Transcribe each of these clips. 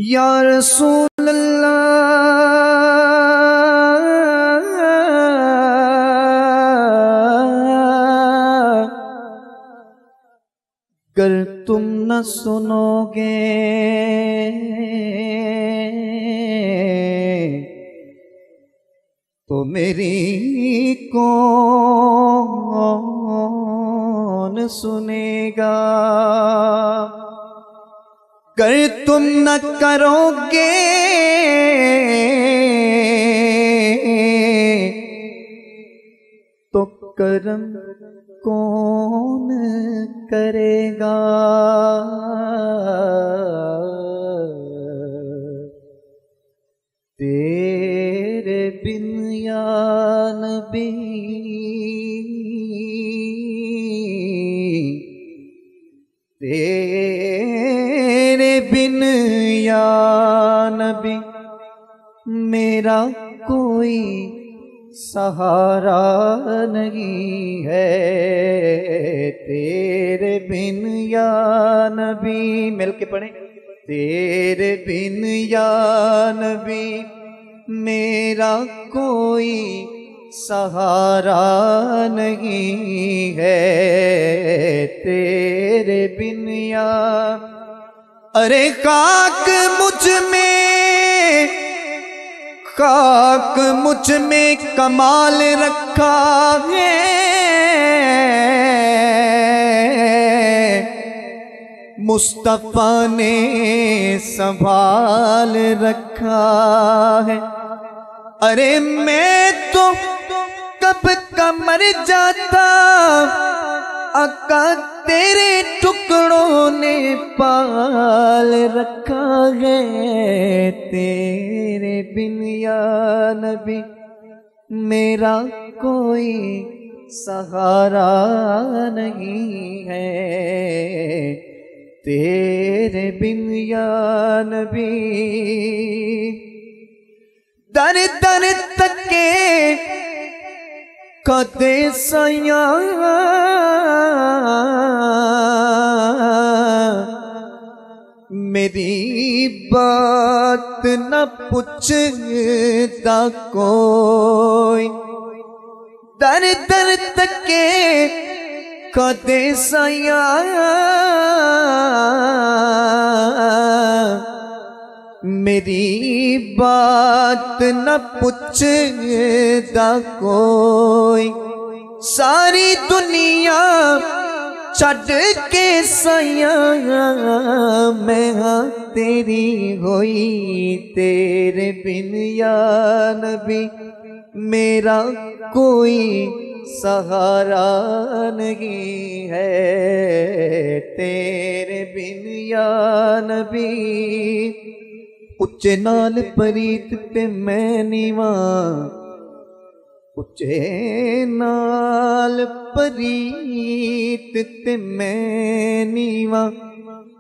या रसूल अल्लाह अगर तुम न सुनोगे तो मेरी कौन सुनेगा। अगर तुम न करोगे तो करम कौन करेगा। तेरे बिन या नबी तेरे बिन या नबी मेरा कोई सहारा नहीं है। तेरे बिन या नबी मिल के पढ़े। तेरे बिन या नबी मेरा कोई सहारा नहीं है। तेरे बिन या अरे खाक मुझ में कमाल रखा है। मुस्तफा ने संभाल रखा है। अरे मैं तो कब का मर जाता आका तेरे टुकड़ों ने पाल रखा है। तेरे बिन या नबी मेरा कोई सहारा नहीं है। तेरे बिन या नबी दर दर तके कदे सया मेरी बात न पूछता कोई। दर दर तके कदे सया मेरी बात न पूछता कोई। सारी दुनिया छड़ के सया मैं हाँ तेरी होई। तेरे बिन या नबी मेरा कोई सहारा नहीं है। तेरे बिन या नबी उच्चे नाल परीत ते मैं नीवा। उच्चे नाल परीत ते मैं नीवा।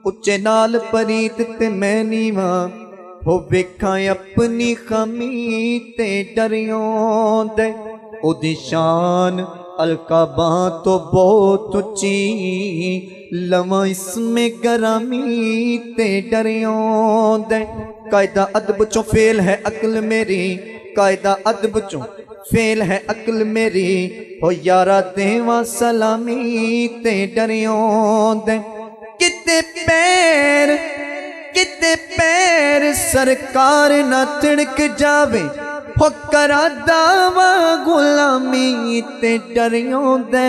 उच्चे नाल परीत ते मैं नीवा। हो वेखा अपनी खमी ते डरियों दे। ओदी शान अलकाबा तो बहुत उच्ची लवा इसमें गरामी ते डरियों दे। कायदा अदब चो फेल है अक्ल मेरी। कायदा अदब चो फेल है अक्ल मेरी। हो यारा देवा सलामी ते डरियों दे। किते पैर सरकार ना तिड़क जावे। हो करा दावा गुलामी ते डरियों दे।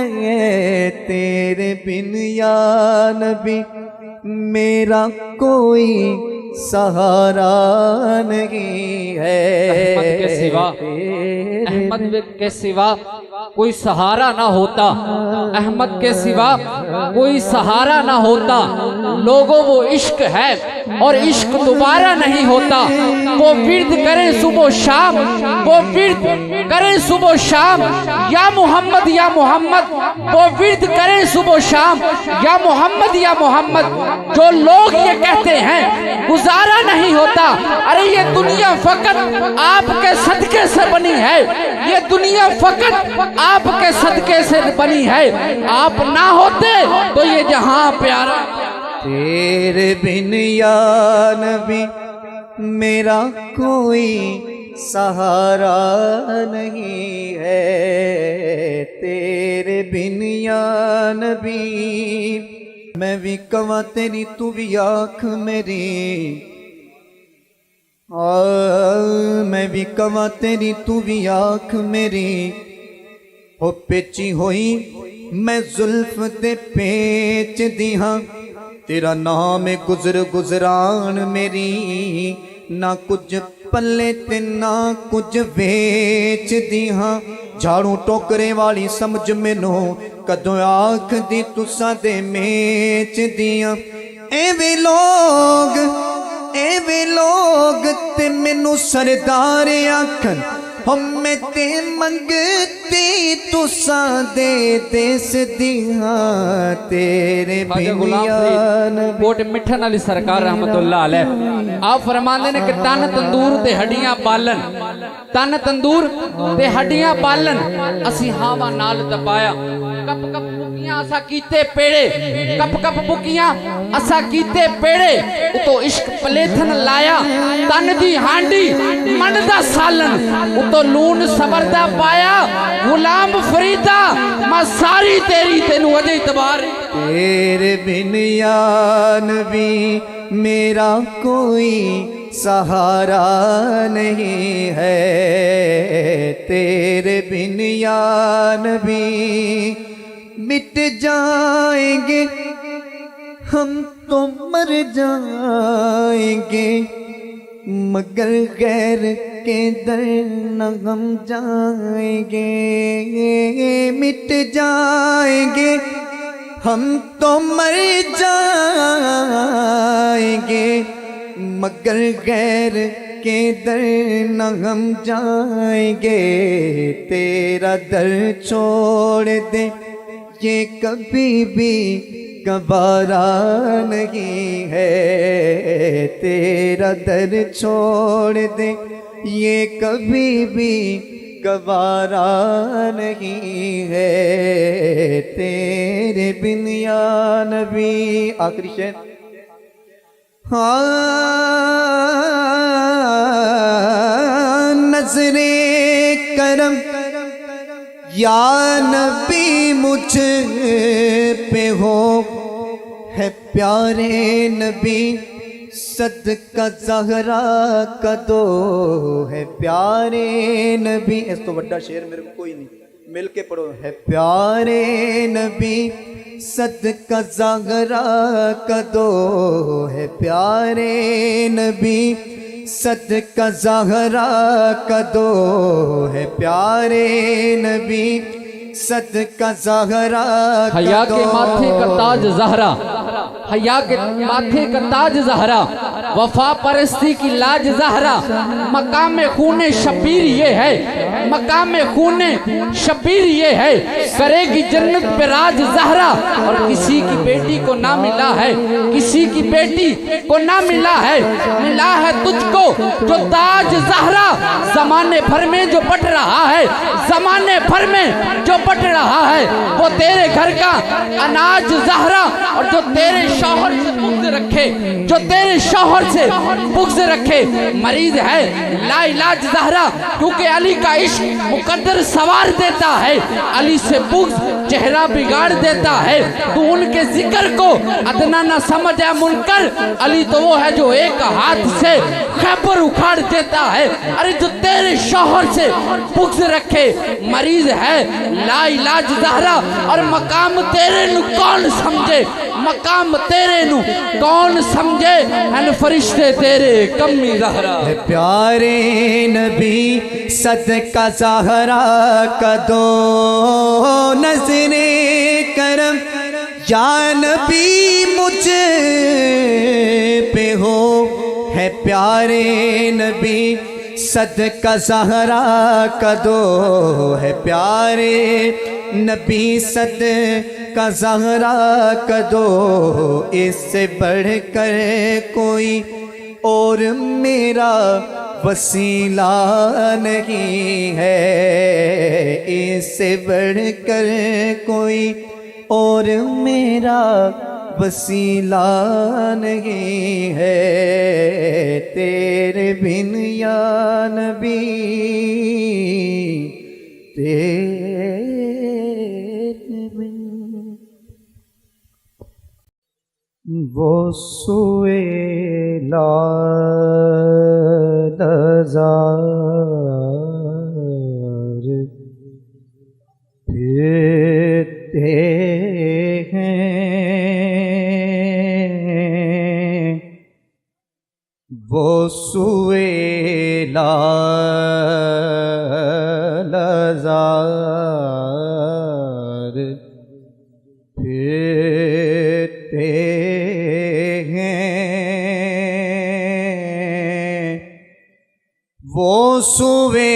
तेरे बिन या नबी मेरा कोई सहारा नहीं है। अहमद के सिवा कोई सहारा ना होता। अहमद के सिवा कोई सहारा ना होता। लोगों वो इश्क है और इश्क दोबारा नहीं होता। वो विर्द करें सुबह शाम। वो विर्द करें सुबह शाम या मोहम्मद या मोहम्मद। वो विर्द करें सुबह शाम या मोहम्मद या मोहम्मद। जो लोग ये कहते हैं गुजारा नहीं होता। अरे ये दुनिया फकत आपके सदके से बनी है। ये दुनिया फकत आपके सदके से बनी है। आप ना होते तो ये जहां प्यारा। तेरे बिन या नबी मेरा कोई सहारा नहीं है तेरे बिन या नबी। मैं भी कवा तेरी तू भी आँख मेरी, मैं भी कवा तेरी तू भी आँख मेरी। हो पेची होई मैं जुल्फ दे पेच दी हाँ, तेरा नाम है गुजर गुजरान मेरी। ना कुछ पल्ले ते ना कुछ वेच दी हाँ, झाड़ू टोकरे वाली समझ मैनू कदों आख दी तुसा दे मेच दियां। एवे लोग ते मैनू सरदार आखन, मैं ते मंगती तुसा दे देस दिया तेरे बिन कोट मिठन अली सरकार रहमतुल्लाह अलैह आप फरमाते ने कि तन तंदूर ते हड्डियां पालन, तन तंदूर ते हड्डियां पालन असी हावा नाल तपाया। कप कप बुकियां असा कीते पेड़े, कप कप बुकियां असा कीते पेड़े। उतो इश्क पलेथन लाया तन दी हांडी मन दा सालन, उतो लून सबर दा पाया गुलाम फरीदा। मैं सारी तेरी तेनू अजे इतबार तेरे बिन या नबी मेरा कोई सहारा नहीं है तेरे बिन या नबी। मिट जाएंगे हम तो मर जाएंगे, मगर गैर के दर न हम जाएंगे। मिट जाएंगे हम तो मर जाएंगे, मगर गैर के दर न हम जाएंगे। तेरा दर छोड़ दे ये कभी भी गवारा नहीं है, तेरा दर छोड़ दे ये कभी भी गवारा नहीं है तेरे बिन या नबी। आखिरी शेर। हाँ नजरे करम या नबी मुझ पे हो, है प्यारे नबी सदका ज़हरा का दो, है प्यारे नबी। इस तो बड़ा शेर मेरे को कोई नहीं, मिल के पढ़ो। है प्यारे नबी सदका ज़हरा का दो, है प्यारे नबी सदका ज़हरा का दो, है प्यारे नबी सदका ज़हरा का दो। हया के माथे का ताज ज़हरा, हया के माथे का ताज ज़हरा, वफा परस्ती की लाज ज़हरा। मकाम खूने शबीर ये है, मकाम खूने शबीर ये है, करेगी जन्नत पे राज ज़हरा। और किसी की बेटी को ना मिला है, किसी की बेटी को ना मिला है, मिला है तुझको जो ताज ज़हरा। जमाने भर में जो बट रहा है, जमाने भर में जो बट रहा है, वो तेरे घर का अनाज ज़हरा। और जो तेरे शौहर से बुग़्ज़ रखे, जो तेरे शौहर से बुग़्ज़ रखे, मरीज है लाइलाज ज़हरा। क्योंकि अली का इश्क मुकद्दर सवार देता है, अली से बुग़्ज़ चेहरा बिगाड़ देता है। तू उनके जिक्र को अदना न समझ है मुनकर, अली तो वो है जो एक हाथ से खैबर उखाड़ देता है। अरे जो तेरे शौहर से बुग़्ज़ रखे, मरीज है लाइलाज ज़हरा। और मकाम तेरे नु कौन समझे, मकाम तेरे नु कौन समझे, अन फरिश्ते तेरे कमी ज़हरा। प्यारे नबी सदका ज़हरा का दो, नज़रे करम या नबी मुझे पे हो, है प्यारे नबी सदका ज़हरा का दो, है प्यारे नबी सदका ज़हरा का दो। इससे बढ़कर कोई और मेरा वसीला नहीं है, इससे बढ़कर कोई और मेरा वसीला नहीं है तेरे बिन या नबी, तेरे बिन। वो सुएला नज़ार फिरते हैं, वो सुएला नज़ार फिरते हैं, वो सुएला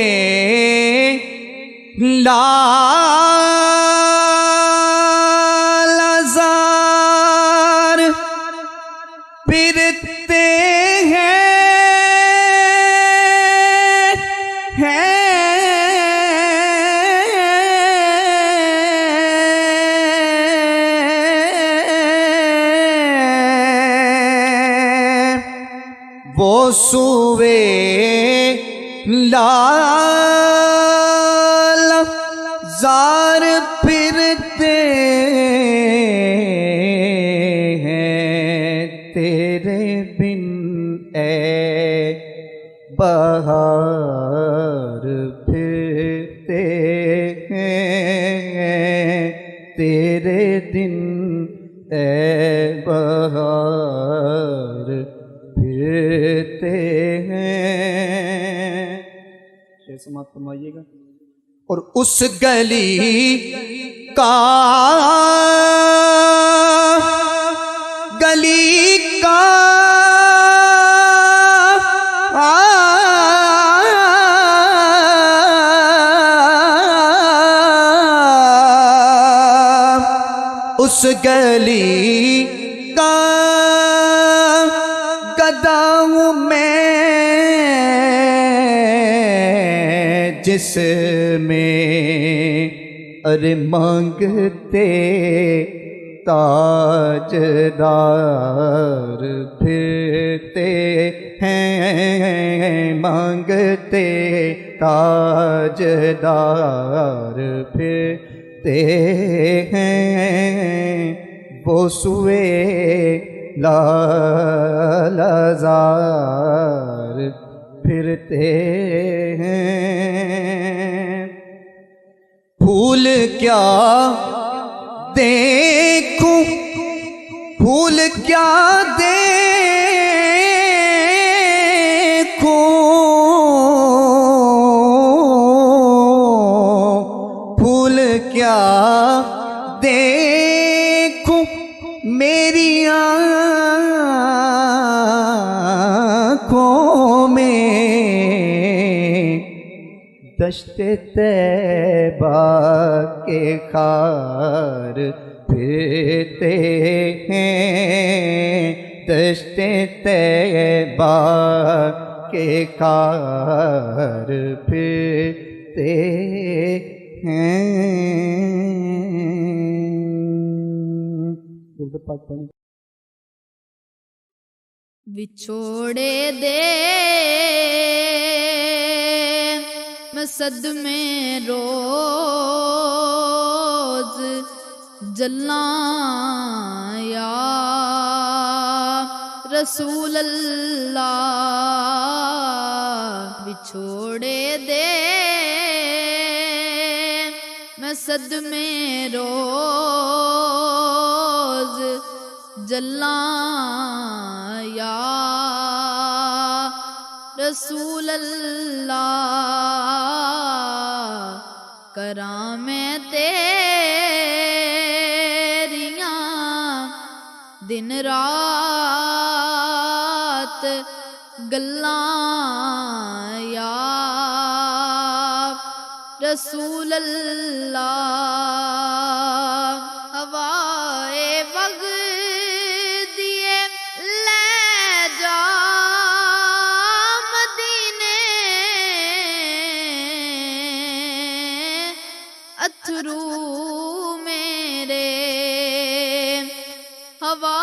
नज़ार फिरते वो सुएला नज़ार फिरते हैं, तेरे बिन ए बहार फिरते हैं, तेरे दिन ए बहार फिरते हैं। शेर समाप्त फरमाइएगा। और उस गली का उस गली का गदा हूँ मैं, जिसमें अरे मांगते ताजदार फिरते हैं, मांगते ताजदार फिरते हैं, वो सुएला नज़ार फिरते हैं। फूल क्या देखूं, फूल क्या देखूं, फूल क्या देखूं, मेरी आँखों में दश्ते तैबा के खार फिरते हैं, दश्ते तैबा के खार फिरते हैं। विछोड़े दे मैं सदमे रोज जल्लां या रसूल अल्लाह। विछोड़े दे मैं सदमे रोज जल्लां या रसूल अल्लाह। करां मैं तेरियां दिन रात गल्लां या रसूल अल्लाह। हवाए वग दिए ले जा मदीने, अथरू मेरे हवा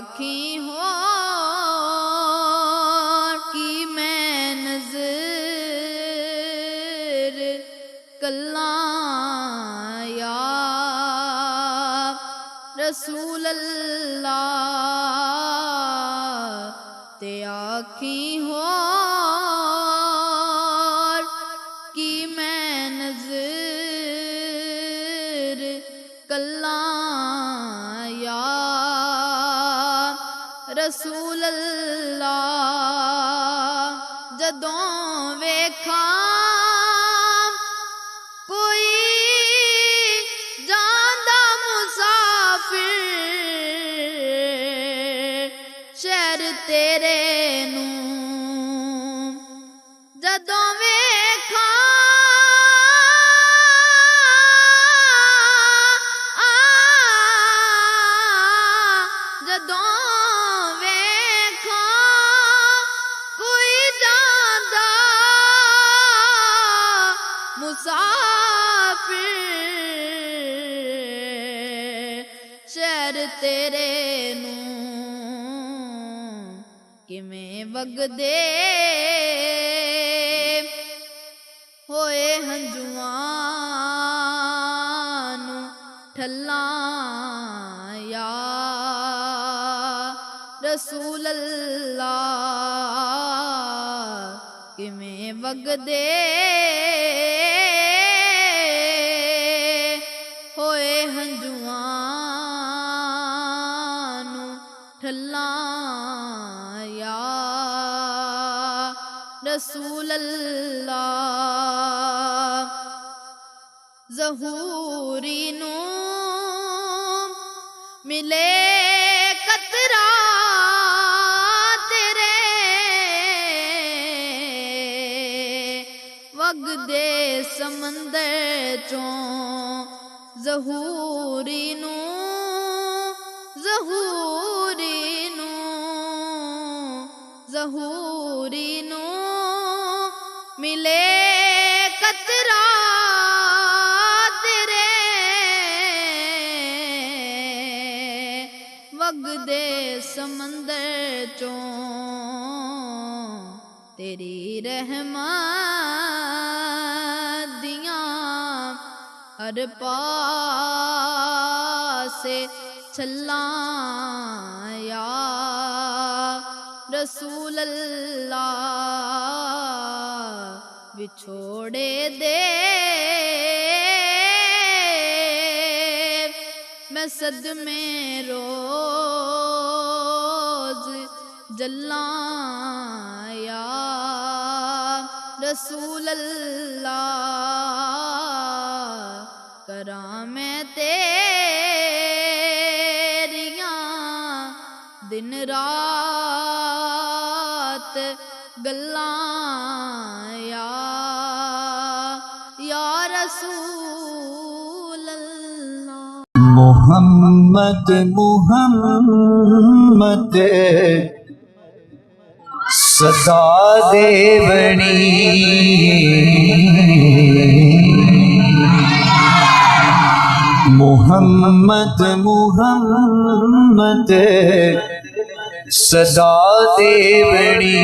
आखी हो कि मैं नजर कल्ला या रसूल अल्लाह ते आखी हो कि मैं नजर कल्ला या रसूल अल्लाह जदों वेखा कोई जांदा मुसाफिर शहर तेरे नू जदों वेखा जदों वेखा कोई जांदा मुसाफिर शहर तेरे नू किवें वगदे होए हंजुआं नू ठल्लां या रसूल अल्लाह किवें वगदे होए हंजुआं नू ठल्लां या रसूल अल्लाह ज़हूरी नू मिले कतरा तेरे वगदे समंदर चों ज़हूरी नू मिले कतरा तेरे वगदे समंदर चों तेरी रहमत दियां हर पासे छल्लां या रसूल अल्लाह विछोड़े दे मैं सदमे रोज जल्लां या रसूल अल्लाह करां मैं तेरियां दिन रात गल्लां या रसूल अल्लाह। मोहम्मद मोहम्मद सदा देवनी मोहम्मद मोहम्मद सदा देवनी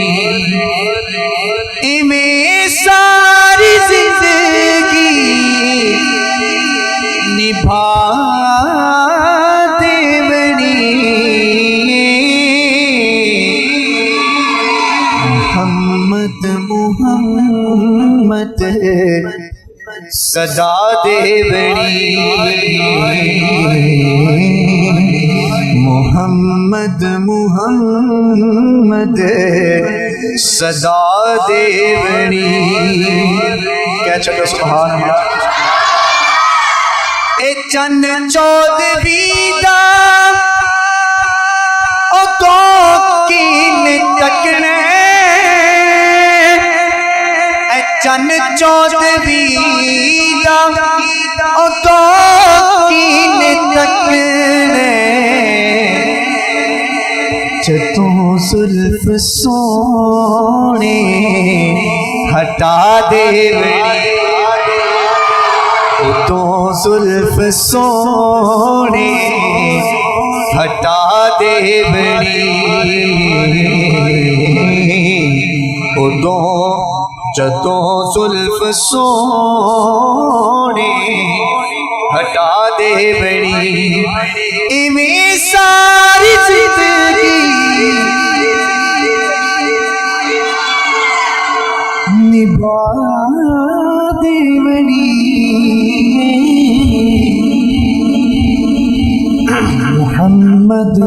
इमें सारी जिंदगी निभा देवनी मोहम्मद मोहम्मद सदा देवनी मोहम्मद मोहम्मद सदा देवनी। क्या चलो सुभान अल्लाह। ए चन चौदवी दा ओ कोकीन तकने ए चन चौदवी दा ओ कोकीन तकने जतों जुल्फ सोने हटा देवनी तो जुल्फ सोने हटा दे बड़ी उदों जदों जुल्फ सोने हटा दे बड़ी इवें सारी जिंदगी निभा दे बड़ी मोहम्मद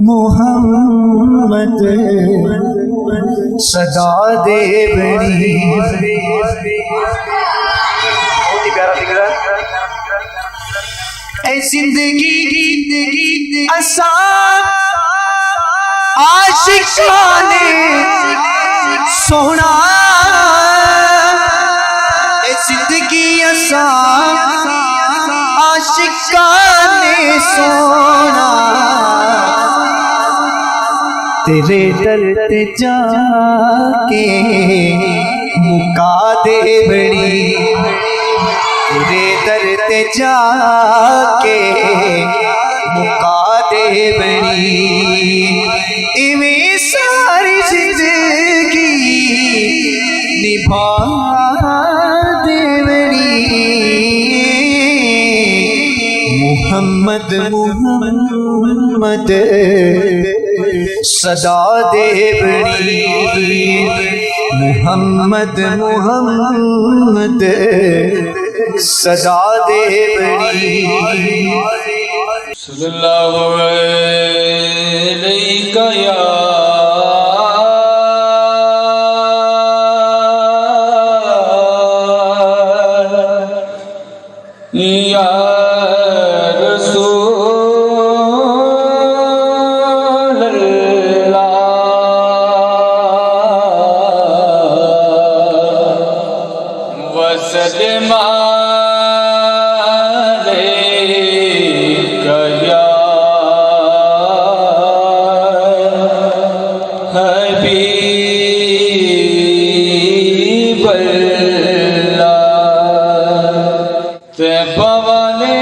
मोहम्मद सदा दे बड़ी। बहुत ही प्यारा लिख रहा है जिंदगी असा आशिकाने सोना जिंदगी असा आशिकाने सोना तेरे दर ते जाके मुका दे बड़ी तेरे दर ते जाके मुका दे बड़ी इवें सारी जिंदगी निभा दे बड़ी मोहम्मद मोहम्मद सदा दे बड़ी मोहम्मद मोहम्मद सदा दे बड़ी। सल्लल्लाहु अलैका या रसूल अल्लाह वसल्लम अलैका या हबीब अल्लाह तैबा वाले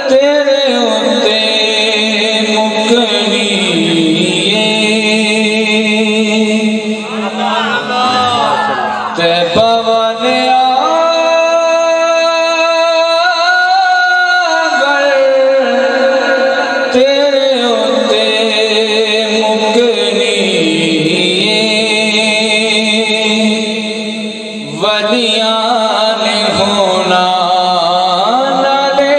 तेरे होते मुकनी तैबा वाले तेरे होते मुकनी वलियां ने होना नाले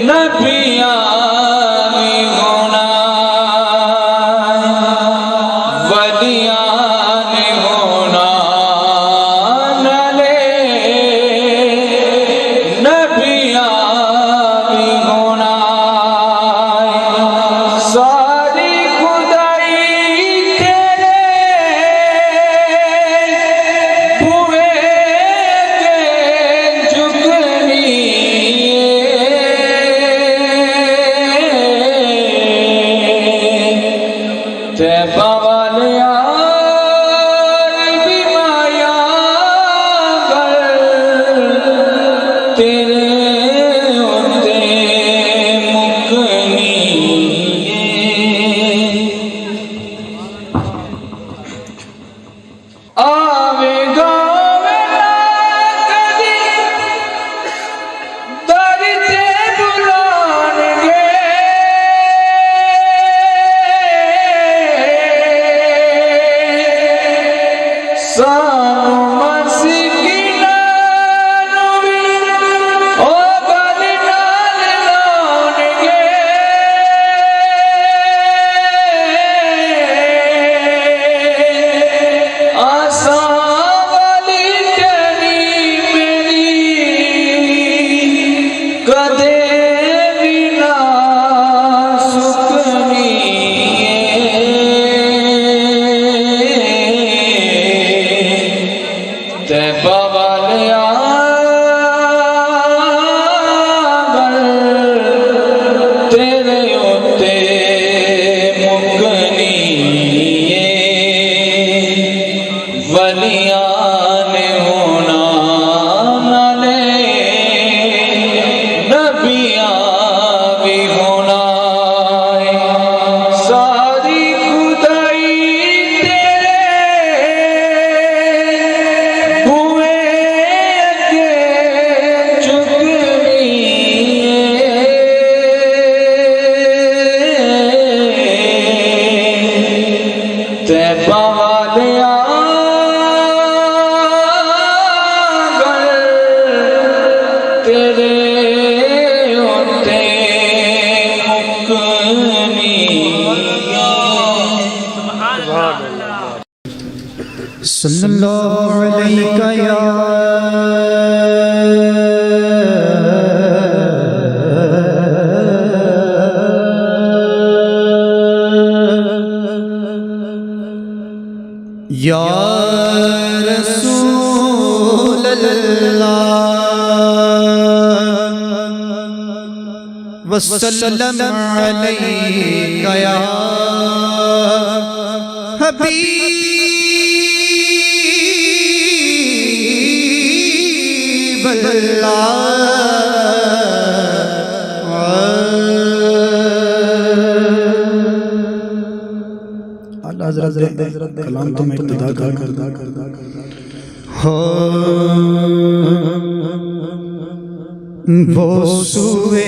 नबियां ने होना वलियां ने होना नाले नबियां ने होना सारी खुदाई तेरे बुए के झुकनी तैबा वाले भी माया तेरे होते मुकनी आवेगा वेला कदी दर ते बुलाणगे सानू मस्किनां नू वी ओ गल नाल लाणगे आसां वाली तेरी मेरी कदे भी ना सुकनी वलियां ने होना नाले नबियां भी होना सारी खुदाई तेरे हुए अगे चुकनी तैबा वालिया तेरे होते मुकनी सल्लल्लाहु अलैका या या रसूल अल्लाह वसल्लम अलैका या हबीब अल्लाह कलाम तो मैं इब्तिदा कर हो वो सुए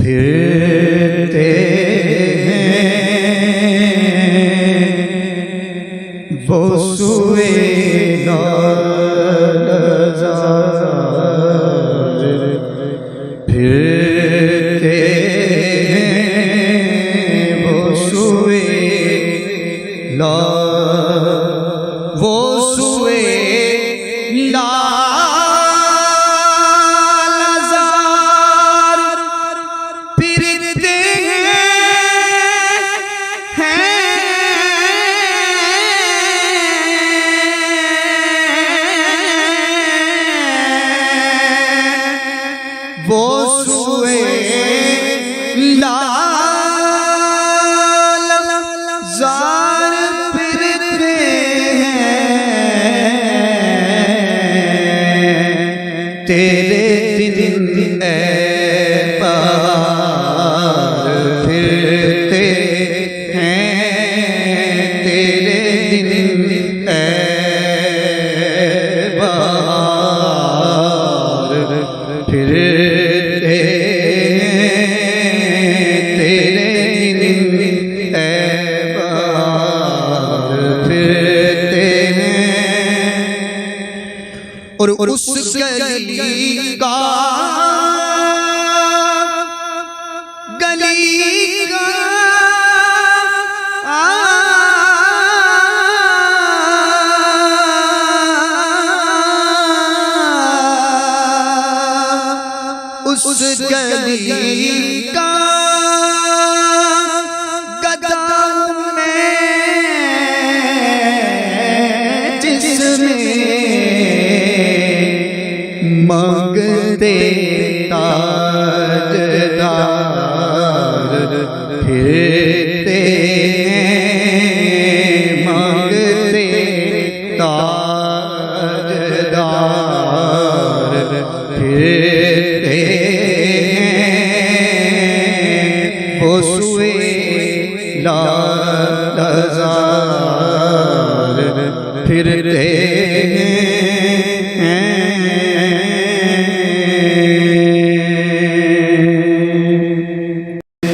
फिरते हैं वो सुए फिरते हैं वो सुए वो सुए लाज़ार फिरते हैं वो सुए लाज़ार फिरते हैं तेरे दिन ऐबार फिरते हैं तेरे दिन ऐबार फिरते तेरे दिन ऐबार फिरते हैं और उस गली का उस गली का गदा में जिसमें मांगते ताजदार फिरते हैं मांगते ताजदार फिरते वो सुए लाज़ार फिरते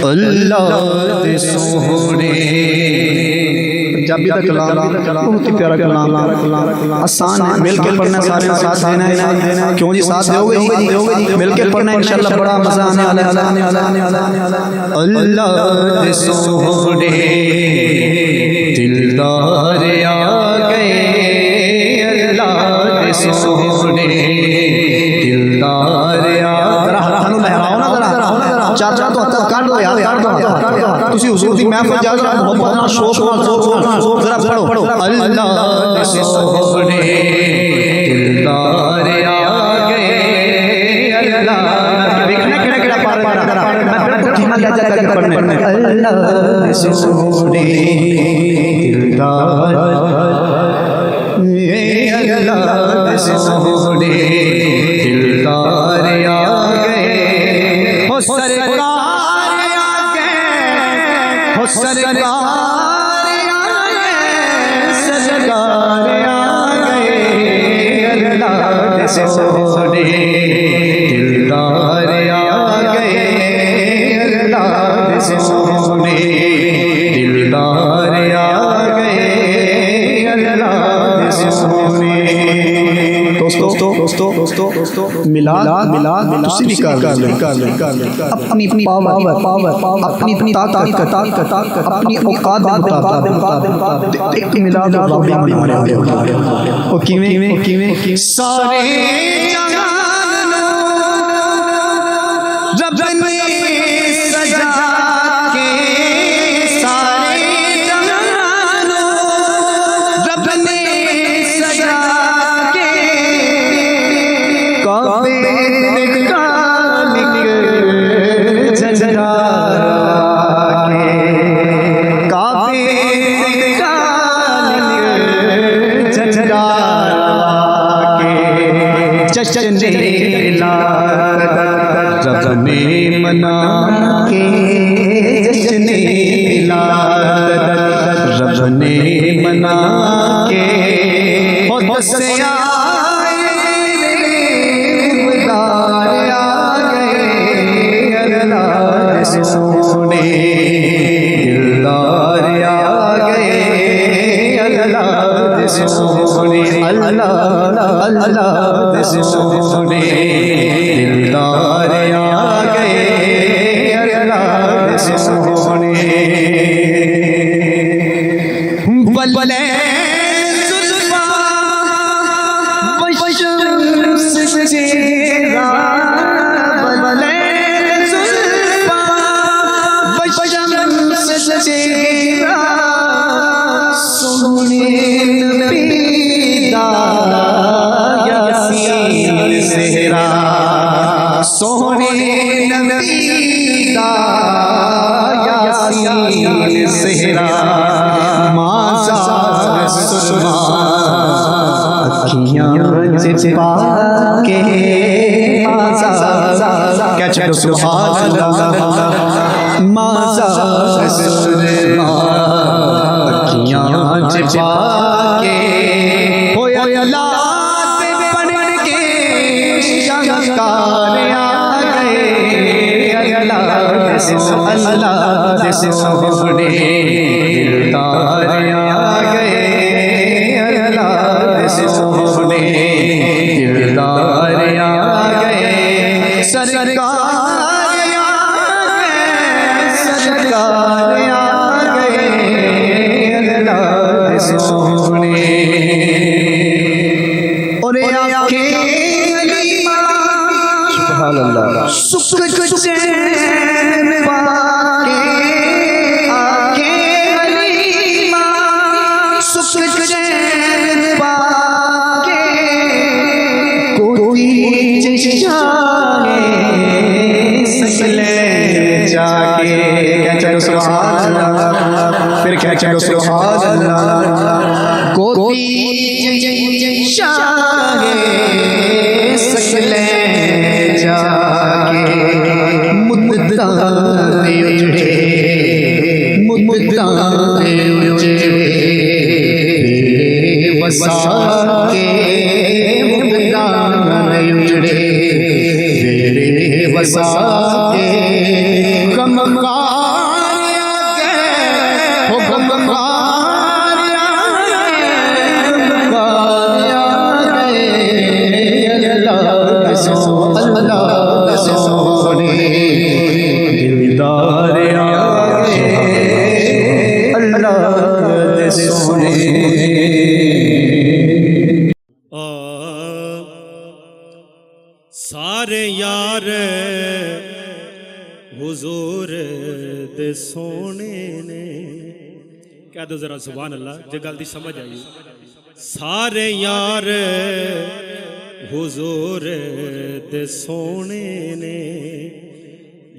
अल्लाह दे सोहणे पंजाबी का कलाम बहुत ही प्यारा कलाम आसान है मिलके पढ़ना सारे साथ देना है क्यों जी साथ दोगे जी मिलके पढ़ना इंशाल्लाह बड़ा मजा आने वाला है अल्लाह दे सोहणे दिलदार आ गए अल्लाह दे सोहणे दिलदार आ हानू लहराओ ना जरा चाचा तो हत्थ कर दो यार कर दो तुसी हुजूर दी महफिल जा के मोहब्बत नाल शौक नाल जरा पढ़ो अल्लाह दे सोहणे दिलदार आ गए अल्लाह देखना केड़ा केड़ा पार मैं बिल्कुल यहाँ क्या करके पढ़ना है? अल्लाह सोने दिलदार, ये अल्लाह सोने दिलदार आ गए हो सरकार, आ गए हो सरकार, सरकार आ गए अल्लाह सोने दिलदार आ गए अल्लाह सोने दिलदार आ गए अल्लाह सोने। दोस्तों मिलाद तुसी भी कर ले, अपनी पावर अपनी ताकत अपनी औकात बता एक मिलाद ओ किवें सारे जहान रब ने सजा के, सारे जहान रब ने सजा के काबे का झंडा के, काबे का झंडा के जश्न रब ने मना के, जश्न रब ने मना के हो दसे आए दिलदार आ गए अल्लाह सोने दिलदार आ गए अल्लाह सोने, अल्लाह सोने दिलदार आ गए अल्लाह सोने। बल्ले जुल्फा बशम से चेहरा, बल्ले जुल्फा बशम से चेहरा सोने नबी दा यासीन सेहरा, सोने नबी दा यासीन सेहरा माज़ा सुरमा अखियाँ चिपा के, माज़ा क्या चलो सुभान अल्लाह, माज़ा सुरमा अखियाँ चिपा के हो अल्लाह पढ़ के शंकार आ गए अल्लाह सोने दिलदार आ गए अल्लाह सोने दिलदार आ गए सरकार आ गए, सरकार आ गए अल्लाह सोने। और आंखें अलीमा सुभान अल्लाह सुख चैन वाके, आंखें अलीमा सुख चैन वाके कोई चाहे सकले जाके, क्या चलो सुभान अल्लाह, फिर क्या चलो सुभान अल्लाह, कोई चाहे सकले जाके मुद्दाए उजड़े, मुद्दाए उजड़े बेवसा के, मुद्दाए उजड़े बेवसा के गमगार आ गए हो, गमगार आ गए अल्लाह सोने दिलदार आ गए अल्लाह सोने। सारे यार हुजूर दे सोने ने, कह दो जरा सुभान अल्लाह जे गल दी समझ आई। सारे यार हुजूर दे सोने ने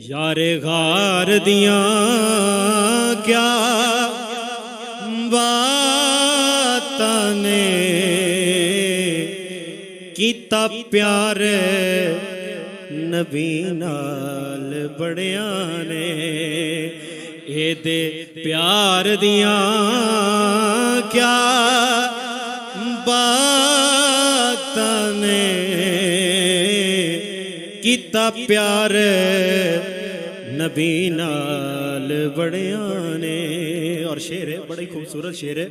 यारे गार दियां क्या बातां ने कीता प्यार नबी नाल बड़िया ने एदे प्यार दियां क्या बातां ने कीता प्यार नबी नाल बड़िया ने। और शेर है, बड़ा ही खूबसूरत शेर है।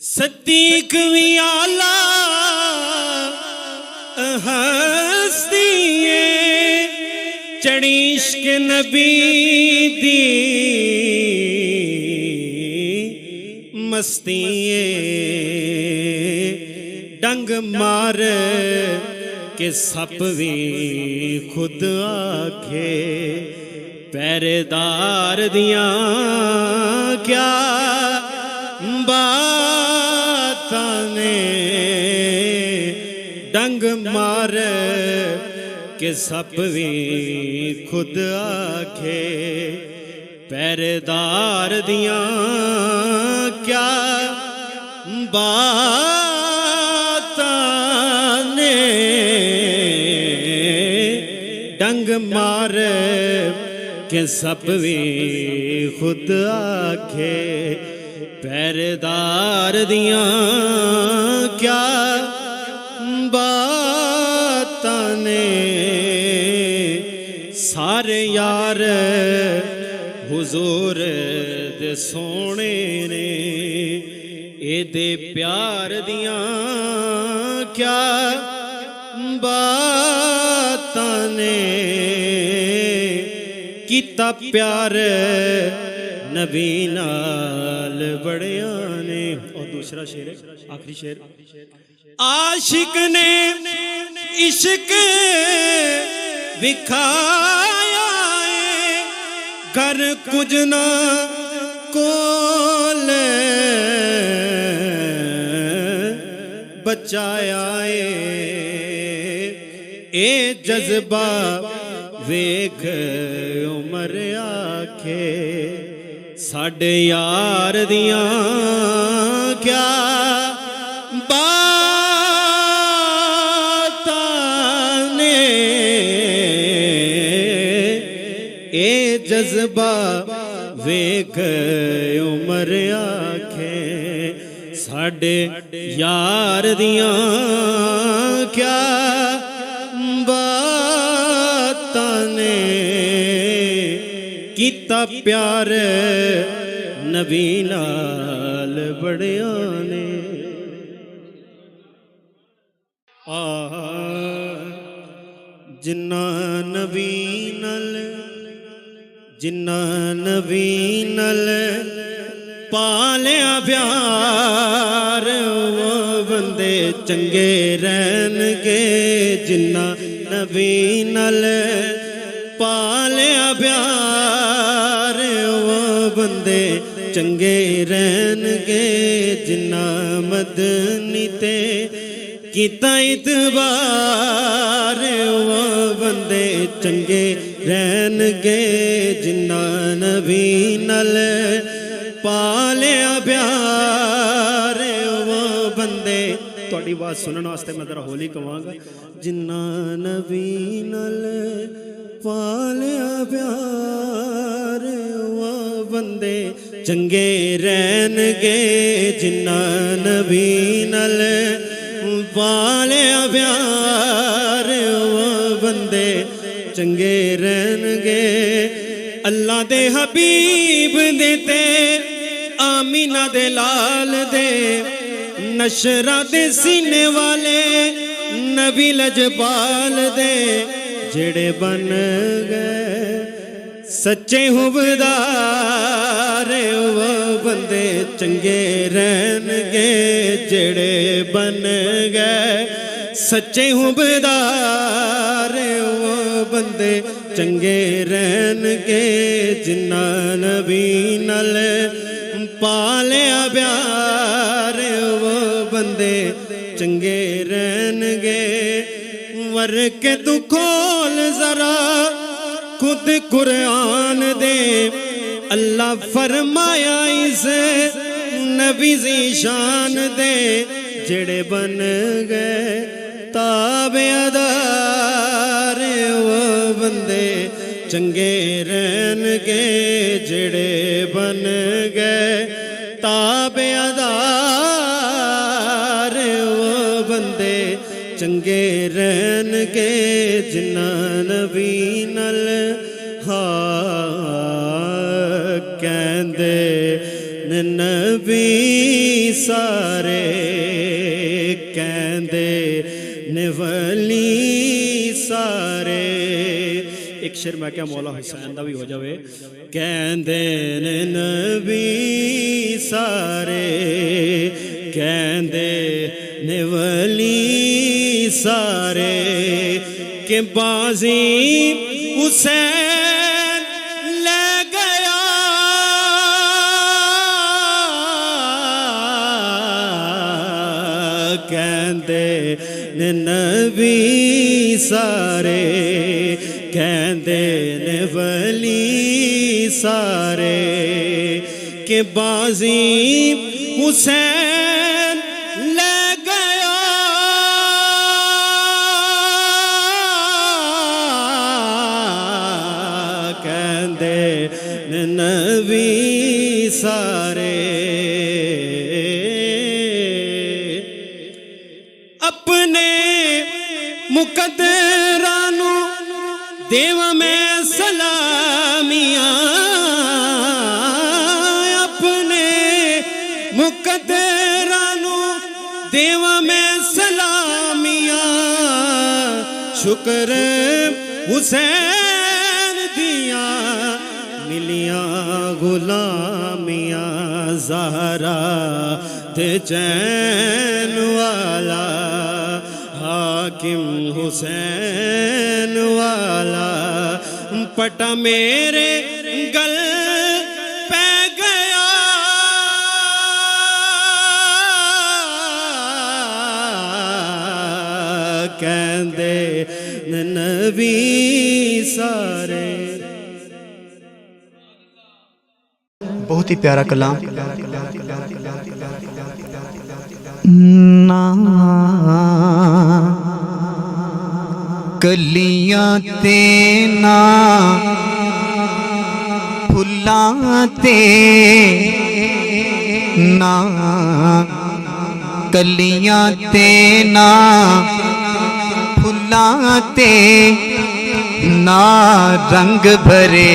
सदीक भी आला हस्ती चढ़ी इश्क नबी दी मस्ती डंग मार के सप भी खुद आखे पहरेदार दियां क्या बातां ने डंग मार के सप भी खुद आखे पहरेदार दियां क्या बातां ने डंग मार के सप भी खुद आखे पहरेदार दियां क्या बातां ने। सारे यार हुजूर दे सोने ने एदे प्यार दियां क्या बातां ने कीता प्यार नबी नाल बड़िया ने। और दूसरा शेर है, आखिरी शेर। आशिक ने इश्क विखाया घर कुछ ना कोल बचाया ए जज्बा वेख उमर आखे साडे यार दियां क्या बातां ने ए जज्बा वेख उमर आखे साडे यार दियां क्या बातां ने कीता प्यार नबी नाल बड़िया ने। जिन्ना नबी नल पालिया प्यार वो बंदे चंगे रहनगे। जिन्ना नबी नल पालिया प्यार वो बंदे चंगे रहनगे। जिन्ना मदनी ते कीता इतबार वो बंदे चंगे रहनगे। जिन्ना नबी नल पालिया प्यार वो बंदे। थोड़ी बात सुनने वास्ते मैं जरा होली कहांगा। जिन्ना नबी नल पालिया प्यार वो बंदे चंगे रहनगे। जिन्ना नबी नल पालिया प्यार वो बंदे चंगे रहनगे। अल्लाह दे हबीब दे ते आमीना दे लाल दे नशरा दे सीने वाले नबी लजपाल दे जेड़े बन गए सच्चे हुबदार वो बंदे चंगे रहनगे। जेड़े बन गए सच्चे हुबदार वो बंदे चंगे रहनगे। जिन्ना नबी नल पालिया प्यार वो बंदे चंगे रहनगे। वर के तू खोल जरा कुरान दे अल्लाह फरमाया इस नबी दी शान दे जेड़े बन गए ताबेदार वो बंदे चंगे रहनगे जेड़े बन गए ताबेदार वो बंदे चंगे रहनगे जिन्ना नबी नल कहंदे ने नबी सारे कहंदे ने वली सारे। एक शेर मैं क्या मौला हुसैन दा भी हो जावे कहंदे ने नबी सारे कहंदे ने वली सारे के बाजी हुसैन ले गया कहंदे ने नबी सारे कहंदे ने वली सारे के बाजी हुसैन ले गया कहंदे ने नबी सारे। अपने मुकद्दरा नू देवा मैं सलामियां अपने मुकद्दरा नू देवा मैं सलामियां शुक्र हुसैन दिया मिलियां गुलामियां ज़हरा ते चैन वाला हाकिम हुसैन वाला पटा मेरे गल पै गया कहंदे नबी सारे। बहुत ही प्यारा कलाम ना कलियां ते ना फुल्लां ते ना कलियां ते ना फुल्लां ते ना रंग भरे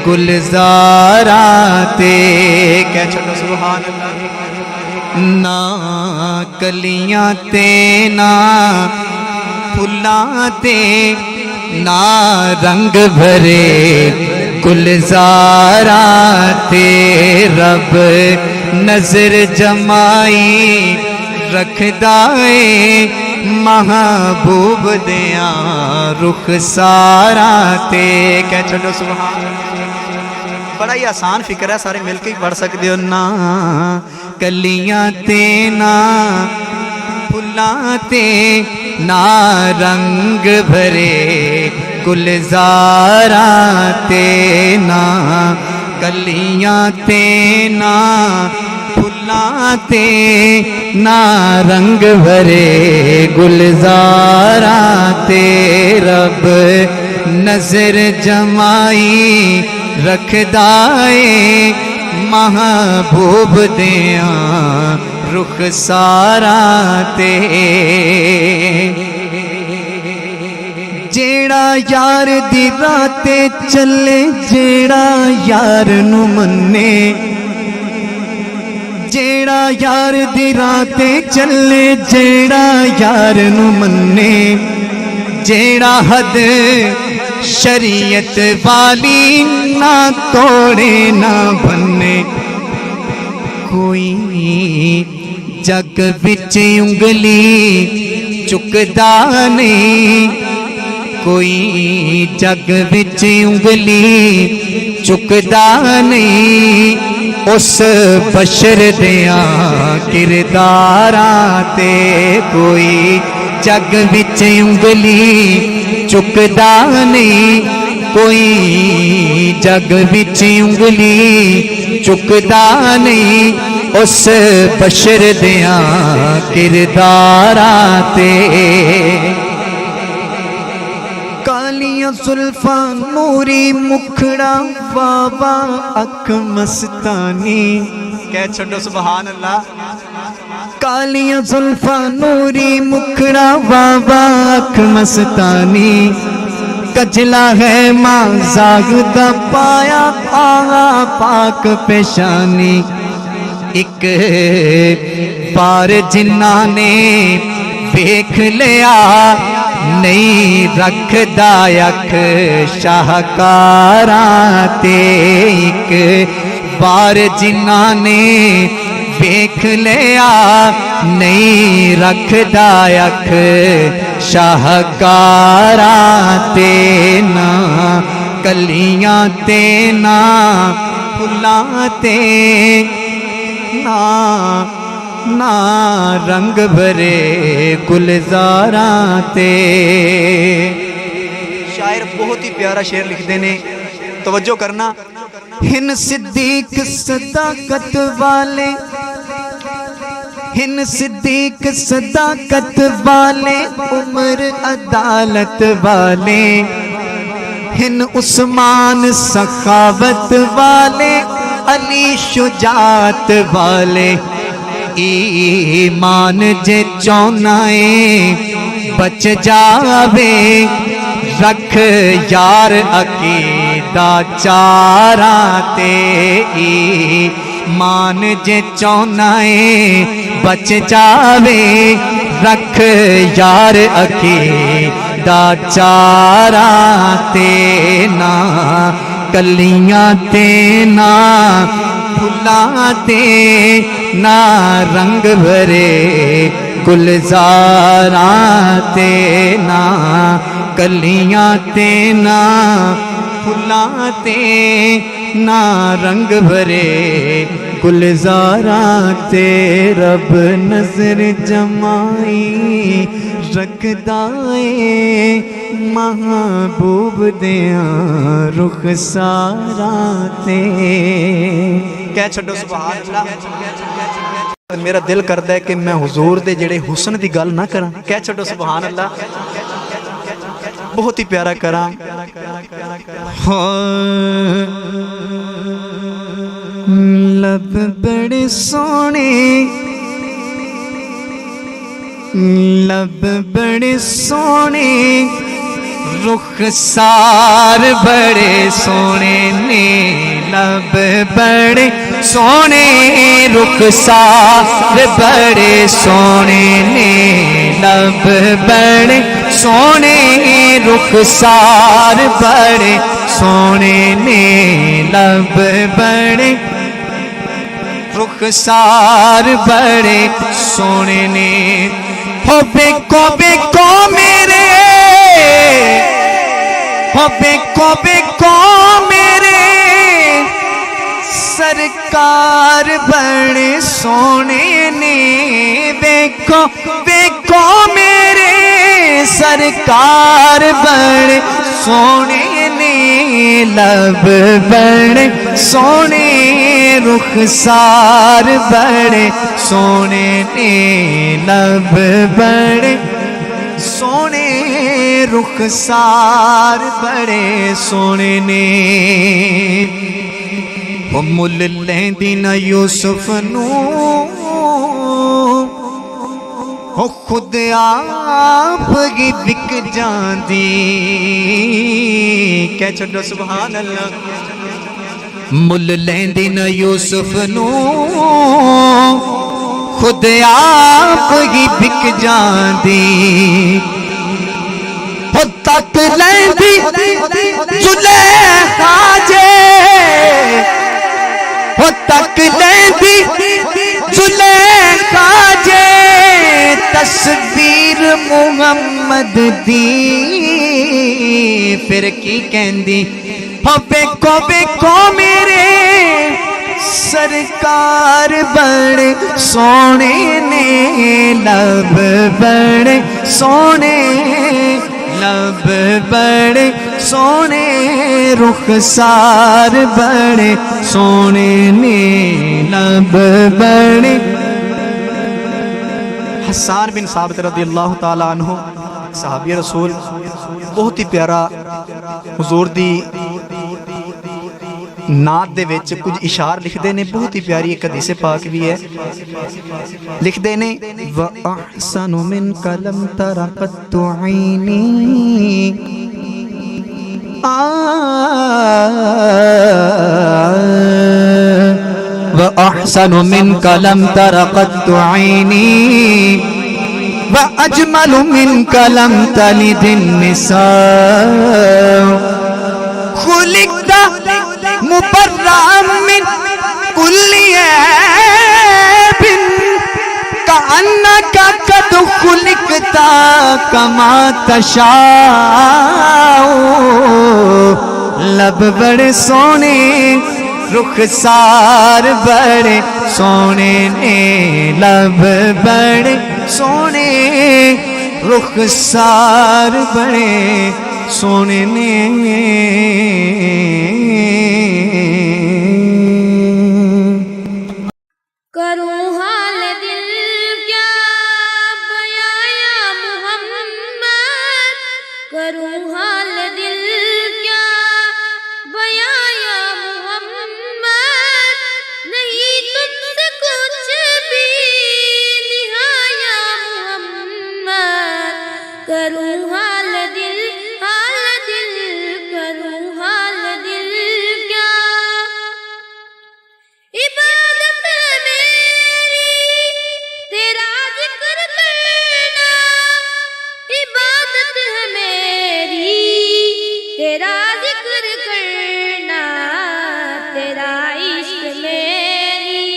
गुलजारा ते क्या चलो सुभान अल्लाह। ना कलियां ते ना फुल्लां ते ना रंग भरे गुलजारा ते रब नजर जमाई रखदा है महबूब दिया रुख सारा ते क्या चलो सुभान। बड़ा ही आसान फिक्र है, सारे मिलके ही पढ़ सकते हो। ना कलियां ते ना फुल्लां ते ना रंग भरे गुलजारा ते ना कलियां ते ना फुल्लां ते ना रंग भरे गुलजारा ते रब नजर जमाई रखदा है महबूब दिया रुख सारा ते। जेड़ा यार दी राते चले जेड़ा यार नू मन्ने जेड़ा यार दी राते चले जेड़ा यार नू मन्ने जेड़ा हद शरीयत वाली ना तोड़े ना बन्ने कोई जग विच उंगली चुकदा नहीं कोई जग विच उंगली चुकदा नहीं उस बशर दिया किरदारा ते कोई जग विच उंगली चुकदा नहीं कोई जग विच उंगली चुकदा नहीं उस बशर दियां किरदारां ते। कालियां जुल्फां नूरी मुखड़ा बाबा अख मस्तानी। कह छो सुभान अल्लाह। कालियां जुल्फां नूरी मुखड़ा बाबा अख मस्तानी। कजला है मां जागदा पाया आहा पाक पेशानी। एक बार जिन्ना ने देख लिया नहीं रखदा अख शाहकारां ते। एक बार जिन्ना ने देख लिया नहीं रखदा अख शाहकारां ते। ना कलियां ते ना फुल्लां ते ना रंग भरे गुलजारां ते। शायर बहुत ही प्यारा शेर लिखते ने, तवज्जो करना। हिन सिद्दीक सदाकत वाले, हिन सिद्दीक सदाकत वाले, उम्र अदालत वाले। हिन उस्मान सखावत वाले, अली शुजात वाले। ईमान जे चौनाए बच जावे, रख यार अकीदा चारां ते। ईमान जे चौनाए बच जावे, रख यार अकीदा चारां ते। ना कलियां ते ना फुल्लां ते, ना रंग भरे गुलजारां ते। ना कलियां ते ना फुल्लां ते, ना रंग भरे गुलजारां ते। रब नजर जमाई रखदा ए महबूब दियां रुखसारां ते। कह छड्डो सुभान अल्लाह। मेरा दिल करदा है कि मैं हुजूर दे जेड़े हुस्न दी गल ना करा। कह छड्डो सुभान अल्लाह। बहुत ही प्यारा करा। लब बड़े सोने, लब बड़े सोने, रुखसार बड़े सोने ने। लब बड़े सोने, रुखसार बड़े सोने ने। लब बड़े सोने, रुखसार बड़े सोने ने। लब बड़े रुखसार बड़े सोने ने। हो बेको मेरे, हो बेको मेरे, सरकार बड़े सोने ने। बेको मेरे, सरकार बड़े सोने ने। लब बड़े सोने, रुखसार बड़े सोने ने। लब बड़े सोने, रुखसार बड़े सोने ने। वो मुल लैंदी न यूसुफ नू, हो खुद आप ही बिक जांदी। कह छड्डो सुभान अल्लाह। मुल लैंदी न यूसुफ नू, खुद आप ही बिक जांदी। हो तक लैंदी जुलेखा जे, हो तक लैंदी जुलेखा जे। तस्वीर मुहम्मद दी, फिर की कहंदी। हो बेको मेरे, सरकार बड़े सोने ने। लब बड़े सोने, लब बड़े सोने, रुखसार बड़े सोने ने लब बड़े। हस्सान बिन साबित रज़ियल्लाहु ताला अन्हु सहाबी रसूल, बहुत ही प्यारा हुजूर दी नात दे विच कुछ इशार लिखते ने, बहुत ही प्यारी एक हदीस पाक भी है। लिखते ने व अहसनु मिन कलम तरक़त ऐनी, व अहसनु मिन कलम तरक़त ऐनी, व अजमलु मिन कलम तलिदिन निसा, खुलिक़ता मुबर्रअम मिन कुल्ली ऐबिन, कअन्नका कद खुलिक़ता कमा तशाउ। लब बड़े सोने, रुखसार बड़े सोने ने लब बड़े सोने, रुखसार बड़े सोने ने। करूं हाल दिल क्या बयाया मोहम्मद, करूं हाल दिल क्या बयाया मोहम्मद, नहीं तुझसे कुछ भी निहाया मोहम्मद। करूं हाल दिल करूं हाल दिल क्या, इबादत मेरी तेरा जिक्र करना, इबादत है मेरी तेरा जिक्र करना, तेरा इश्क मेरी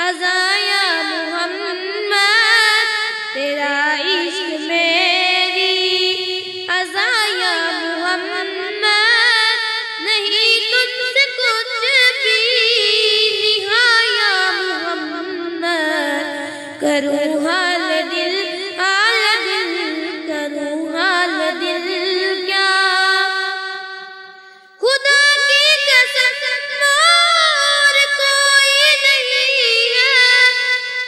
अज़ाया मोहम्मद, तेरा इश्क मेरी अज़ाया मोहम्मद, नहीं तुझसे कुछ भी निहाया मोहम्मद। करूं हाल दिल करूं हाल दिल क्या, खुदा की कसम और कोई नहीं है,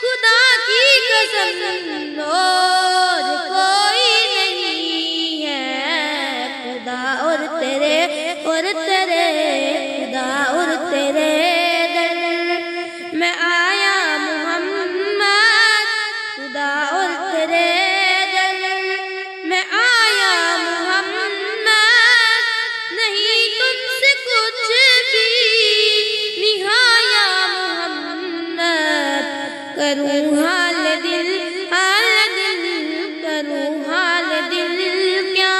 खुदा की कसम और कोई नहीं है, खुदा और तेरे खुदा और तेरे दर मैं आया मोहम्मद, खुदा और तेरे दर मैं आया मोहम्मद, नहीं तुझसे कुछ भी निहाया मोहम्मद। करूं हाल दिल करूं हाल दिल क्या,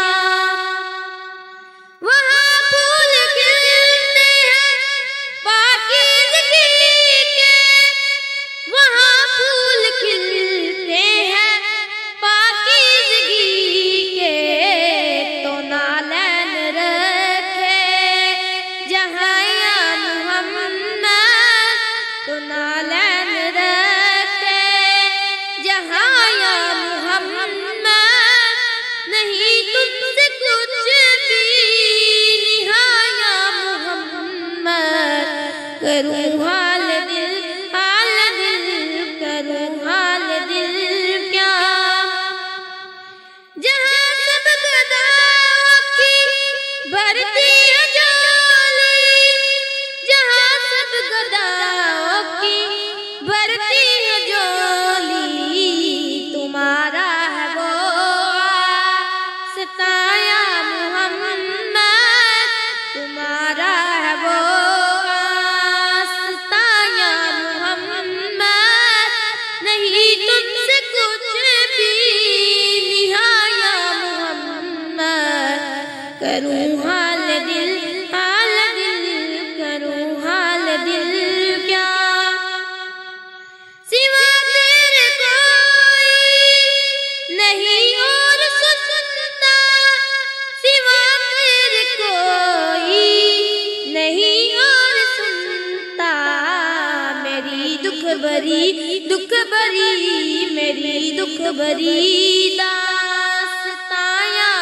वहाँ फूल खिलते हैं पाकीज़गी के, वहाँ फूल खिलते हैं पाकीज़गी के, तो नालैन रखे जहाँ या मोहम्मद, तो नालैन रखे जहाँ या मोहम्मद, नहीं तुझसे कुछ भी निहाया मोहम्मद। करूं हाल दिल करूं हाल दिल क्या, जहाँ सब गदाओं की भरती है झोली, जहाँ सब गदाओं की भरती है झोली, तुम्हारा है वो सताया मोहम्मद, तुम्हारा है वो सताया मोहम्मद, नहीं तुझसे कुछ भी निहाया मोहम्मद। करूं हाल दिल करूं हाल दिल क्या, सिवा तेरे कोई नहीं और सुनता, सिवा तेरे कोई नहीं और सुनता, मेरी दुख भरी मेरी दुख भरी दास्ताया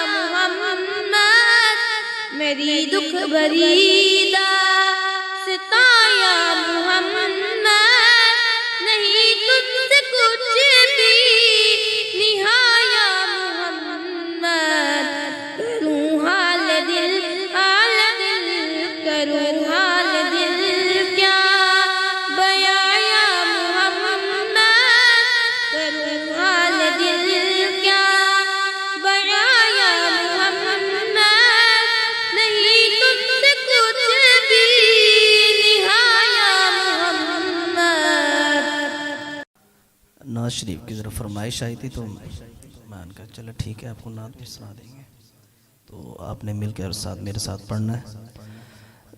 मेरी दुख भरी दास्ताया मोहम्मद, नहीं तुझसे कुछ भी निहाया मोहम्मद। करूँ हाल दिल करूँ हाल दिल क्या बयाया मोहम्मद, करूँ हाल दिल क्या बयाया मोहम्मद, नहीं तुझसे कुछ भी निहाया मोहम्मद। नाज शरीफ की ज़रा फरमाइश आई थी तो मैंने कहा चलो ठीक है आपको नात भी सुना देंगे। तो आपने मिलकर साथ मेरे साथ पढ़ना है।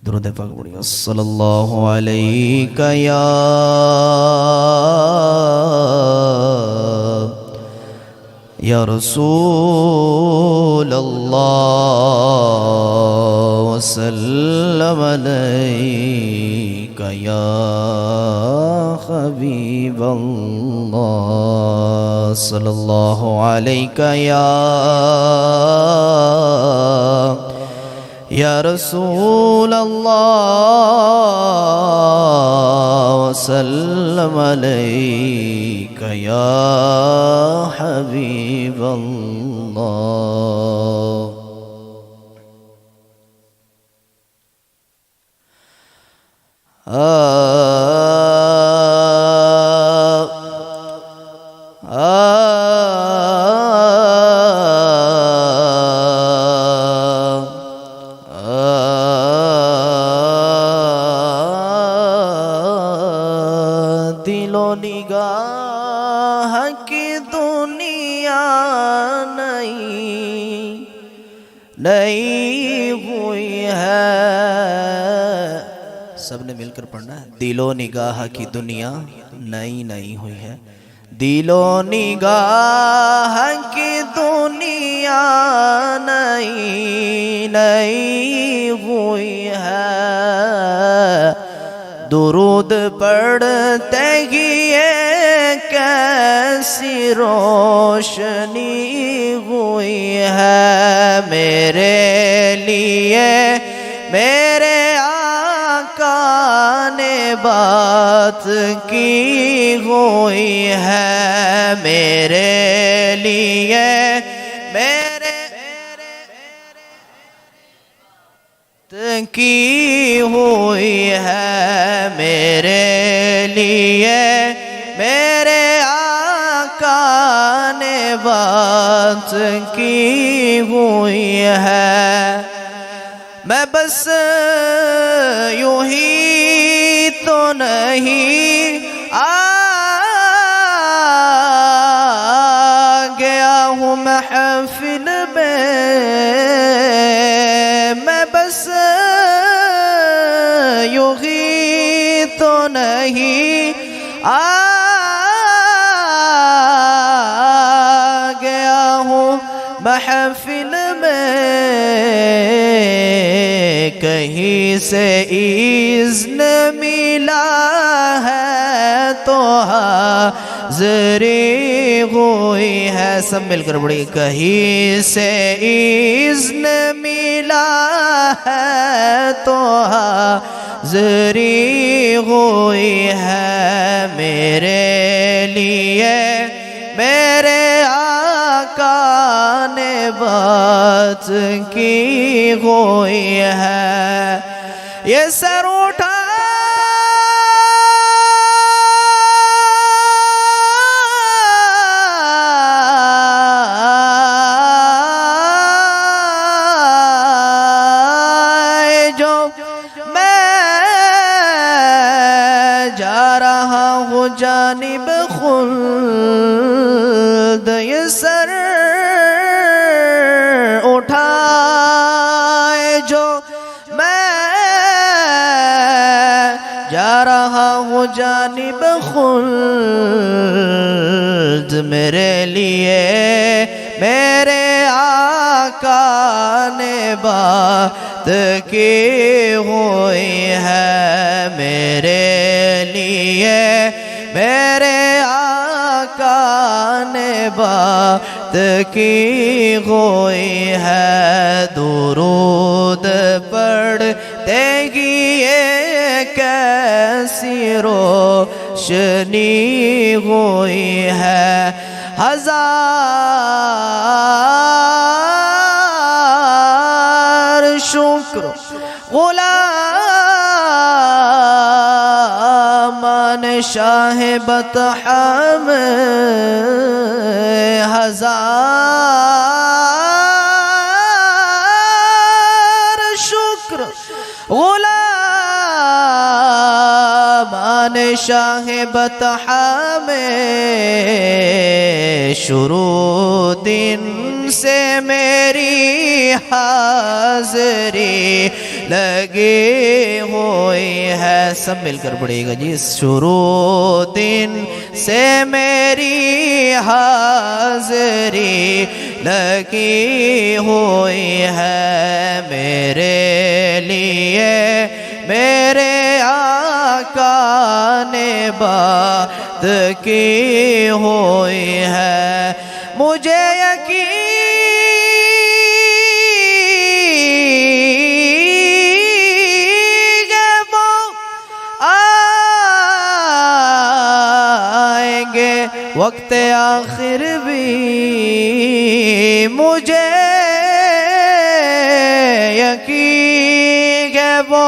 दुरूद पाक पढ़िए सल्लल्लाहु अलैका या रसूल अल्लाह वसल्लम अलैका या हबीब अल्लाह सल्लल्लाहु अलैका या रसूल अल्लाह वसल्लम अलैका या हबीब अल्लाह। दिलो निगाह की दुनिया नई हुई है। सबने मिलकर पढ़ना है। दिलो निगाह की दुनिया नई हुई है। दिलो निगाह की दुनिया नई हुई है। दुरूद पढ़ते ही ये कैसी रोशनी हुई है। मेरे लिए मेरे आका ने बात की हुई है। मेरे लिए मेरे की हुई है। मेरे लिए मेरे आका ने बात की हुई है। मैं बस यूं ही तो नहीं आ गया हूँ महफिल में। मैं बस यूं ही तो नहीं आ गया हूँ महफिल में। कहीं से इज़्न मिला है तो हाज़िरी हुई है। सब मिलकर बड़ी कहीं से इज़्न मिला है तो हाज़िरी हुई है। मेरे लिए मेरे आका ने बात की हुई है। ये सर उठा जो मैं जा रहा हूँ जानिब खुल्द। ये सर उठाए जो मैं जा रहा हूँ जानिब खुल्द। मेरे लिए मेरे आका ने बात की हुई है। मेरे लिए मेरे आका ने बात की हुई है, दुरूद पढ़ते की ये कैसी रोशनी हुई है। हजार शुक्र गुलामान शाह बतहम, हजार शुक्र गुलामान शाह बतहम, शुरू दिन से मेरी हाज़री लगी हुई है। सब मिलकर पढ़ेगा जी। शुरू दिन से मेरी हाज़री लगी हुई है, मेरे लिए मेरे आका ने बात की हुई है। मुझे यकीन है वो आएंगे वक्त आखिर भी, मुझे यकीन है वो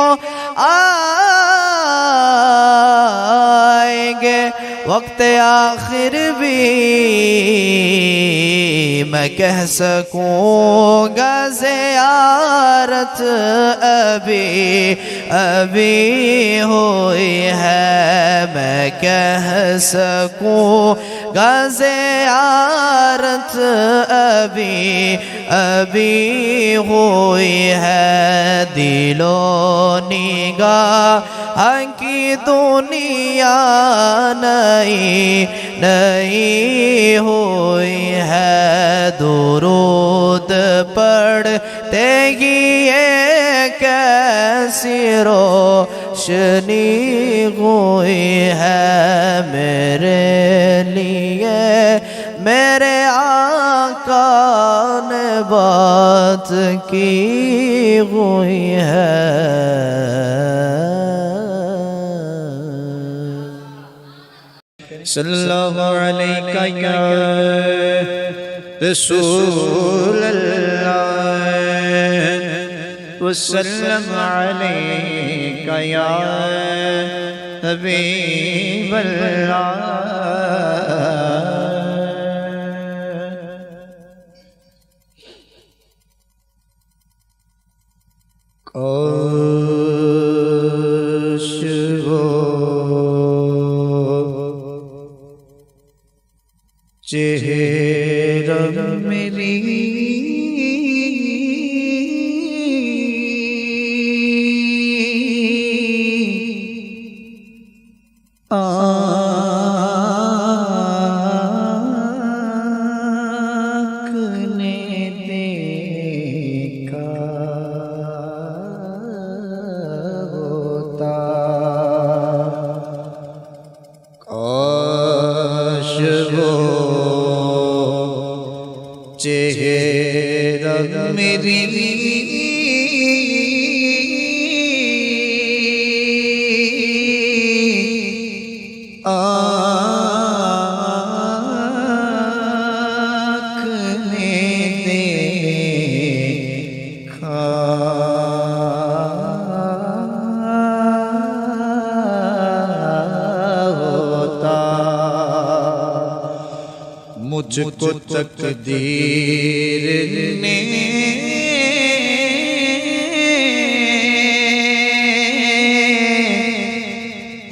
आएंगे वक्त आखिर भी। मैं कह सकूँगा ज़ियारत अभी अभी हुई है, मैं कह सकूँगा ज़ियारत अभी अभी हुई है। दिलो निगाह की दुनिया नई नई हुई है, दुरूद पढ़ते ही ये कैसी रोशनी हुई है, मेरे लिए मेरे आका ने बात की हुई है। सल्लल्लाहु अलैका या रसूल अल्लाह वसल्लम अलैका या हबीब अल्लाह। काश वो चेहरा मेरी आँख ने देखा होता, काश वो चेहरा मेरी आँख ने देखा होता, मुझको तकदीर ने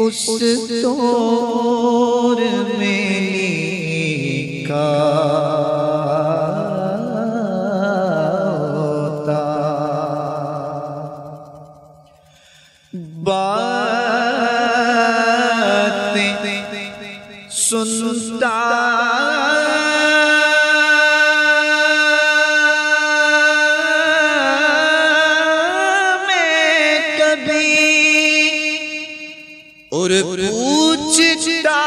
उस दौर में लिखा होता। बातें सुनता और पूछता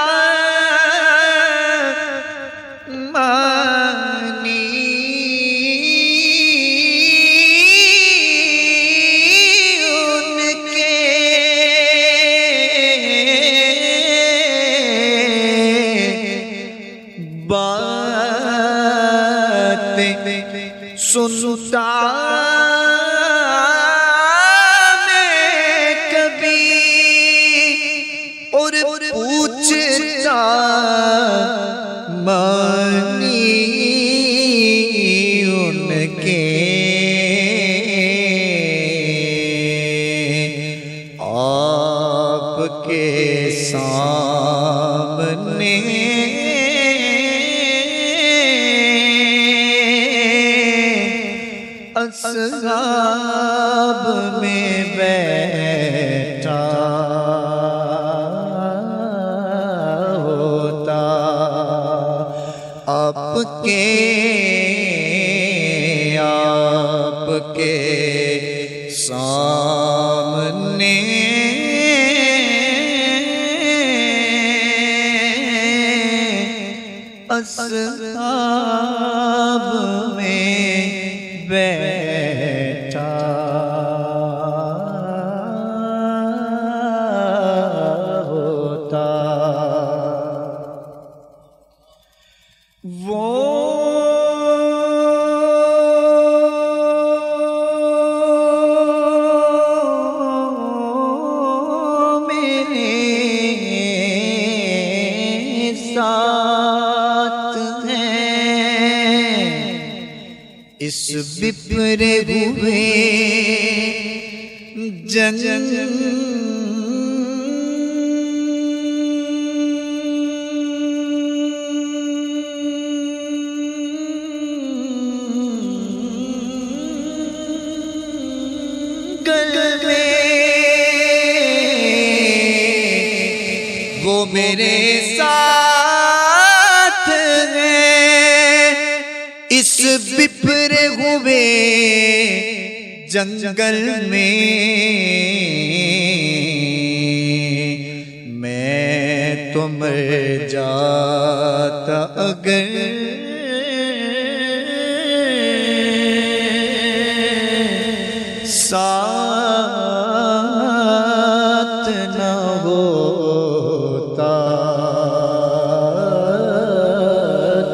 मान सुनता मैं कभी और पूछता मानी उनके आपके सामने असहाब में बैठा होता आपके सामने असहाब में बैठा होता वो मेरे साथ हैं इस बिफरे हुए जंगल में वो मेरे साथ हैं इस बिफरे हुए जंगल में मैं तो मर जाता अगर साथ न होता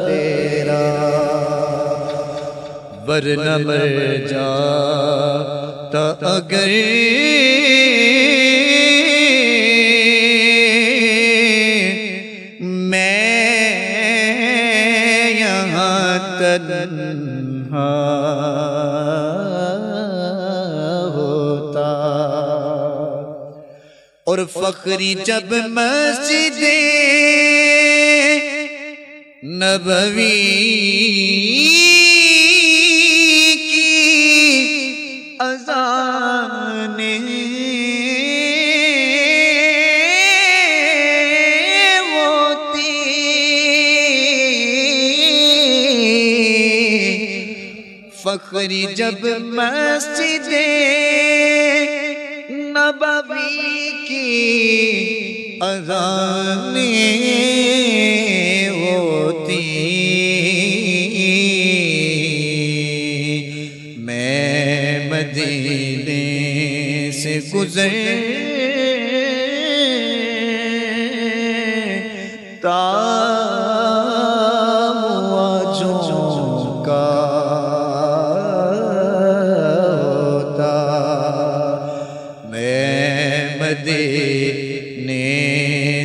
तेरा वरना मर जाता अगर मैं यहाँ तन्हा होता और फखरी जब मस्जिदे नबवी अज़ाने होती फखरी जब मस्जिदे नबवी की अज़ाने होती मदीने से गुज़रता मुआज़ों का होता मैं मदीने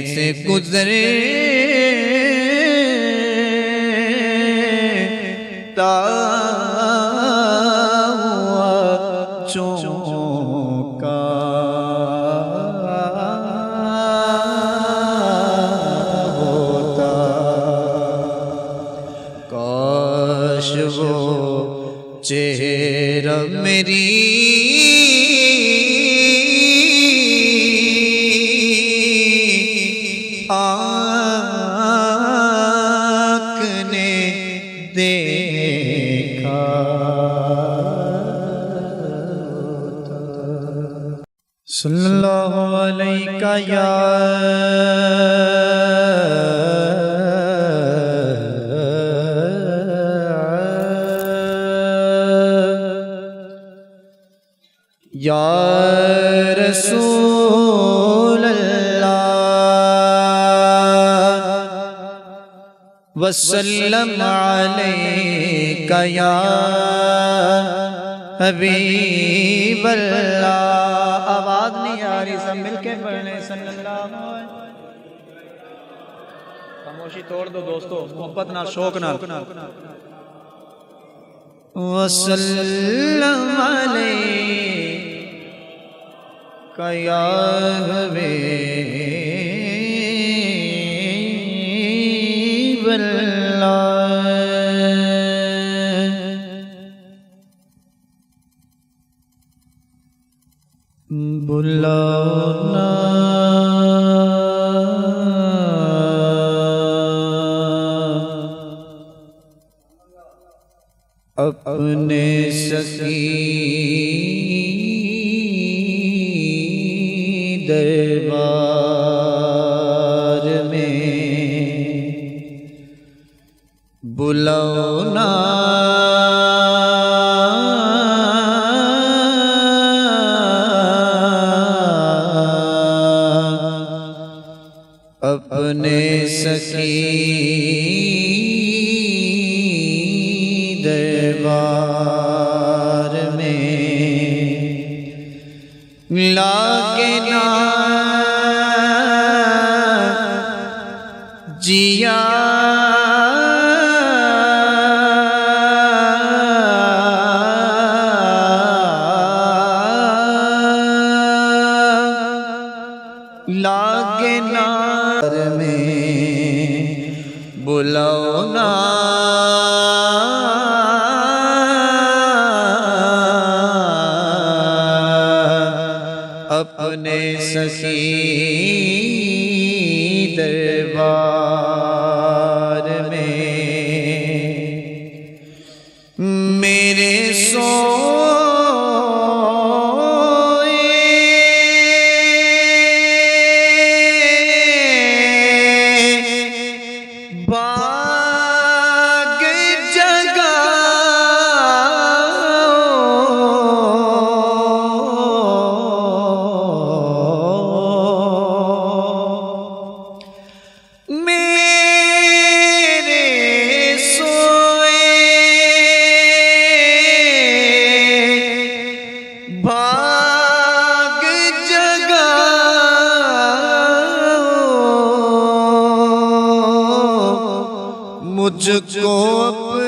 से गुज़रता का होता काश वो चेहरा मेरी आँख ने देखा सल्लल्लाहु अलैका या रसूल अल्लाह वसल्लम अलैका या हबीबल्लाह। आवाज नहीं आ रही, सब मिलके पढ़ लें सल्लल्लाहु अलैहि। खामोशी तोड़ दो दोस्तों, मोहब्बत ना शौक ना। वसल्लम अलैका या बुलाना अपने सखी दरबार में, बुलाओ ना अपने सखी दरबार में, लागे ना जिया लागे नार में, बुलाओ ना अपने सखी दरबार में। मेरे बाग जगाओ, मेरे सोए बाग जगाओ, मुझको अपने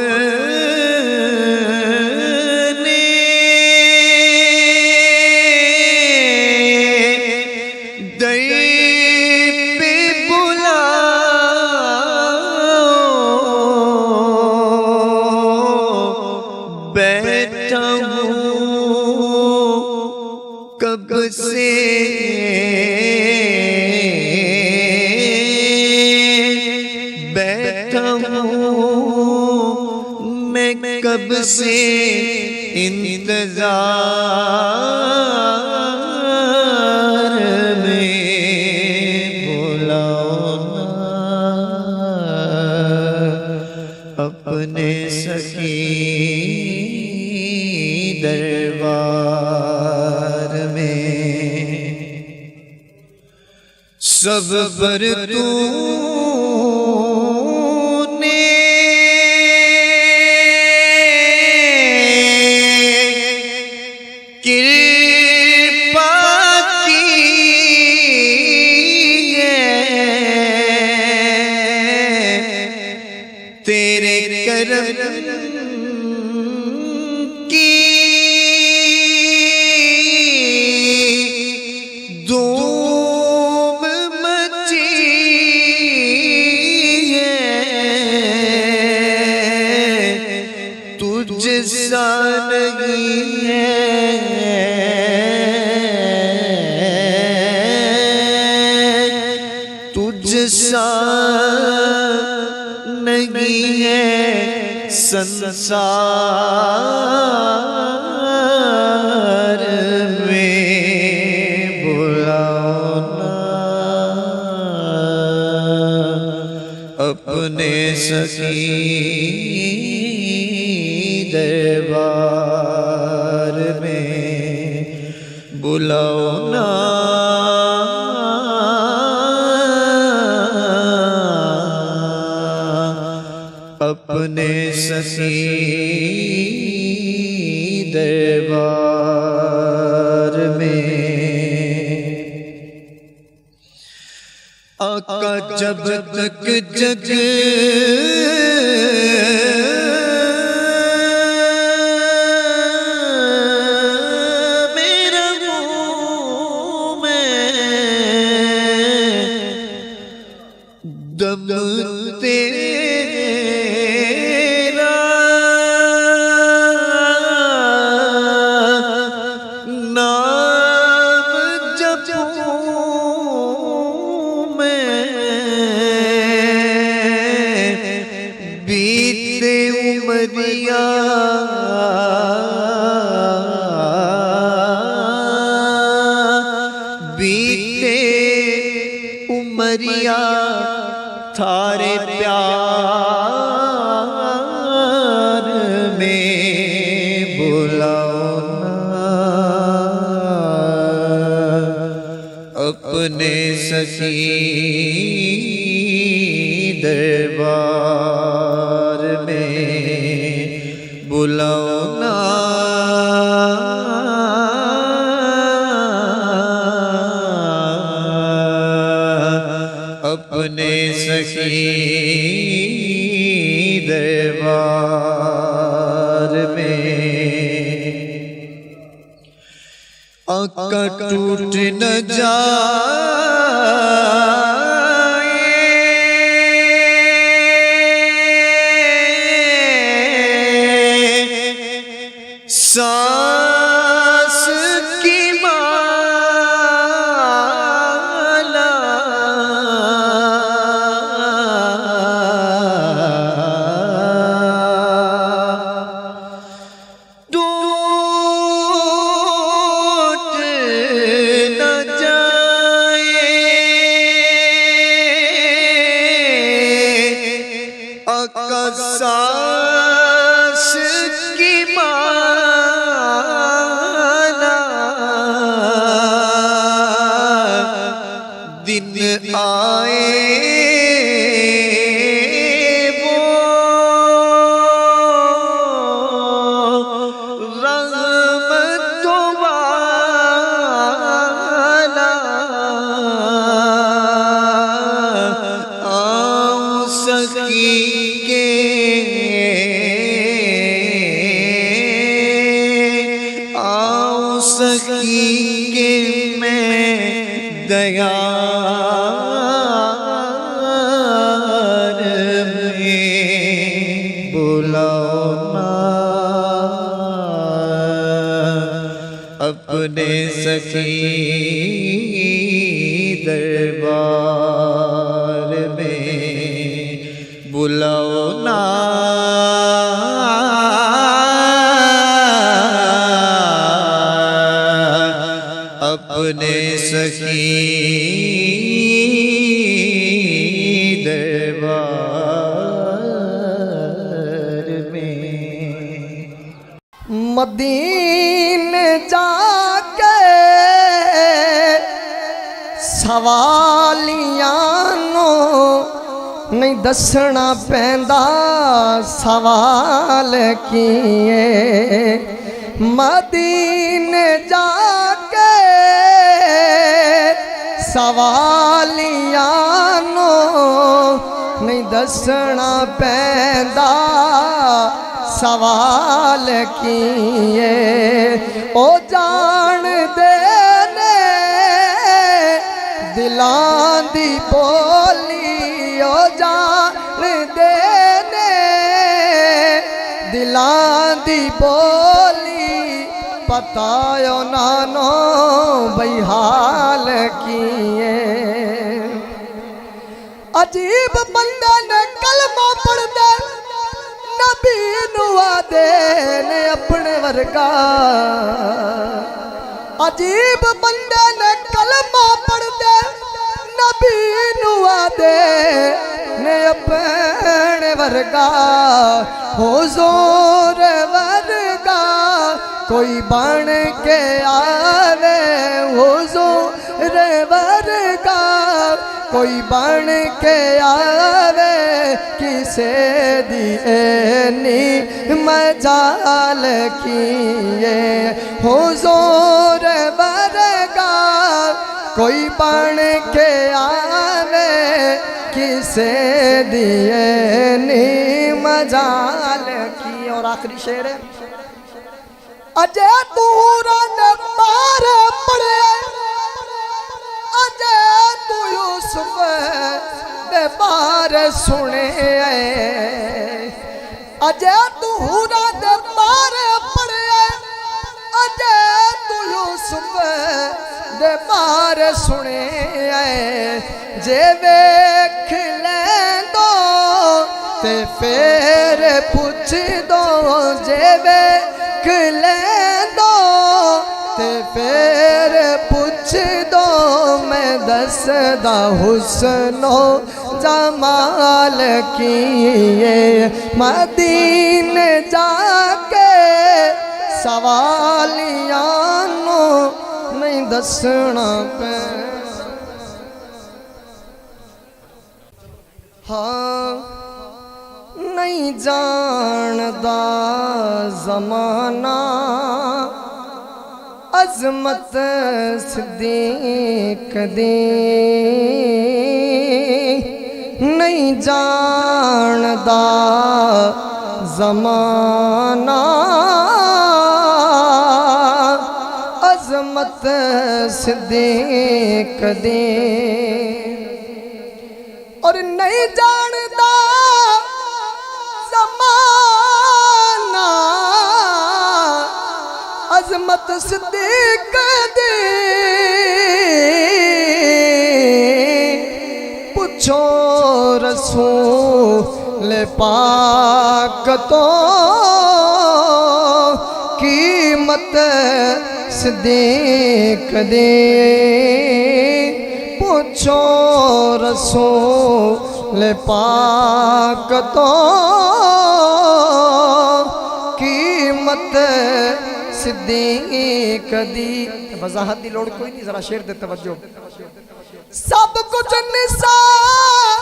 दर पे बुलाओ, बैठा हूँ कब से बैठा हूँ मैं कब से इंतजार में, बुलाओ ना अपने सखी दरबार में। सब पर तूने कृपा की है, तेरे करम की धूम मची है, तुझ सा नहीं है तुझ सा नहीं है संसार में, बुलाओ ना अपने सखी दरबार में, बुलाओ ना सखी दरबार में आका जब तक जग मेरा मुँह में दम तेरा नाम जपूं मैं बीते उमरिया बीते उमरिया थारे प्यार में बुलाओ ना अपने सखी दरबार में बुलाओ ना अपने सखी दरबार में आका टूट न जाए सांस की माला टूट न जाए आका सांस की माला दिन आए वो रहमतों वाला आऊं सखी के आऊं सखी के मैं दयार में बुलाओ ना अपने सखी दरबार में बुलाओ ना अपने सखी दरबार में मदीने जाके सवालियां नो नहीं दसना पैंदा सवाल किए मदीने जाके सवालियां नो नहीं दसना पैंदा सवाल किए ओ जान दे ने दिलां दी बोली ओ जान दे ने दिलां दी बोली पता यो नानो बई हाल किए अजीब बंदा ने कलमा पढ़ दे नबी नुआ दे ने अपने वर्गा अजीब बंदे ने कलमा पढ़ दे नबी नुआ दे ने अपने वर्गा हुजूर वर्गा कोई बन के आवे हुजूर वर्गा कोई बन के आवे किसे दिए नी मजाल किए हुजूर बरगा कोई बन के आवे किसे दिए नी मजाल की। और आखिरी शेर है अजय तूरा ने पार पड़े अजय तू यूसुफ दे बार सुने अजय तूरा दे बार पड़े अजय तू यूसुफ दे बार सुने जे वेख ले दो ते फिर पूछ दो जे वेख ले दो ते फिर पूछ दो मैं दसदा हुस्नो जमाल किए मदीने जाके सवालियां नो नहीं दसना पे। हाँ नहीं जानदा जमाना अजमत सिद्दीक दी नहीं जानदा जमाना अजमत सिद्दीक दी और नहीं जानदा जमाना अजमत सिद्दीक दी पूछो रसूल पाक तो कीमत सिद्दीक दी पूछो रसूल पाक तो कीमत सिद्दीक दी। वजाहत की लोड़ कोई नहीं जरा शेर दे तवज्जो सब कुछ निसार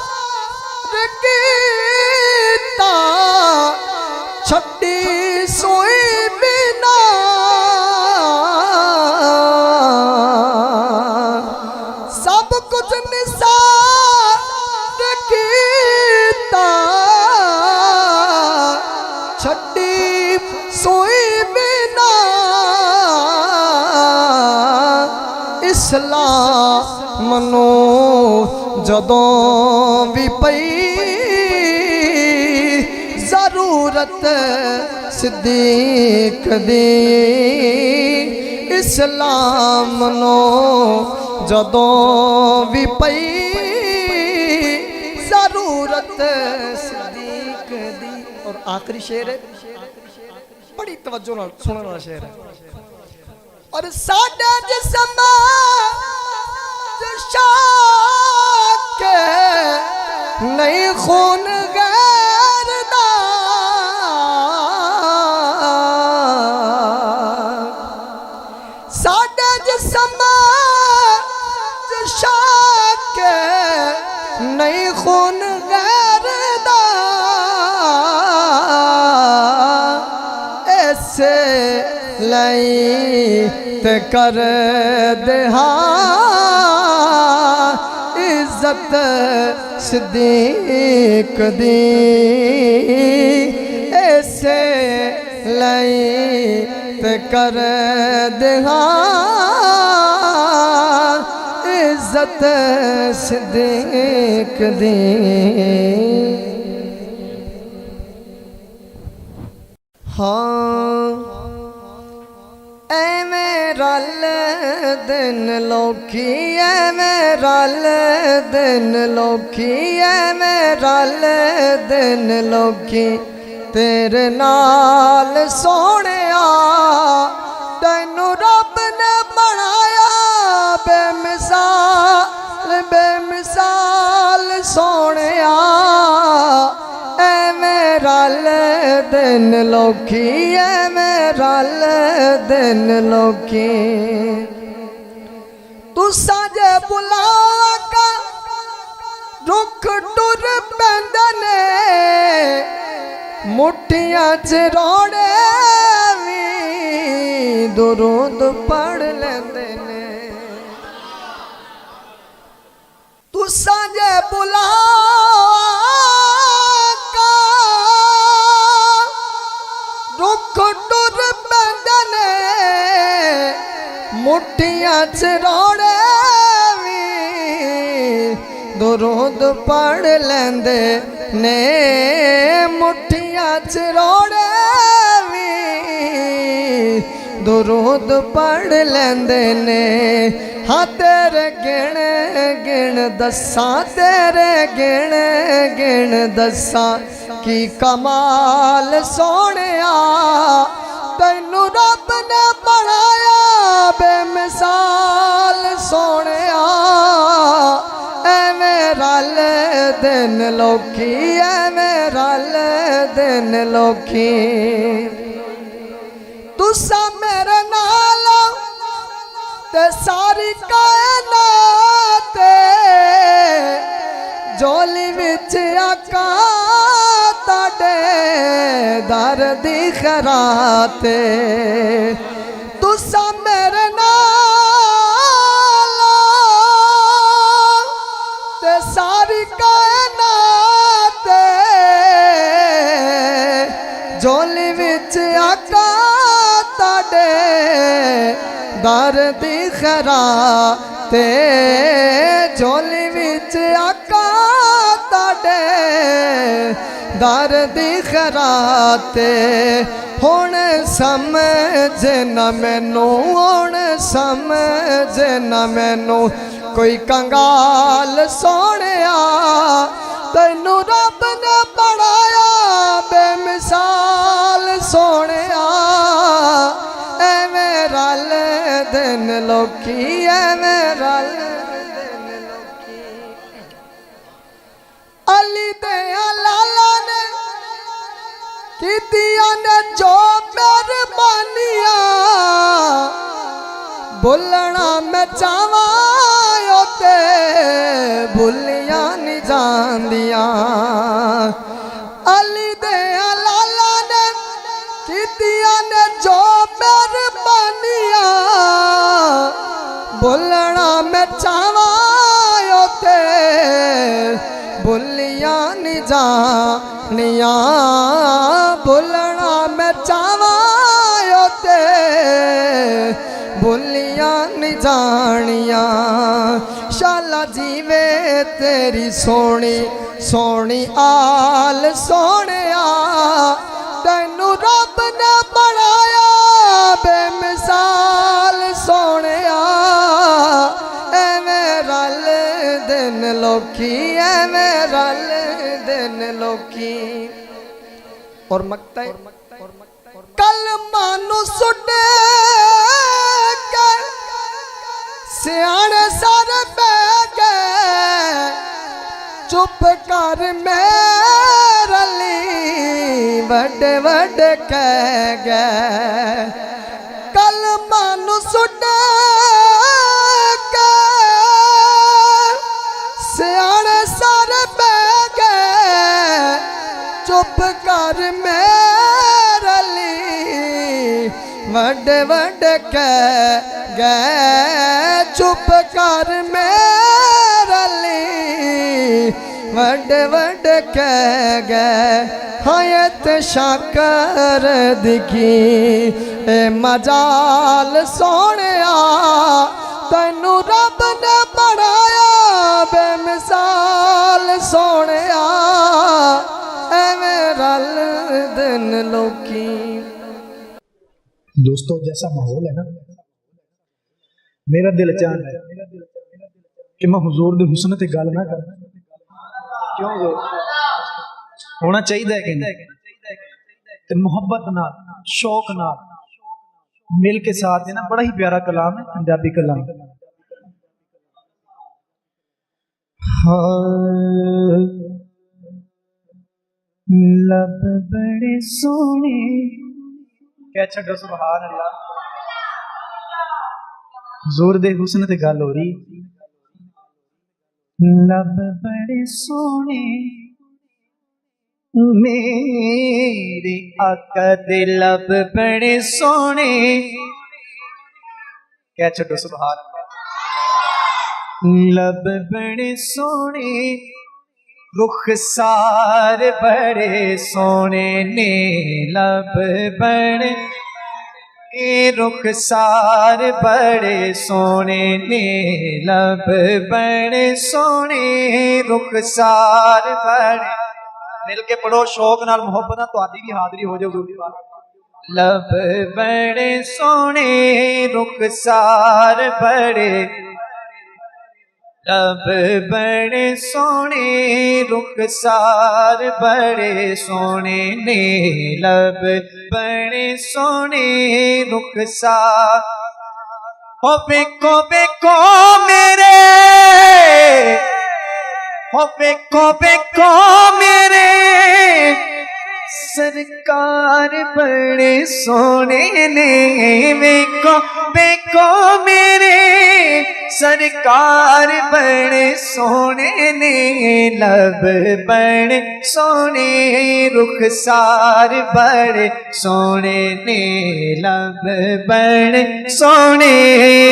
कीता छड्डी सोई बिना सब कुछ निसार कीता छड्डी सोई बिना इस्लाम नो जदों भी पई जरूरत सिद्दीक दी इस्लाम नो जदों भी पई जरूरत सिद्दीक दी। और आखिरी शेर है बड़ी तवज्जो नाल सुनने वाला शेर है और साडा जिस्म शाक नहीं खून गैर दा साडा जिस्म शाक नहीं खून गैर दा ऐसे लई ते कर देहा इज्जत सिद्दीक दी ऐसे लई ते कर देहा इज्जत सिद्दीक दी। हाँ एवें रल दिन लोकी एवें रल दिन लोकी एवें रल दिन लोकी तेरे नाल सोहणिया तैनू रब ने बनाया बेमिसाल बेमिसाल सोहणिया एवें रल दिन लोकी एवें रल दिन लोकी तू साजे बुला का मुठियां च रोड़े भी दुरूद पढ़ लेंदे ने। तुसां जे बुला का रुख टुर पैंदे ने, मुठियां च रोड़े भी दुरूद पढ़ लेंदे ने। मुठियां च रोड़े भी दुरूद पढ़ लेंदे ने। हाँ तेरे गिण गिण दसा, तेरे गिण गिण दसा की कमाल सोहणिया, तैनू रब ने बनाया बेमिसाल सोहणिया। एवें रल दिन लोकी, एवें रल दिन लोकी। तुसा मेरे नाल ते सारी कायनात झोली विच आका ताडे दर दी खरात। तुसा मेरे नाल ते सारी कायनात झोली विच आका ताडे दर दी खरात। झोली विच आका ताडे दर दी खरात। हुण समझ न मैनू, हुण समझ न मैनू कोई कंगाल सोहणिया, तैनू रब ने बनाया बेमिसाल सोहणिया। एवें रल दिन लोकी, एवें रल दिन लोकी। अली दे लाला ने कीतियां ने जो मेहरबानियां, भुलना मैं चावां ते भुलियां नहीं जांदियां। अली दे लाला ने कीतियां ने जो मेहरबानियां, भुलना मैं चावां ते भुलियां नहीं जानियां। भुलना मैं चावां ते भुलियां नहीं जानियां। शाला जीवे तेरी सोहनी सोहनी आल सोहणिया, तैनू रब ने बनाया बेमिसाल सोहणिया। एवें रल दिन लोकी, एवें रल दिन लोकी। और मकता कल मानू सुटे के सियाने सारे बह गए, चुप कर मेरे ली बड़े बड़े कह गए। कल मानू सुटे के सियाने सारे बह गए, चुप कर मेरे ली बड़े बड़े कह गए। चुप कर मेरे ली बड़े बड़े कह गए। हयत शाकर दिखी ए मजाल सोहणिया, तैनू रब ने बनाया बेमिसाल सोहणिया। एवें रल दिन लोकी। दोस्तों जैसा माहौल है ना, मेरा दिल चाहता है कि मैं हुजूर दे हुस्न ते गल ना कर। क्यों होना चाहिए कि नहीं? ते मोहब्बत नाल शौक नाल मिल के साथ है ना। बड़ा ही प्यारा कलाम है, पंजाबी कलाम। लब बड़े सोने, क्या छड़ो सुभान अल्लाह। हुजूर दे हुस्न ते गल हो रही। लब बड़े सोने मेरे आका दे लब बड़े सोने क्या छो सुभान अल्लाह। लब बड़े सोने रुखसार बड़े सोने ने लब बड़े रुखसार बड़े सोने ने लब बड़े सोने रुखसार बड़े मिल के पढ़ो शौक नाल मोहब्बत नाल तुहाडी भी हाज़री हो जाए हुजूर दी बात। लब बड़े सोने रुखसार बड़े लब बड़े सोने रुखसार बड़े सोने ने लब बड़े सोने रुखसार हो बेको मेरे हो बेको मेरे सरकार बड़े सोने ने बेको मेरे सरकार बड़े सोने ने लब बड़े सोने रुखसार बड़े सोने ने लब बड़े सोने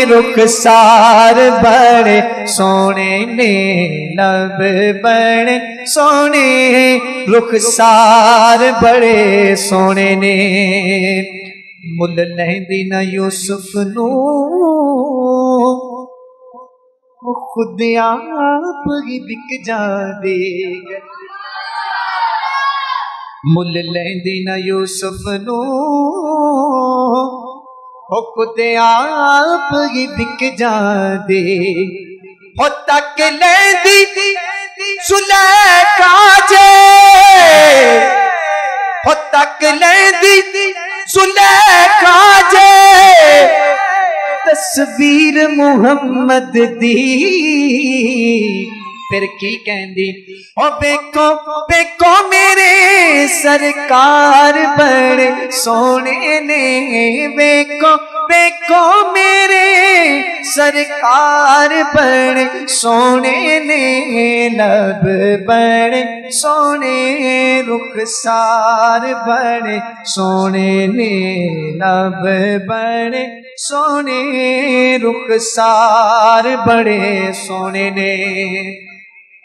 रुखसार बड़े सोने ने लब बड़े सोने रुखसार बड़े सोने ने मुल लहंदी न यूसुफ नू खुद आप ही बिक जांदे मुल लहंदी न यूसुफ नू खुद आप ही बिक जांदे हो तक लहंदी सुलेखा जे हो तक लहंदी सुलेखा जे तस्वीर मुहम्मद दी फिर की कहंदी ओ बेको मेरे सरकार बड़े सोने ने बेको मेरे सरकार बड़े सोने ने लब बड़े सोने रुखसार बड़े सोने ने लब बड़े सोने रुखसार बड़े सोने ने।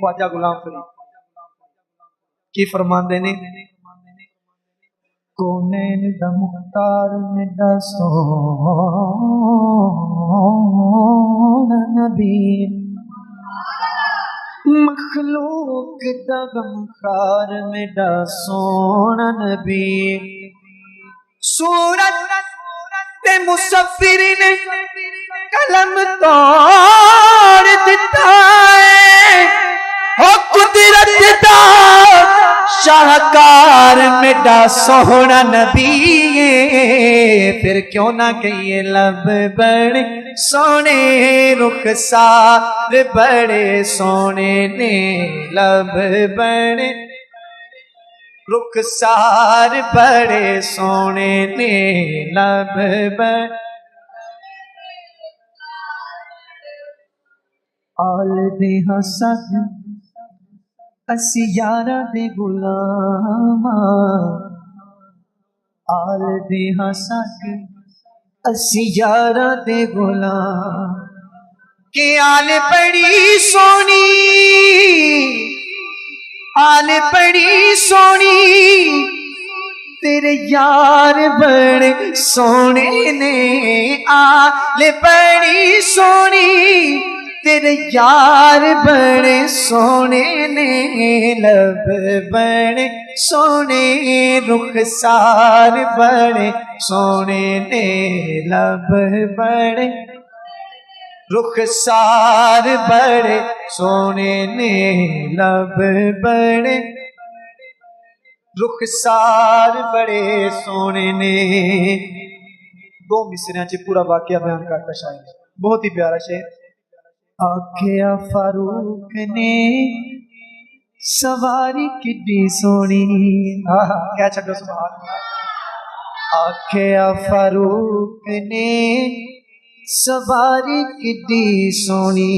ख्वाजा गुलाम फरीद की फरमांदे ने कोनैन दा मुख्तार मेरा सोना नबी मखलूक दा गमखार मेरा सोना नबी सूरत ते मुसफिर ने कलम तोड़ दिता है हो कुदरत दा शाहकार मेरा सोहना नबी फिर क्यों ना कहिए लब बड़े सोने रुखसार बड़े सोने ने लब बड़े रुखसार बड़े सोने ने लब बड़े आल दे हसन असी यारा दे गुलामा आल दे हसन असी यारा दे गुलाम के आल बड़ी सोनी आल बड़ी सोनी तेरे यार बड़े सोने ने आल बड़ी सोनी तेरे यार बड़े सोने ने लब बड़े सोने रुखसार बड़े सोने ने लब बड़े रुखसार बड़े सोने ने लब बड़े रुखसार बड़े सोने ने। दो मिसरियां च पूरा वाकया बयान करता शायद बहुत ही प्यारा शेर। आखिया फारूक ने सवारी किड्डी सोनी क्या छो सुभान अल्लाह। आखिया फारूक ने सवारी किड्डी सोनी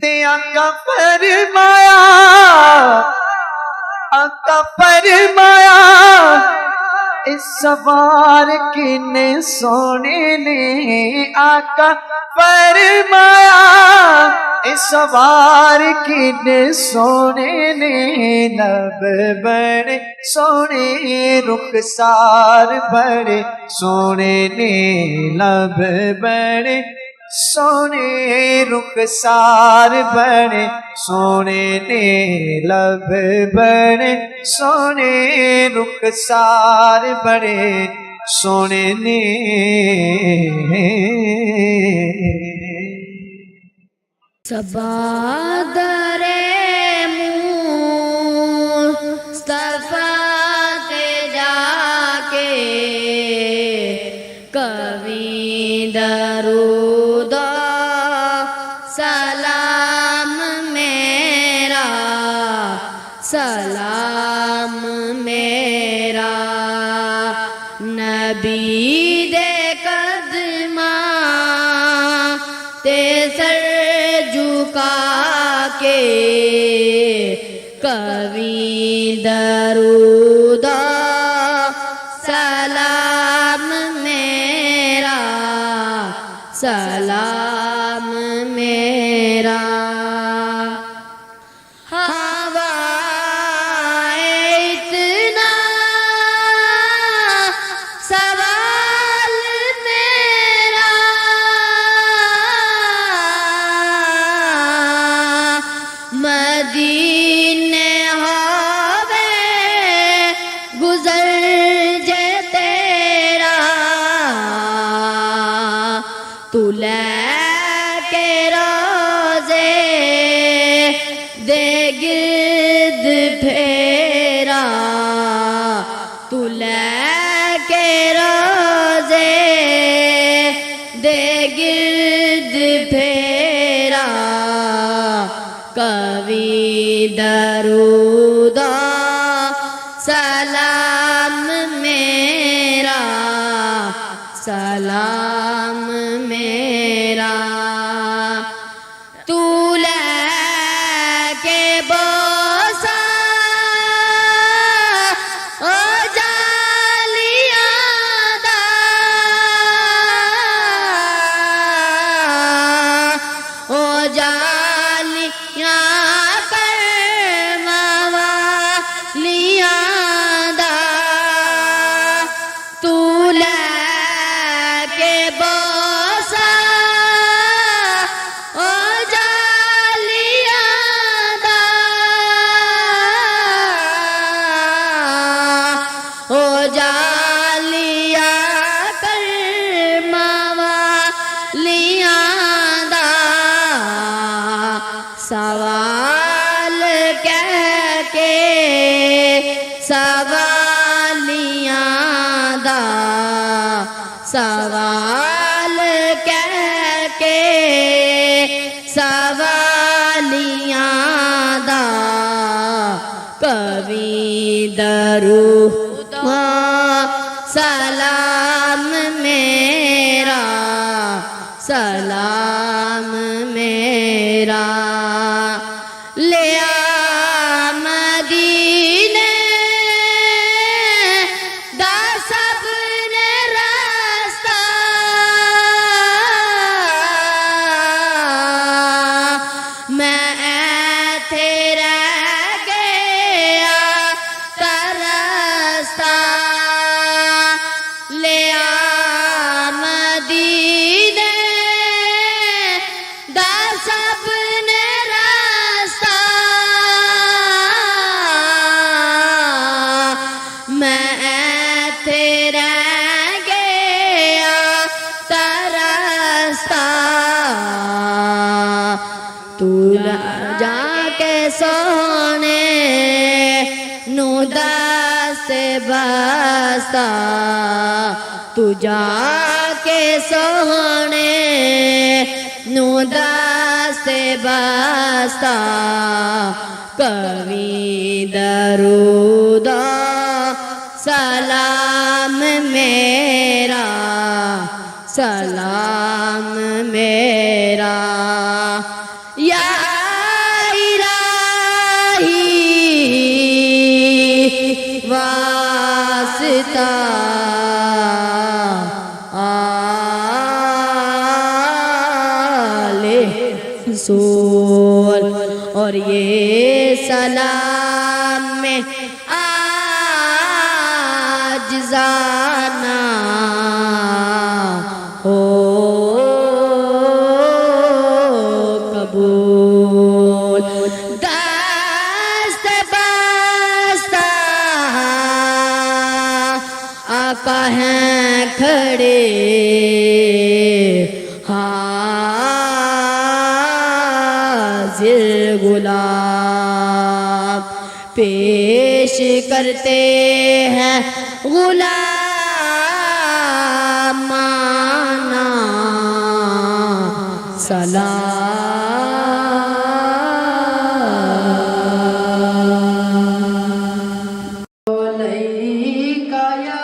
ते आका फरमाया आका फरमाया इस सवार किने सोने ने, आका फरमाया इस सवार किने सोने ने, लब बड़े सोने रुखसार बड़े सोने ने, लब बड़े सोने रुखसार बड़े सोने ने, लब बड़े सोने रुखसार बड़े सोने ने। सबादरे मुस्तफा के जाके कभी दरूद सलाम मेरा, सलाम मेरा नबी दे कदमा ते सर झुका के कभी दरूद सलाम मेरा, सलाम मेरा। हवाए इतना सवाल मेरा, मदीने होवे गुजर जे तेरा, तू लेके रोज़े दे गिर्द फेरा, तू लेके रोज़े दे गिर्द फेरा, कभी दरूद सलाम मेरा, सलाम मेरा। तू लेके बोसा ओ जालियां दा, ओ जालियां करमवालियां दा, तू लेके बोसा ओ जालियां दा, ओ जालियां करमवालियां दा, सवाल कह के सवालियां दा, सवाल कह के सवालियां दा, कभी दरूद सलाम मेरा, सलाम मेरा। ले आ मदीने दा सबने रास्ता, मैं ऐथे रह गया तरसता, ले आ मदीने दा सबने रास्ता, मैं ऐथे रह गया तरसता, तू जाके सोने नू दस बस्ता, तू जाके सोने नू दस बस्ता, कभी दरूद सलाम मेरा, सलाम मेरा। या इलाही और ये सलाम में आज जाना हो कबूल। दस्त बस्ता आका हैं खड़े हाजिर गुलाब पेश करते हैं गुलाम माना सलाम अलैका या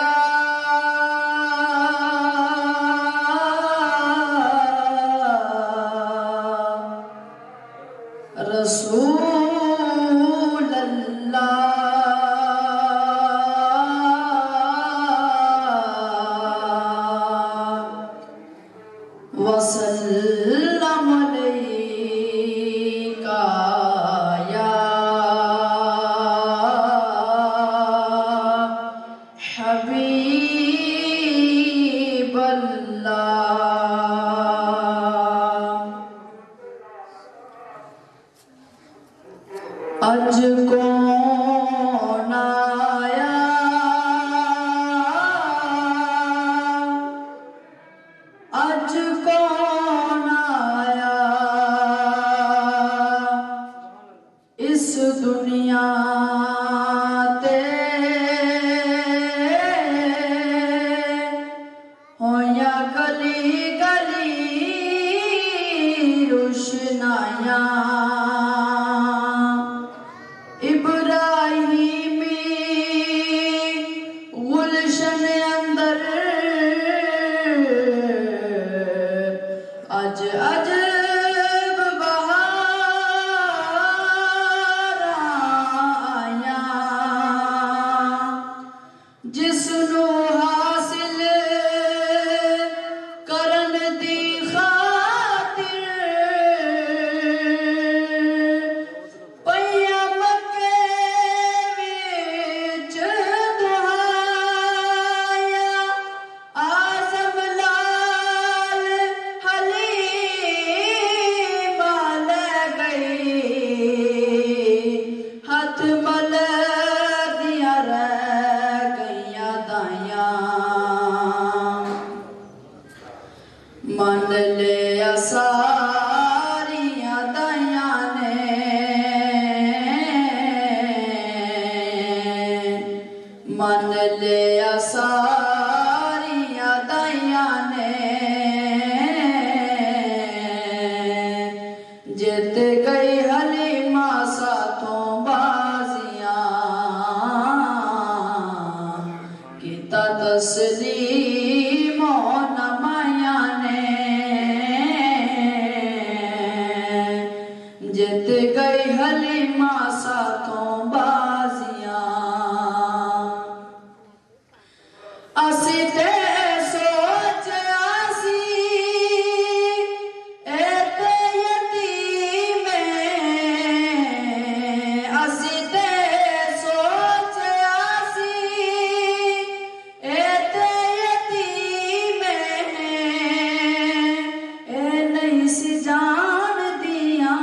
रसूल अल्लाह वसल्लम अलैका या हबीब अल्लाह। अज कौन आया अज कौन आया इस दुनिया ते होया गली गली रोशनाया इब्राहिमी गुलशन अंदर अज अजब बहार आया जिसनू हासिल करन दी खातिर पइया मक्के विच दुहाया आज़म लाल हलीमा ले गई हथ मल दिया रह गईया दाया मन लिया सारिया दाया ने मन लिया सारिया दाया ने जित गई हलीमा साथों बाजियां किता तस्लीम नमाया ने जित गई हलीमा साथों बाजियां असी ते सोच आसी एते यतीम असी ते सोच आसी एते यतीम ए नहीं सी जान दिया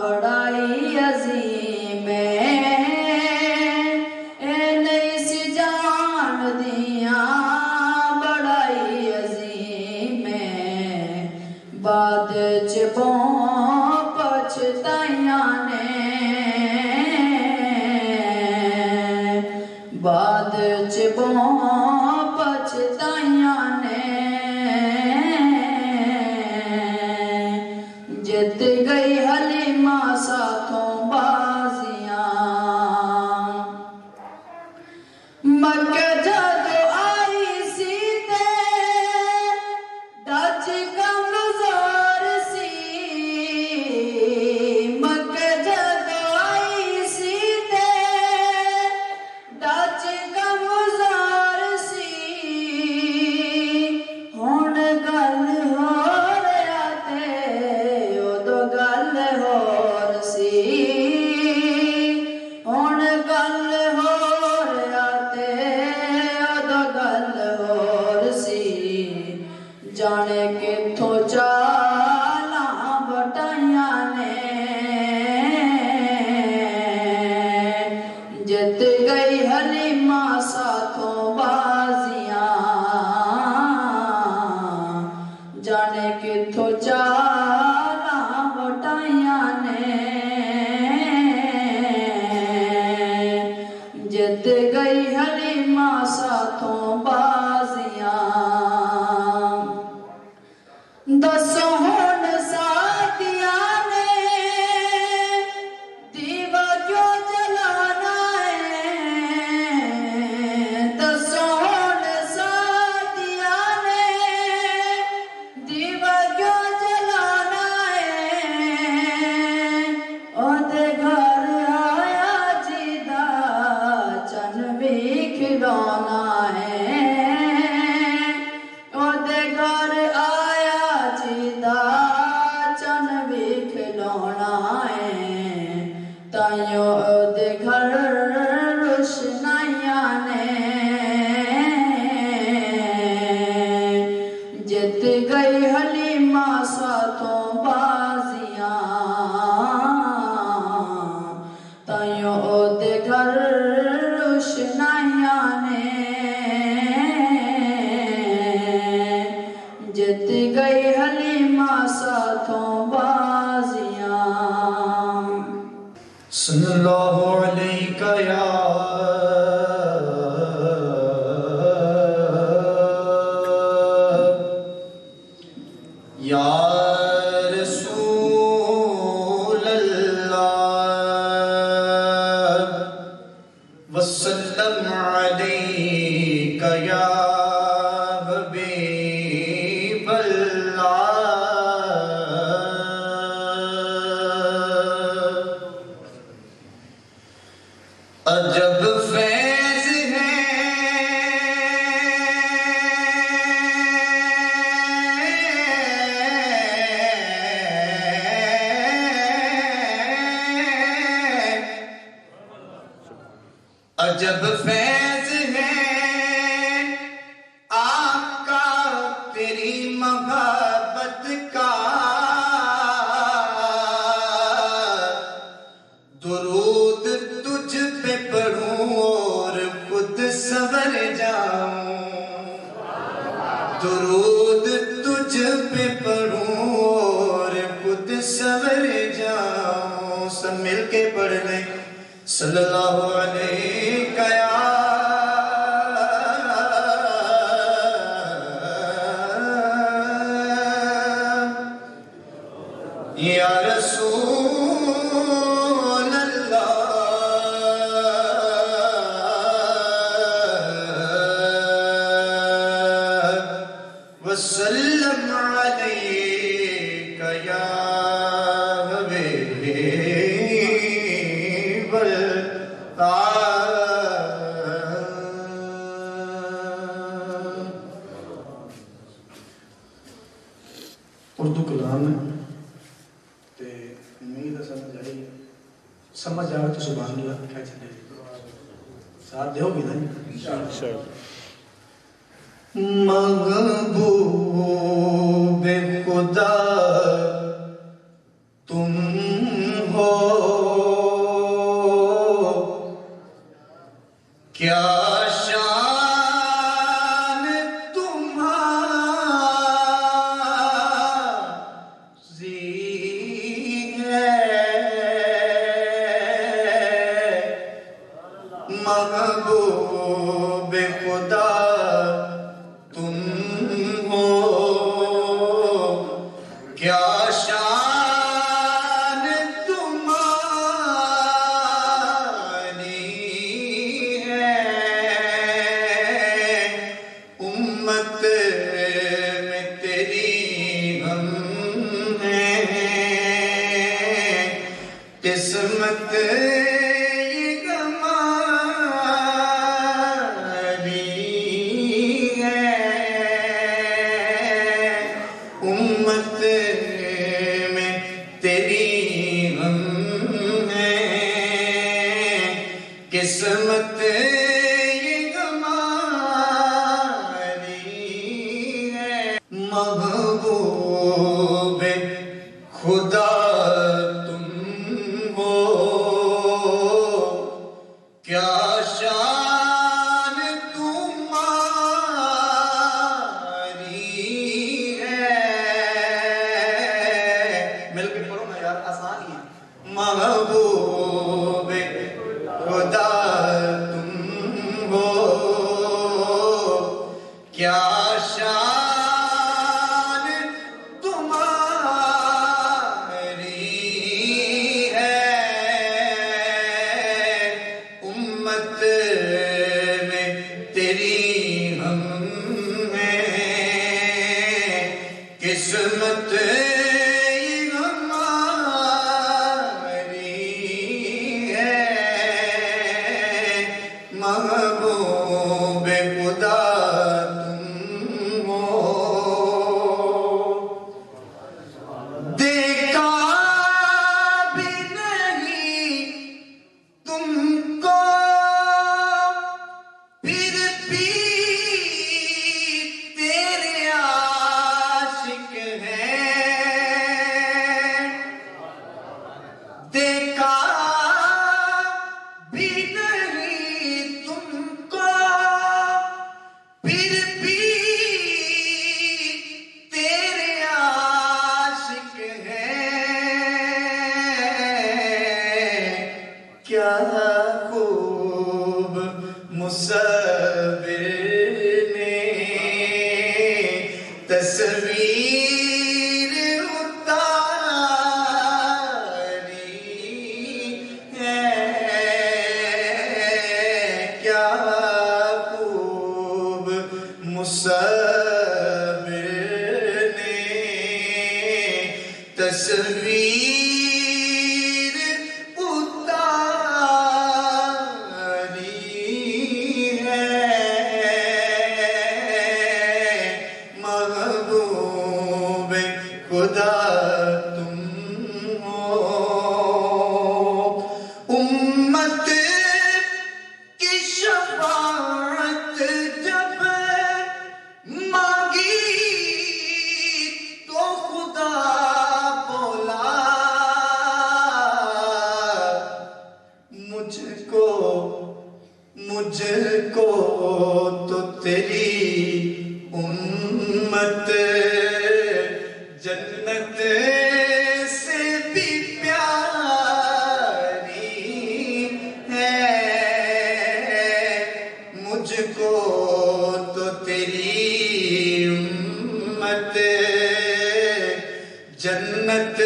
बड़ाई अजीम ए नहीं सी जान दिया बड़ाई अजीम बाद च पछताइया ने बाद च पछताइया ने जित गई हलीमा साथों बाजियां मक्के जदों आई सी ते डच कमजोर सी मक्के जदों आई सी ते डच कमजोर तायो दे घर रोशनाइयां ने जित गई हलीमा साथों बाजियां तायो दे घर रोशनाइयां ने जित गई हलीमा साथों बाजियां। सल्लल्लाहु अलैका या रसूल अल्लाह वसल्लम अलैका या हबीब अल्लाह। अजब फैज़ है अजब फैज़ है आपका तेरी मोहब्बत का। दुरूद तुझ पे पढ़ूं और खुद संवर जाऊं। दुरूद तुझ पे पढ़ूं और खुद संवर जाऊं। सब मिल के पढ़ लें सल्लल्लाहु अलैका या रसूल अल्लाह वसल्लम अलैका या हबीब अल्लाह। उर्दू कलाम है ते उम्मीद है समझ आई। समझ आवे तो सुभान अल्लाह क्या चले साथ दोगे ना महबूब खुदा तुम हो क्या शान तुम्हारी है। महबूब खुदा तुम हो क्या शान तुम्हारी है। उम्मत में तेरी हम हैं किस्मत ये हमारी है। उम्मत में तेरी हम हैं किस्मत ये हमारी है। महबूब खुदा तुम हो क्या शान तुम्हारी है। मिलके पढ़ो ना यार आसान ही है। महबूब खुदा तुम क्या खूब मुसव्विर ने तस्वीर उतारी है, क्या खूब मुसव्विर ने तस्वीर खुदा तुम हो। उम्मत की शफाअत जब मांगी तो खुदा बोला मुझको तो तेरी उम्मत जन्नत से भी प्यारी है, मुझको तो तेरी उम्मत जन्नत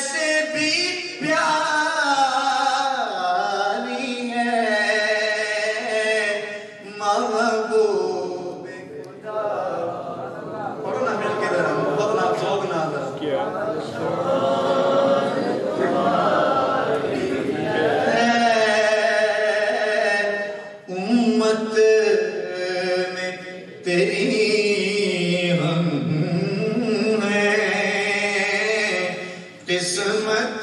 से भी प्यारी है। महबूब खुदा पढ़ो ना मिल के जरा, बहुत ना शौक ना था क्या उम्मत में तेरी हम हैं, किस्मत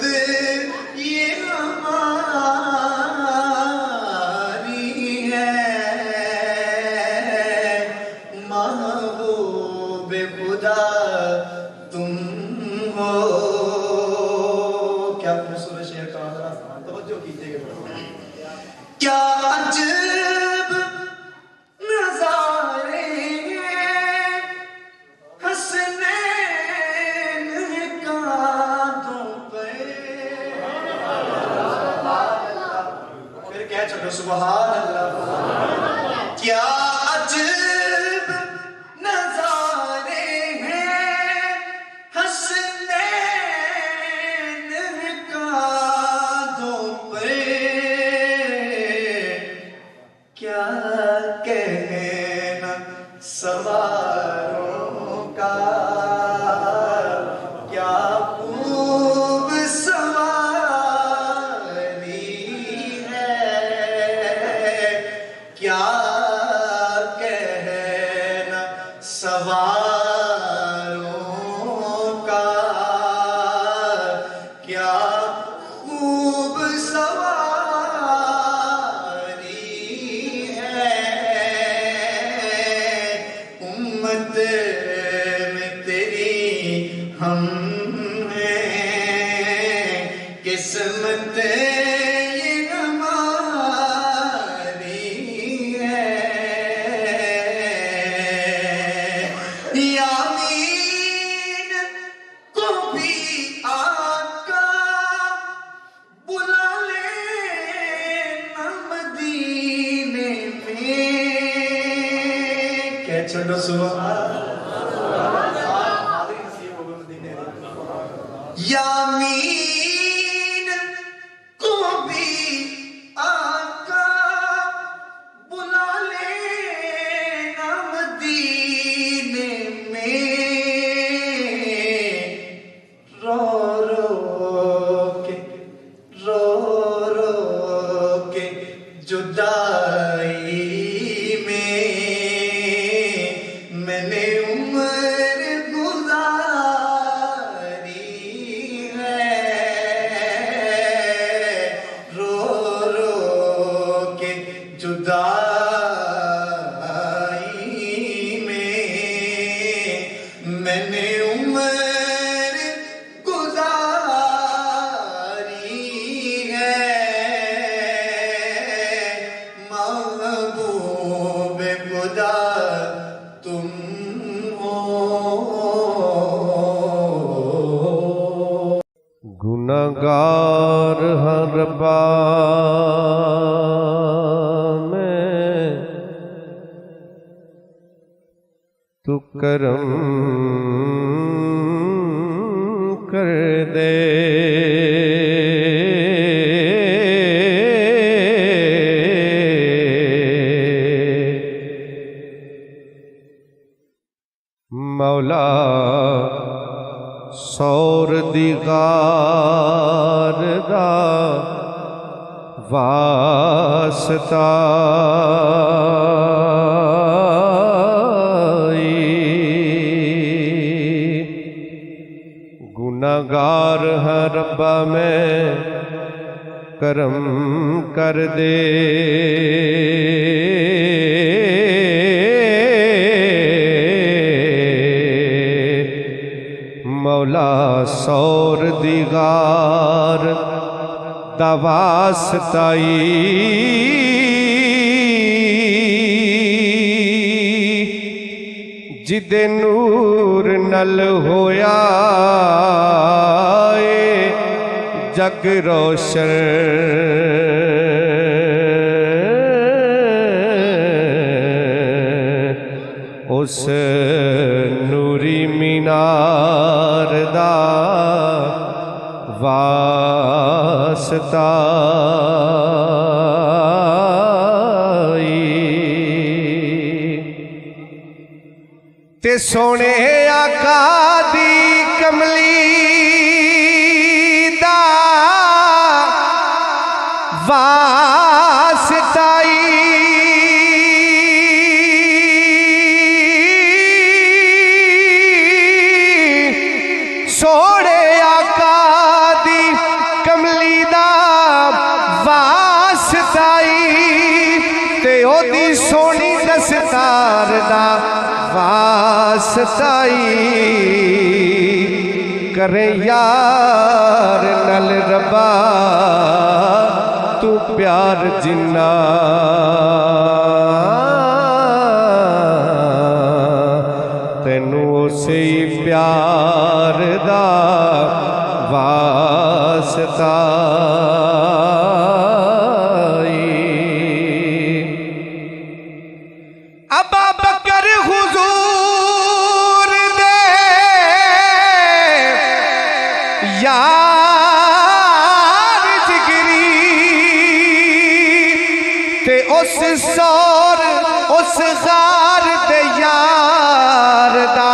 ये हमारी है। महबूब खुदा तुम हो। क्या खूबसूरत शेर का तवज्जो कीजिएगा। क्या अजब नजारे हैं, हसनैन कांधों पे। फिर क्या चलो सुभान अल्लाह। क्या अजब नजारे हैं, हसनैन कांधों पे। क्या कहना सवारों का, क्या खूब सवारी है, क्या कहना सवारों का, क्या खूब सवारी है। उम्मत में तेरी हम हैं, किस्मत ये हमारी है। यामीन को भी आका बुला ले मदीने में। क्या चलो सुभान यामीन को भी आका बुला ले मदीने में। रो रो के जुदाई में मैंने उम्र गुजारी है। रो रो के जुदाई में मैंने उम्र गुजारी है। महबूब खुदा तुम हो। गुनहगार गुनहगार हर में तू करम कर दे। मौला सौर दिगार दा वास्ता गुनाहगार है रब्बा में करम कर दे। मौला सौर दिगार दवासताई जिदे नूर नल होया जग रोशन उस नूरी मीनार दा वास्ता ते सोने आका दी कमली दा वास्ताई सोने आका दी कमली दा वास्ताई ते ओदी सोनी दस्तार दा वास्ताई करे यार नल रब्बा तू प्यार जिन्ना तेनू उसे ही प्यार दा वास्ता यार जिगरी ते उस सौर उस गार दे यार दा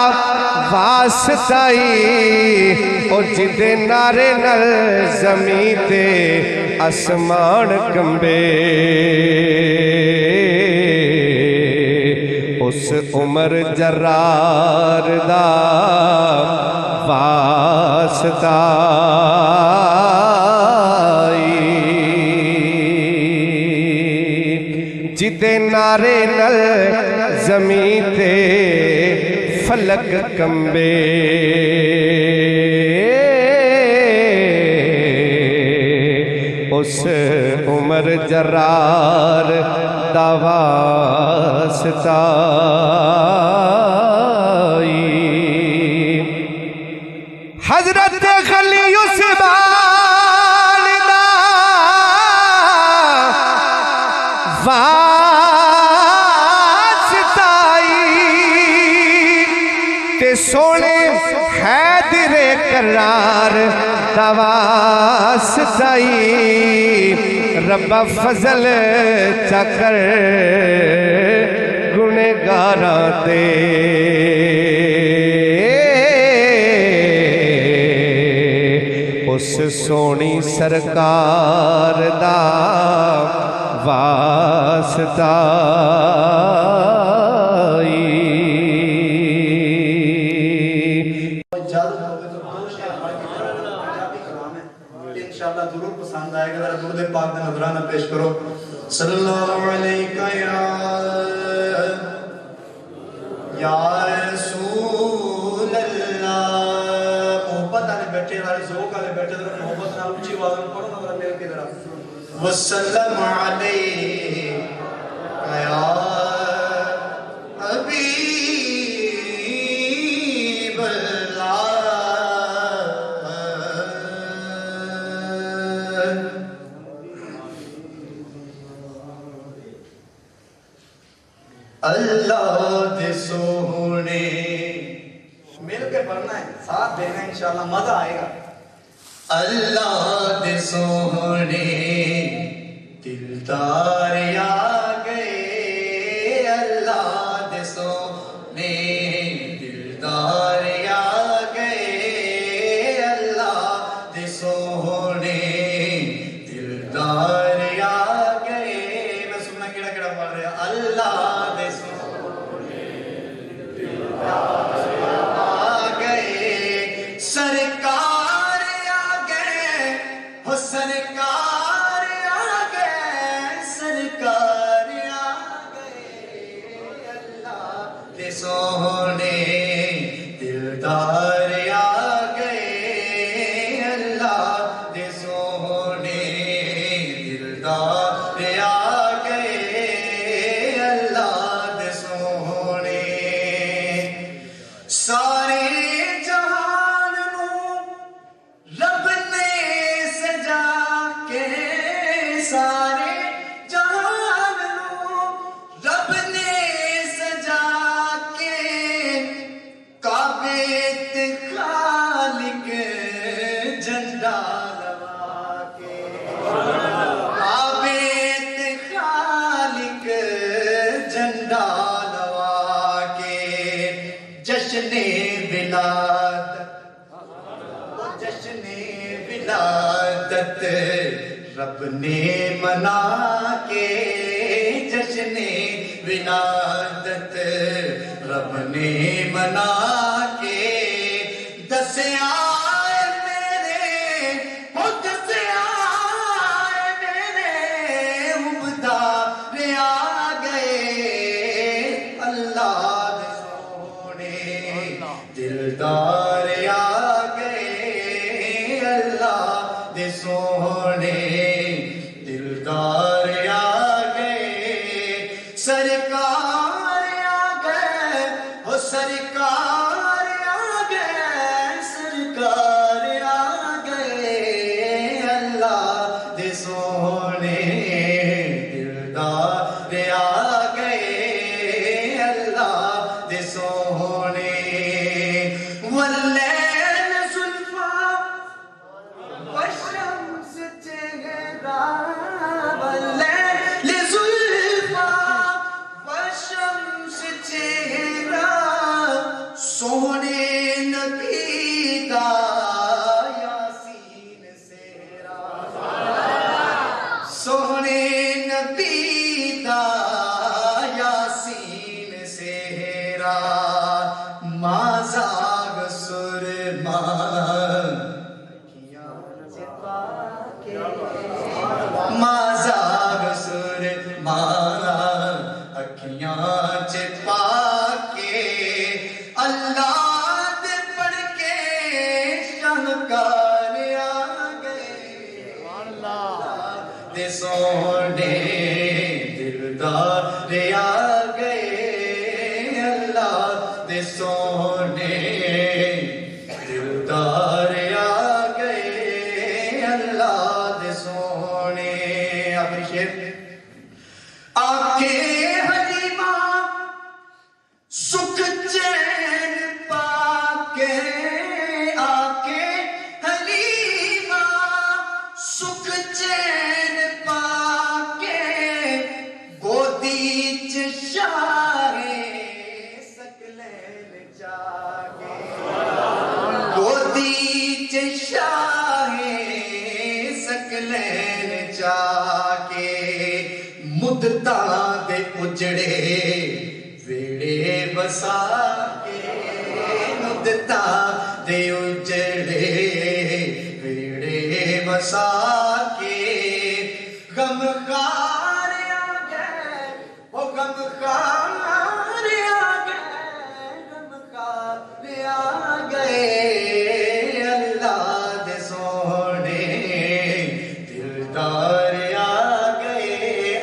वास्ताई ओ जिदे नारे नल जमी ते आसमान कंबे उस उमर जरार दा वास्ता जिदे नारे नल जमी ते फलक कंबे उस उमर जरार दा वास्ता हजरत खली उसमान दा वास्ताई ते सोने हैदरे करार दा वास्ताई रब्बा फजल चकर गुनेगारा दे उस सोनी सरकार दा वास्ता इंशाअल्लाह जरूर पसंद आएगा। जरा दुरूद पाक का नजराना पेश करो। सल्लल्लाहु अलैहि या रसूल अल्लाह। मोहब्बत वाले बैठे वाले ज़ौक़ वाले बैठे जरा मोहब्बत नाल ऊंची आवाज में पढ़ो ना जरा मिल के जरा वसल्लम अलैहि या हबीब। अल्लाह दे सोहने, मिल के पढ़ना है, साथ देना है, इंशाल्लाह मजा आएगा। अल्लाह दे सोहने दिलदार आ गए, अल्लाह दे सोहने दिलदार आ गए, अल्लाह दे सोहने दिलदार आ गए। मैं सुनना केड़ा केड़ा पढ़ रहा, अल्लाह दे सोहने दिलदार आ गए, सरकार आ गए, हो सरकार आ गए, सरकार आ गए, अल्लाह के सोहने दिलदार आ गए, अल्लाह के सोहने दिलदार आ गए, अल्लाह के सोहने। सारे जहान नू रब ने सजा के, सारे जहान नू रब ने सजा के, काबे ते खालिक झंडा लगा के, काबे ते खालिक झंडा लगा के, जश्ने विलादत, जश्ने विलादत रब ने मना के, जश्ने विलादत रब ने मना के, दसिया मेरे, हो दसिया मेरे उबदार आ गए, अल्लाह दे सोहने दिलदार आ गए, अल्लाह दे सोहने दिलदार आ गए, सरकार आ गए, हो सरकार आ गए, सरकार आ गए, अल्लाह दे सोहने दिलदार आ गए, अल्लाह दे सोहने। वल्लैल जुल्फा वशम्स चेहरा, वल्लैल जुल्फा वशम्स चेहरा, सोहने नबी दा यासीन सेहरा, सोहने नबी दा यासीन सेहरा, माज़ाग सुरमा माज़ाग सुरमा अखियां च पाके, अल्लाह दे पढ़ के शाहकार आ गए, अल्लाह दे सोहने दिलदार आ गए, अल्लाह दे सोहने दिलदार आ गए, अल्लाह दे सोहने। आखिरी शेर, आके हलीमा सुख चैन पाके, आके हलीमा सुख चैन पाके, गोदी च शाहे सकलैन जाके, गोदी च शाहे सकलैन जाके, मुद्दता दे उजड़े वेड़े बसा के, मुद्दता दे उजड़े वेड़े बसा के, गमखार आ गए, ओ गमखार आ गए, गमखार आ गए, अल्लाह दे सोहने दिलदार आ गए।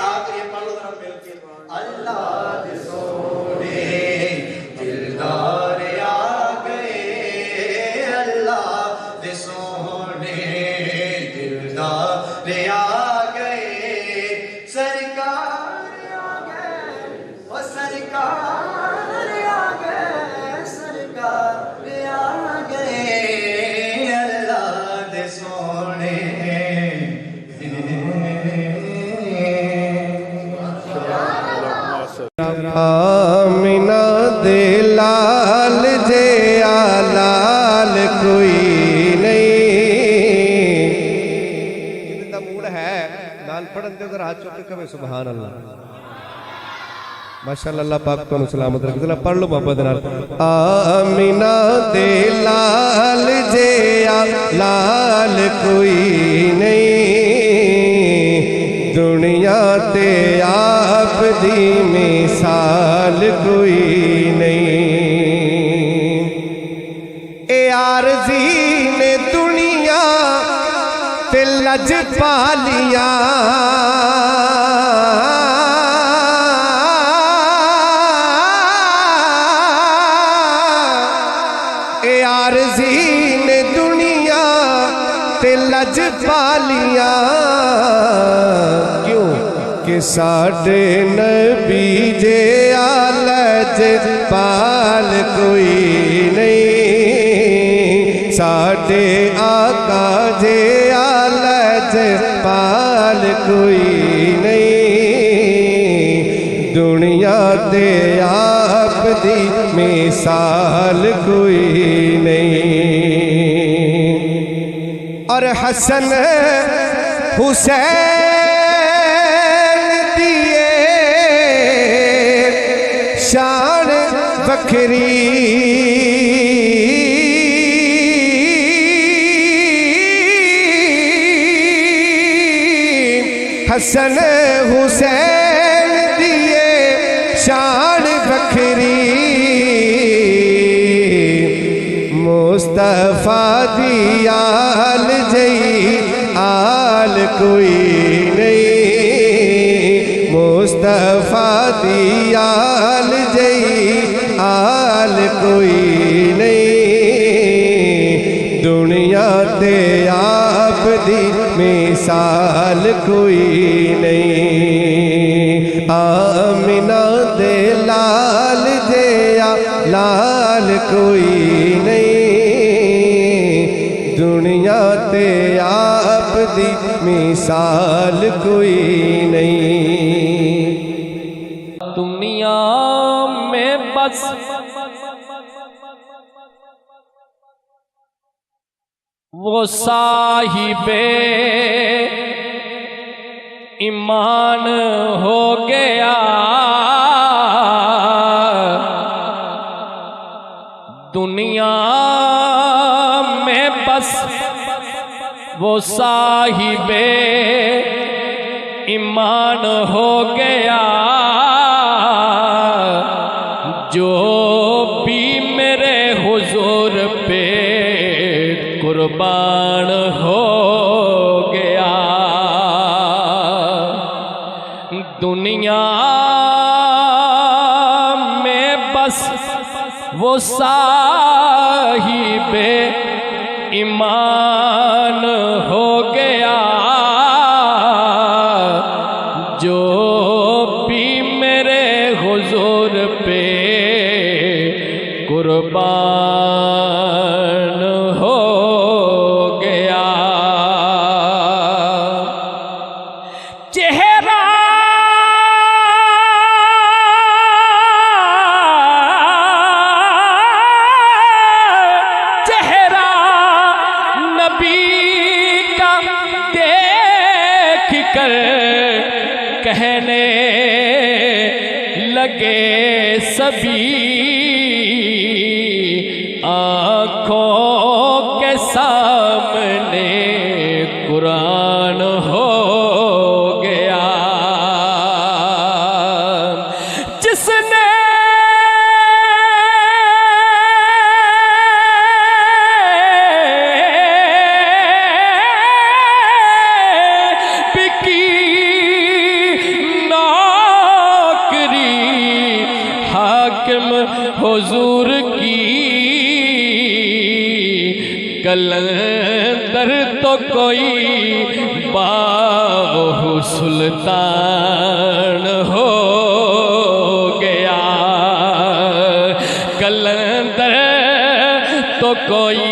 आखिरी पढ़ लो जरा मिल के, अल्लाह दे सोहने दिलदार आ गए, अल्लाह दे सोहने दिलदार आ गए, सरकार आ गए, ओ सरकार है नाल पढ़न दे उधर हाथ चुक के कहे सुभान अल्लाह माशाअल्लाह अल्लाह पाक तुहानू सलामत रखे जरा पढ़ लो मोहब्बत नाल आमीना दे लाल जे लाल कोई नहीं दुनिया ते आप दी मिसाल कोई नहीं ए आरज़ी ने दुनिया ते लज पालिया आरज़ी ने दुनिया ते लज पालिया क्यों कि साडे नबी जे लज पाल कोई नहीं साडे आका जे लज पाल कोई नहीं दुनिया ते आप दी मिसाल कोई नहीं और हसन हुसैन दिए शान बखरी हसन हुसैन दिए शान बखरी मुस्तफा दी आल जई आल कोई नहीं मुस्तफा दी आल जई आल कोई नहीं दुनिया ते आप दी मिसाल कोई नहीं आमिना दे लाल जया लाल कोई नहीं दुनिया ते आप दी मिसाल कोई नहीं दुनिया में बस वो साहिबे ईमान हो गया दुनिया में बस वो साहिबे ईमान हो गया जो भी मेरे हुजूर पे कुर्बान हो गया दुनिया में बस वो साहिबे ईमान हो गया जो भी मेरे हुजूर पे कुर्बान हो गया चेहरा कहने लगे सभी आँखों के सामने कुरान हो गया जिसने हुजूर की कलंदर तो कोई बाहु सुल्तान हो गया कलंदर तो कोई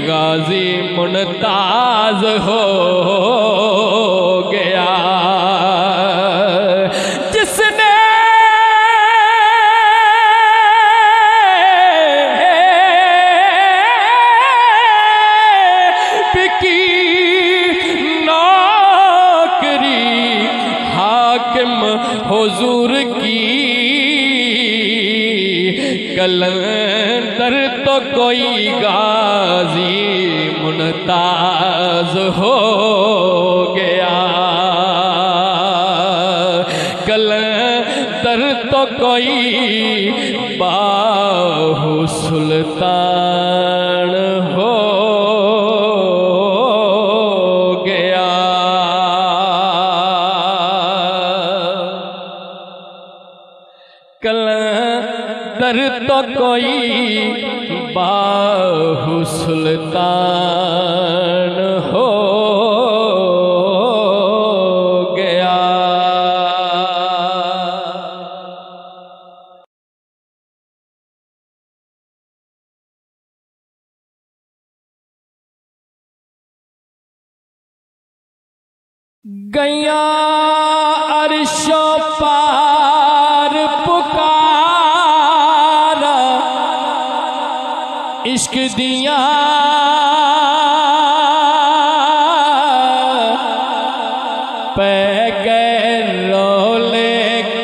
गाजी मुमताज हो गया जिसने की नौ हुजूर की कलंदर तो कोई गाजी मुमताज हो गया, कलंदर तो कोई बाहु सुल्तान हो गया। कलंदर तो कोई बाहु सुल्तान हो गया। गैया अर्शो पार पुकारा, इश्क दिया पै गए रोले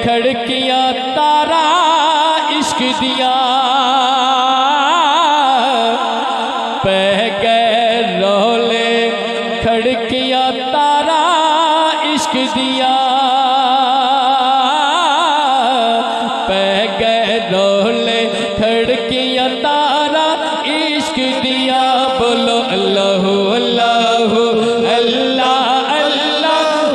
खड़कियां तारा, इश्क दिया पै गए रोले खड़कियां तारा, इश्क दिया पै गए रोले खड़कियां तारा, इश्क दिया। बोलो अल्लाह अल्लाह अल्लाह अल्लाह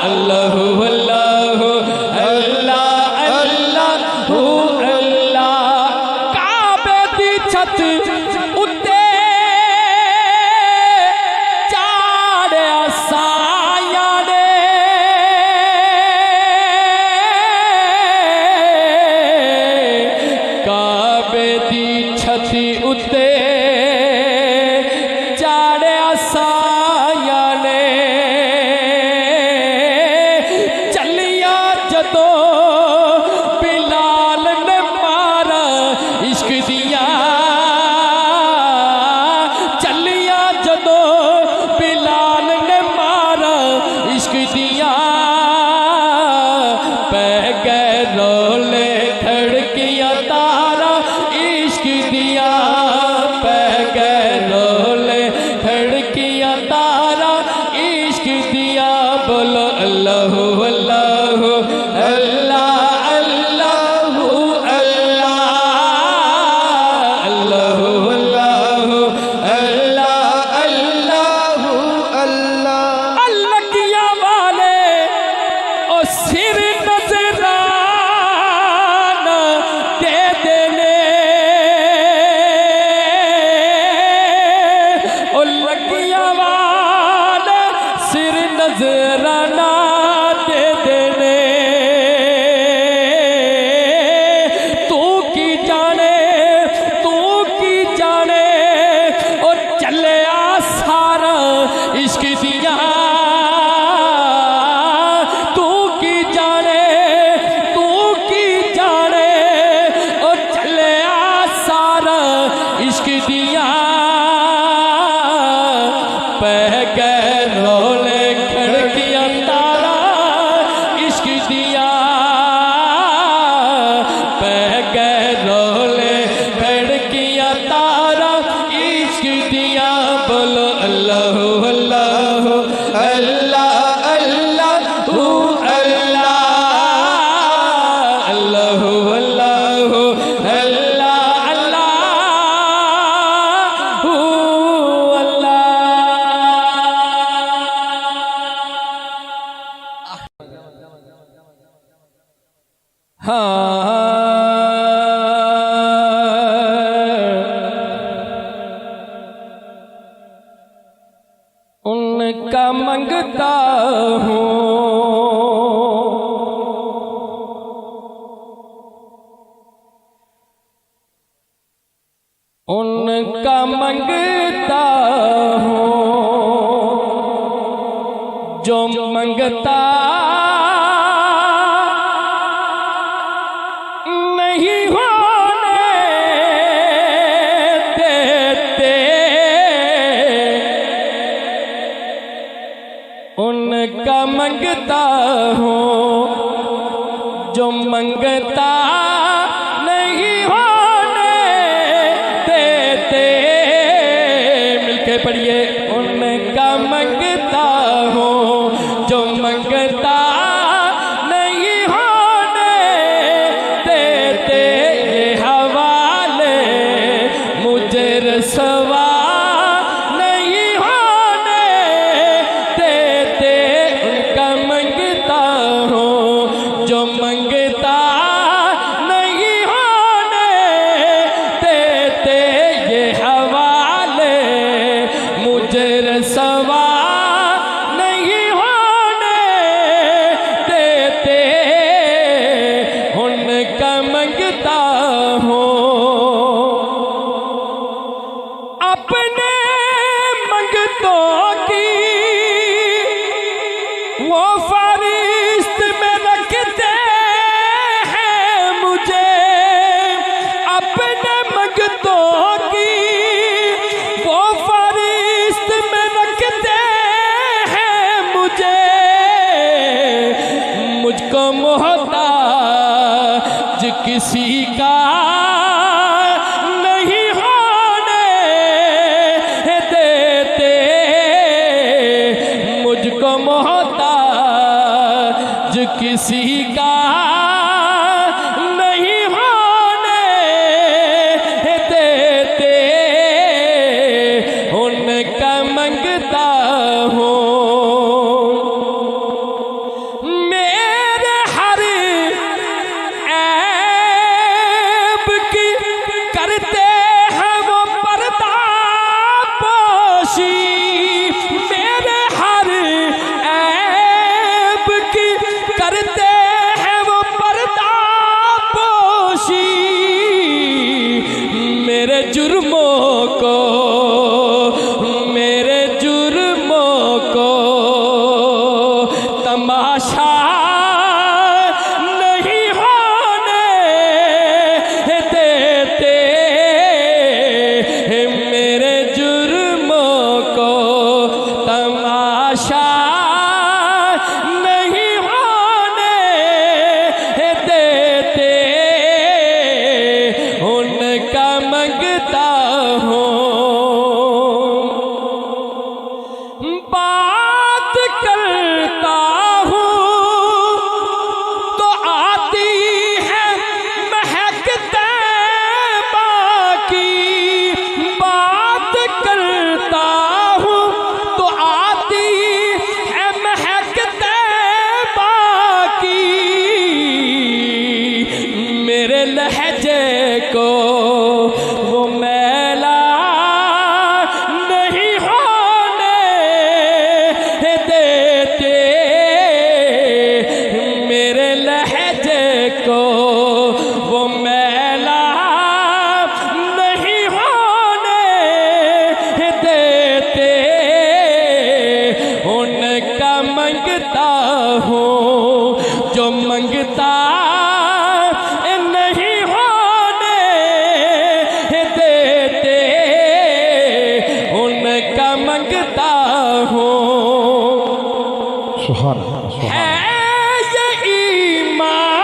अल्लाह अल्लाह अल्लाह अल्लाह अल्लाह। काबे दी छत उत्ते चाढ़िया साया ने, काबे दी छती उत्ते चाढ़िया साया ने, चलिया जदो बिलाल ने मारा, इश्क दिया चलिया जदो बिलाल ने मारा, इश्क दिया पै गए रोले खड़कियां तारा, इश्क दिया पै गए रोले खड़कियां तारा, इश्क दिया। बोलो अल्लाह अल्लाह अल्लाह अल्लाह अल्लाह अल्लाह अल्लाह अल्लाह अल्लाह। लगिया वाले ओ सिर नजराना दे देने, ओ लगिया वाले सिर नजराना दे देने, तू की जाने ओ चले आ सारा, इश्क दिया तू की जाने ओ चले आ सारा, इश्क दिया पै गए रोले खड़कियां तारा, इश्क दिया पै गए रोले खड़कियां तारा, इश्क दिया। बोलो अल्लाह अल्लाह अल्लाह अल्लाह अल्लाह अल्लाह अल्लाह अल्लाह अल्लाह। उनका मंगता हूँ, उनका मंगता हूँ, जो मंगता नहीं होने देते, उनका मंग मंगता हूँ जो मंगता नहीं होने देते। मिलके पढ़िए, उनका मंगता हूँ जो मंगता नहीं होने देते। ये हवाले मुझे रसवा नहीं होने देते। उनका मंगता हूँ जो मंगता नहीं होने देते। ये हवाले मुझे रसवा नहीं होने देते। उनका मंगता हूँ अपने मंगतों की वो फरिश्त में रखते हैं मुझे। अपने मंगतों की वो फरिश्त में रखते हैं मुझे। मुझको मोहताज किसी का नहीं होने देते। मुझको मोहताज किसी का नहीं होने देते। उनका मंगता हूँ मेरे हर ऐब की करते हैं वो पर्दा पोशी। मेरे हर ऐब की करते हैं वो पर्दा पोशी। मेरे जुर्मों को मेरे जुर्मों को तमाशा नहीं होने देते। मेरे जुर्मों को तमाशा नहीं होने देते। उनका मंगता हूँ बात करता हूँ तो आती है महक तैबा की। बात करता हूँ तो आती है महक तैबा की। मेरे लहजे को वो मैला नहीं होने देते। मेरे लहजे को वो मैला नहीं होने देते। उनका मंगता हूँ जो मंगता नहीं होने देते। उनका मंगता हूँ है ये ईमान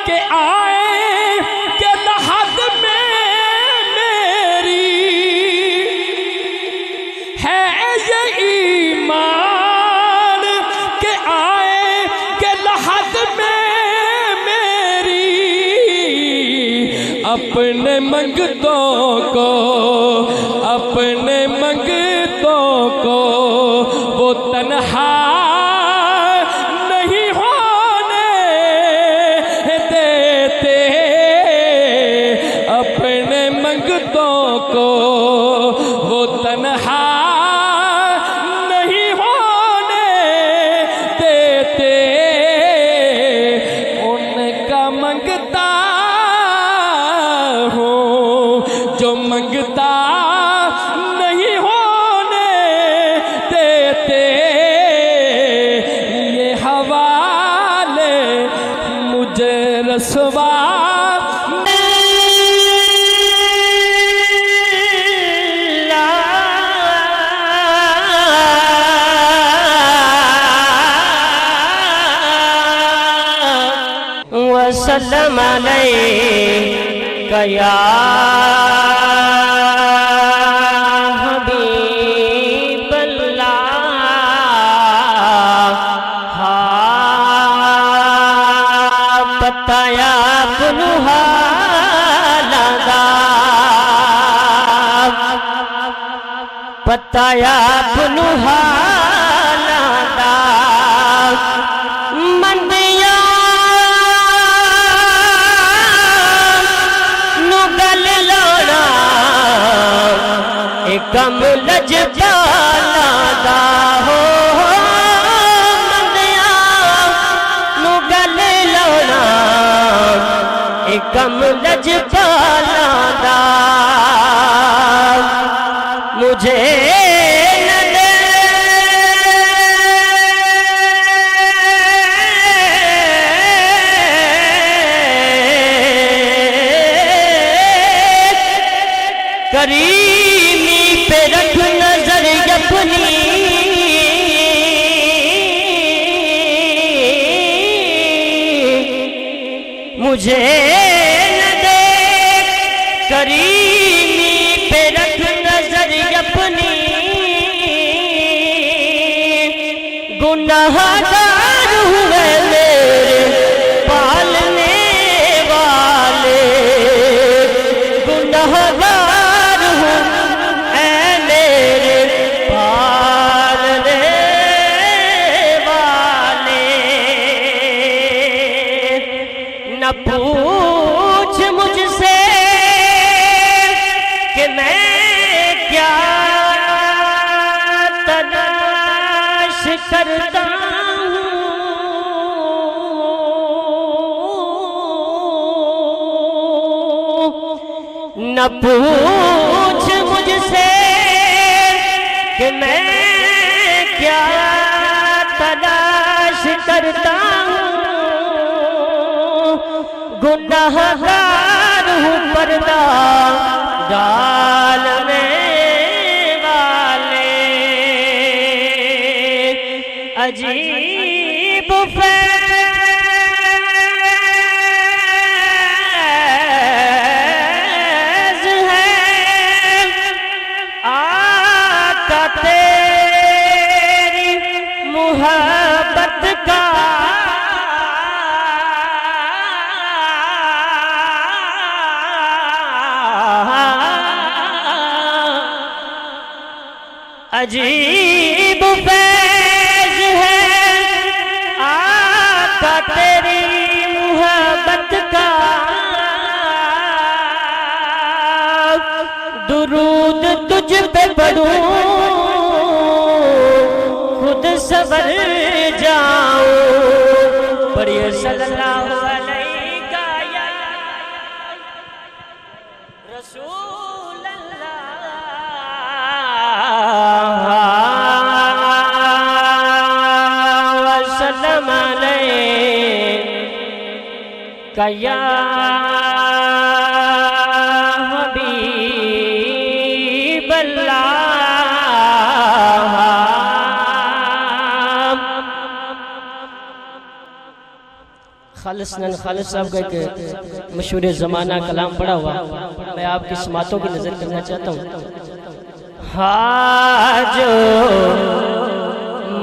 के आए के लहद में मेरी। है ये ईमान के आए के लहद में मेरी। अपने मंगतों को अपने मंगतों को वो तन्हा नहीं होने देते। अपने मंगतों को वो तन्हा नहीं होने देते। उनका मंगता हूँ जो मंगता वसल्लम अलैका या हबीबल्लाह। बताया पुनहालदा, बताया पुनहालदा मंदिया नुगल लोड़ा एकम लजपाला दा हो। मंदिया नुगल लोड़ा एकम लजपाला दा मुझे न दे करीमी पे रख नजर अपनी, मुझे न दे करीमी पे रख नजर अपनी। गुनाहगार हुए मेरे पालने वाले, गुनाहगार हूँ ऐ मेरे पालने वाले। न पूछ मुझसे कि मैं क्या तलाश करता हूँ, न पूछ मुझसे कि मैं क्या तलाश करता हूँ। गुनाहगार हूँ पर्दा डालने वाले। अजीब फैज़ है आका तेरी मुहब्बत का। अजीब फैज़ है आका तेरी मुहब्बत का। दुरूद तुझ पे पढ़ूं खुद सबर जाऊं। पढ़िए सल्लल्लाहु अलैका या रसूल अल्लाह वसल्लम अलैका या खालिसन खालिद साहब का एक मशहूर ज़माना कलाम पढ़ा हुआ, मैं आपकी समातों की नज़र करना चाहता हूँ। हाजो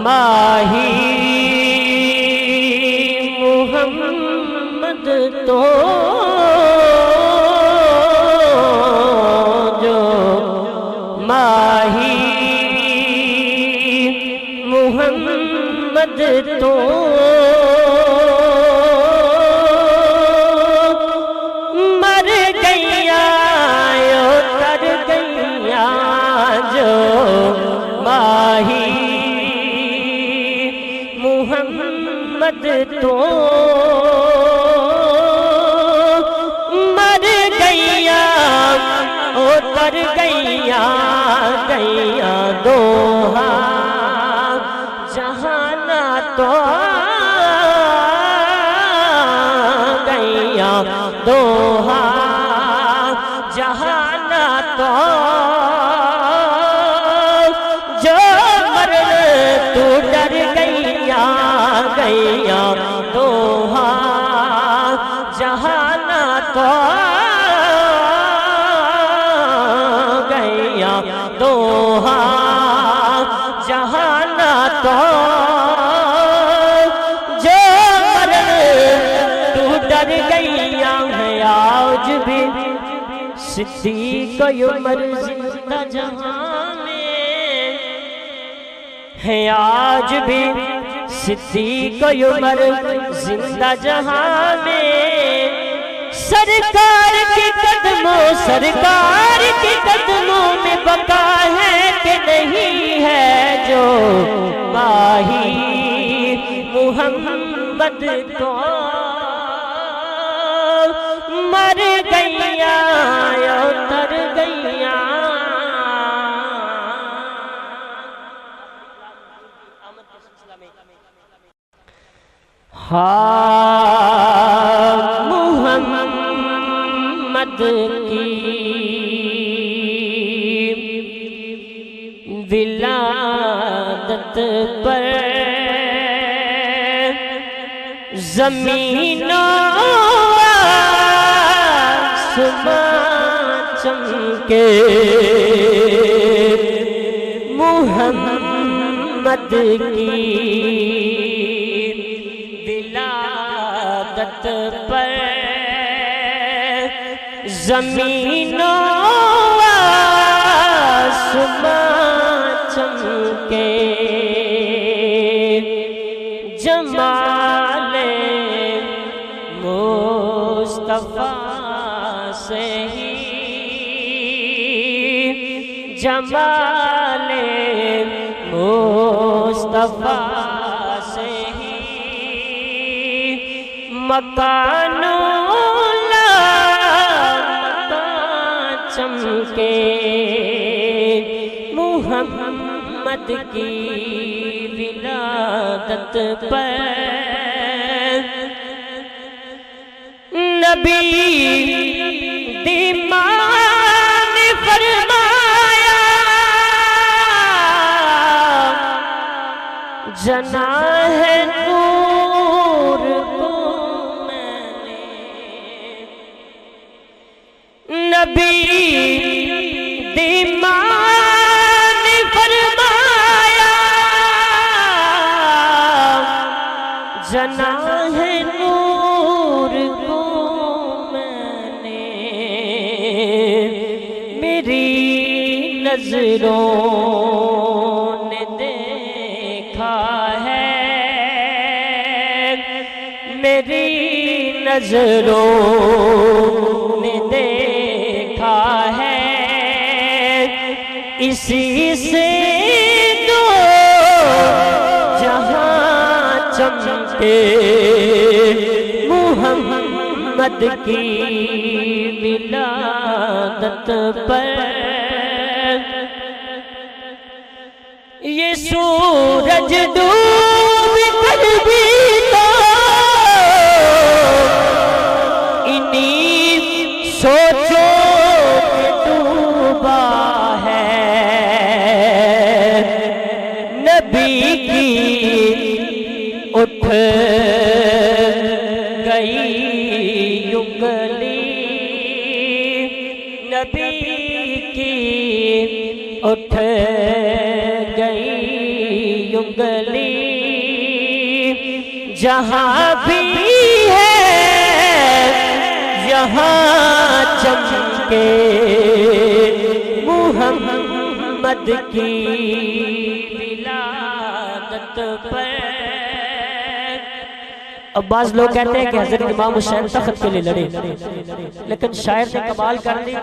माही मुहम्मद तो जो माही मुहम्मद तो तो मर गैया उतर गैया गैया दोहा जहाना तो गैया दोहा जहाना तो जो मरण तू डर गैया गैया दोहा सिद्दीक उमर जिंदा जहां में है, आज भी सिद्दीक उमर जिंदा जहां में। सरकार के कदमों में बका है कि नहीं है जो माही मुहम्मद को मर गैया उतर गैया। हाँ मुहम्मद की विलादत पर ज़मीनों आसमां चमके, मुहम्मद की विलादत पर ज़मीनों आसमां चमके। जमाले मुस्तफा से ही, जमाले मुस्तफा से ही मकानों चमके। मुहम्मद की विलादत पर नबी दीमान फरमाया, जना है नूर को मैंने। नबी दीमान फरमाया, जना है नूर को मैंने। मेरी नजरों ने देखा है, मेरी नजरों ने देखा है, इसी से दो जहां चमके। मुहम्मद की विलादत पर ये सूरज डूब कर भी तो इन्हीं सोचों में डूबा है। नबी की उठ गई उंगली, नबी की उठ गई उंगली। जहां भी है यहाँ चमके। मुहम्मद की विलादत पर। अब बाज लोग कहते हैं कि हजरत इमाम हुसैन तख्त के लिए लड़े, लेकिन शायर ने कमाल कर दी।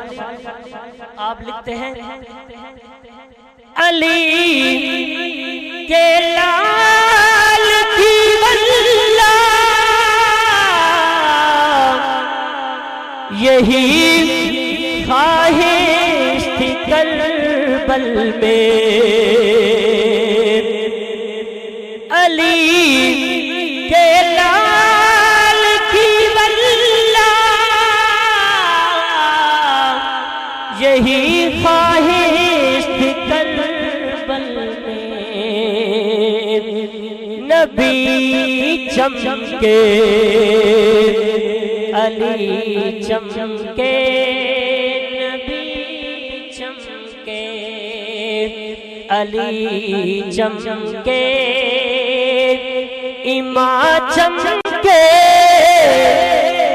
आप लिखते हैं अली के लाल की वल्ला, यही ख्वाहिश थी करबल में। अली के लाल की वल्ला, यही ख्वाहिश थी करबल में। नबी चमके, अली चमके, नबी चमके, अली चमके, इमाम चमके,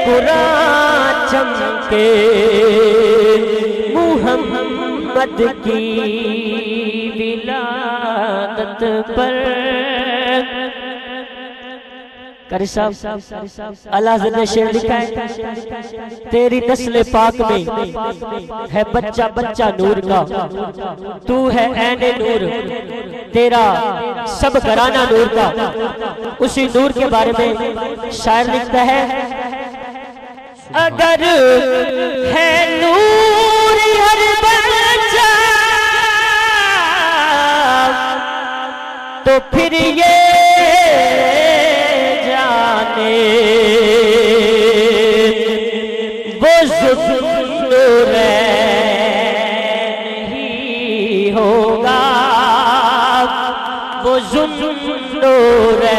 कुरान चमके मुहम्मद की विलादत पर। कारी साहब अल्लाह ने शेर लिखा है, तेरी नस्ल पाक में है बच्चा बच्चा नूर का, तू है ऐने नूर, तेरा सब घराना नूर का। उसी नूर के बारे में शायर लिखता है, अगर है नूर हर बच्चा तो फिर ये वो ज़ुन्नूरैन ही होगा, वो ज़ुन्नूरैन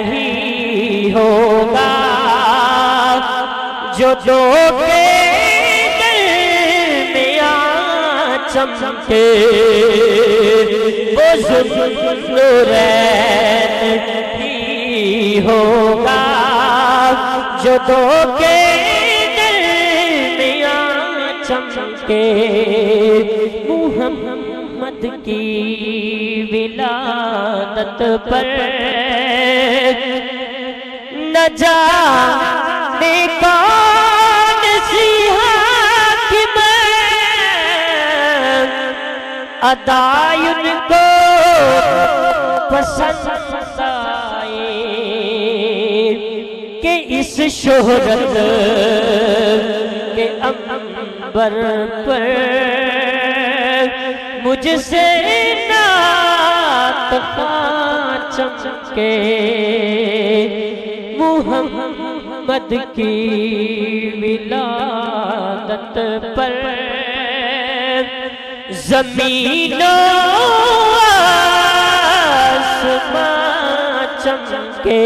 ही होगा जो दो के दरमियां चमके, वो ज़ुन्नूरैन होगा जो दो के दरमियां चमके। मुहम्मद की विलादत पर न जाने कौन सी हाकिम अदायुन को पसंद आए कि इस शोहरत के अंबर पर मुझसे नात चमके। मुहम्मद की विलादत पर ज़मीनों आसमां चमके,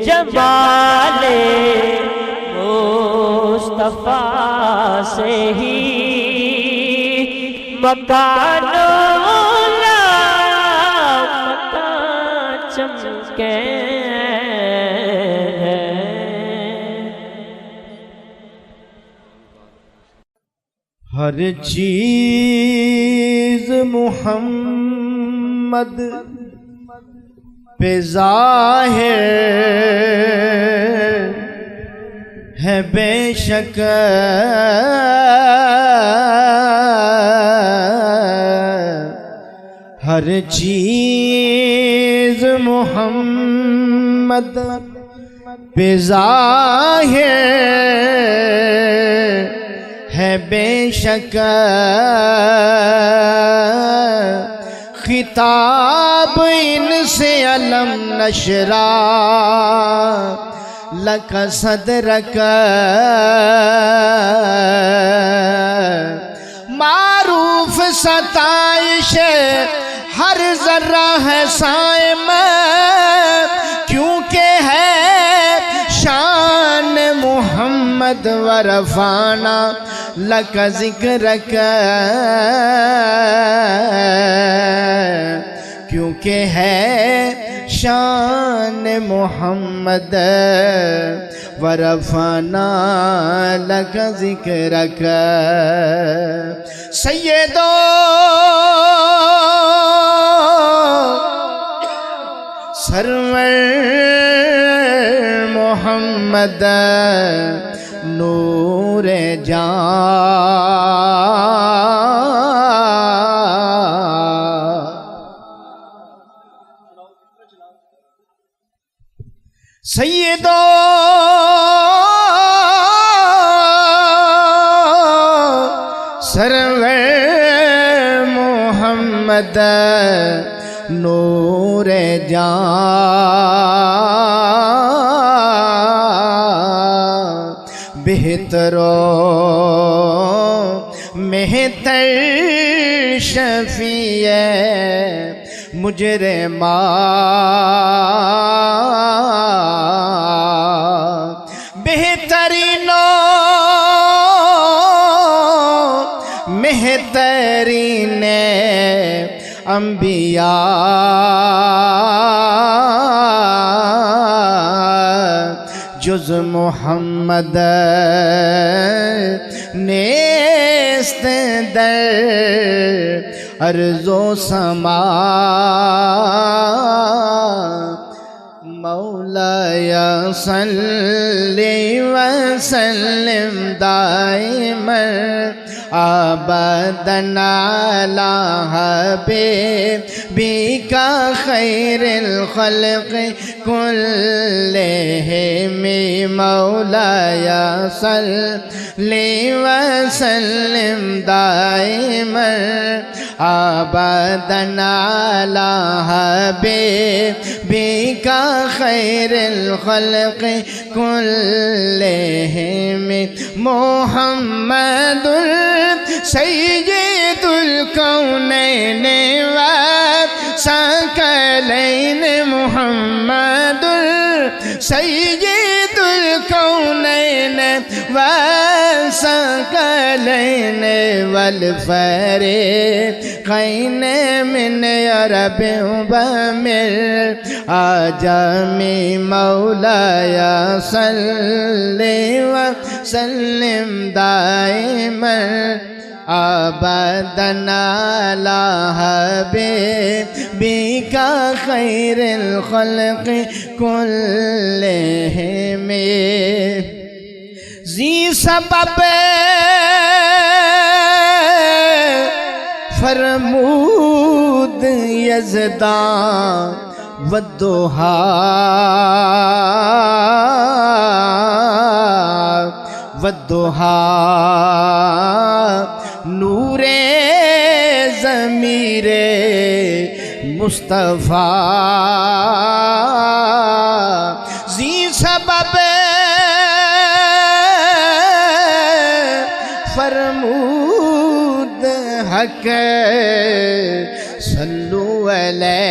जमाले मुस्तफा से ही मकानों मकान चमके। हर चीज मुहम्मद पे ज़ाहिर है बेशक, हर चीज मुहम्मद पे ज़ाहिर है बेशक, खिताब इनसे अलम नशरा लक सदरक, मारूफ सताइश हर जर्रा है साइम, क्योंकि है शान मुहम्मद वरफाना लक जिक्रक, क्योंकि है शान मोहम्मद वरफाना लक जिक्रक। सैयदो सरवर मोहम्मद नूरे जान, सैयदो सरवर मोहम्मद नूरे जान, बेहतरो मेहतर शफीए मुजरिमा, बेहतरीनो मेहतरीन अंबिया, जुज मोहम्मद नेस्त दर अर्ज़ो समा मौलाया सल्ली व सल्लिम दाइमन अबदन अला हबीबिका खैरिल खल्क़ कुल्लिहिम मौलाया सल्ली व सल्लिम दाइमन अबदन अला हबीबिका खैरिल खल्क़ कुल्लिहिम मुहम्मदुल सय्यिदुल कौनैन व सकलैन मुहम्मदुल सय्यिदुल कौनैन व सकलैन वल फरीक़ैन मिन अरब व मिन आजमी मौलाया सल्ली व सल्लिम दाइमन अबदन अला हबीबिका खैरिल खल्क़ कुल्लिहिम ज़ी सबब फरमूद यज़दान वद्दुहा वद्दुहा नूरे ज़मीरे मुस्तफ़ा ज़ी सबब फरमूद हक सल्लु अलैहि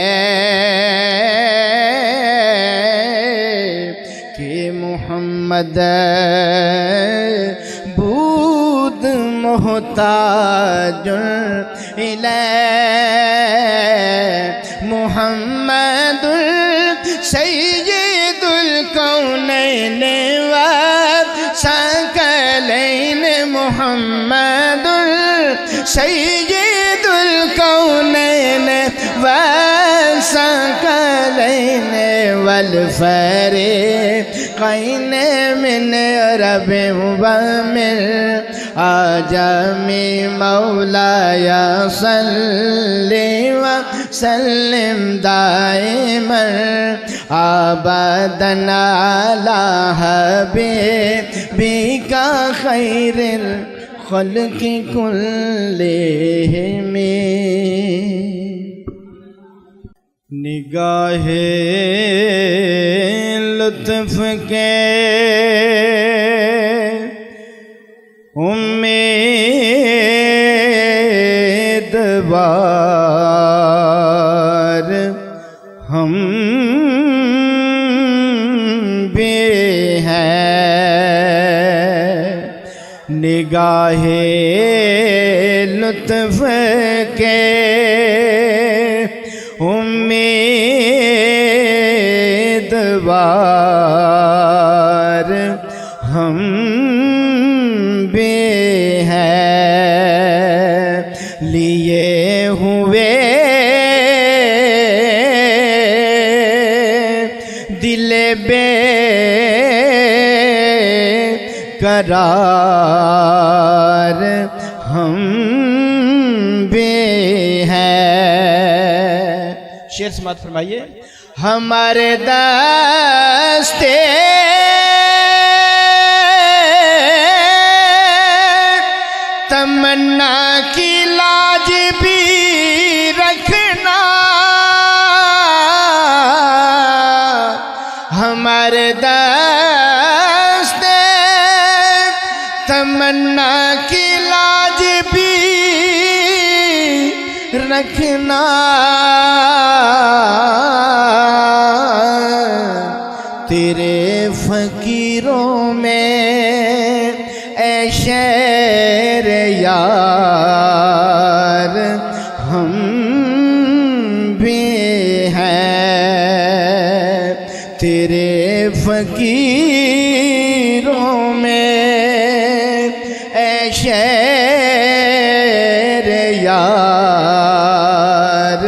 मोहम्मद बूद मोहताजुल इलैहि मुहम्मदुल सय्यिदुल कौनैन व सकलैन मुहम्मदुल सय्यिदुल कौनैन व सकलैन वल फरीक़ैन मिन अरब व मिन आजमी मौलाया सल्ली व सल्लिम दाइमन अबदन अला हबीबिका खैरिल खल्क़ कुल्लिहिम निगाहे लुत्फ़ के उम्मीदवार हम भी हैं निगाहे लुत्फ़ के उम्मीदवार हम भी हैं लिए हुए दिल बेकरार हम भी हैं। शेर समात फरमाइए। हमारे दस्ते तमन्ना की लाज भी रखना, हमारे दस्ते तमन्ना की लाज भी रखना। तेरे फकीरों में ऐ शेर यार हम भी हैं, तेरे फकीरों में ऐ शेर यार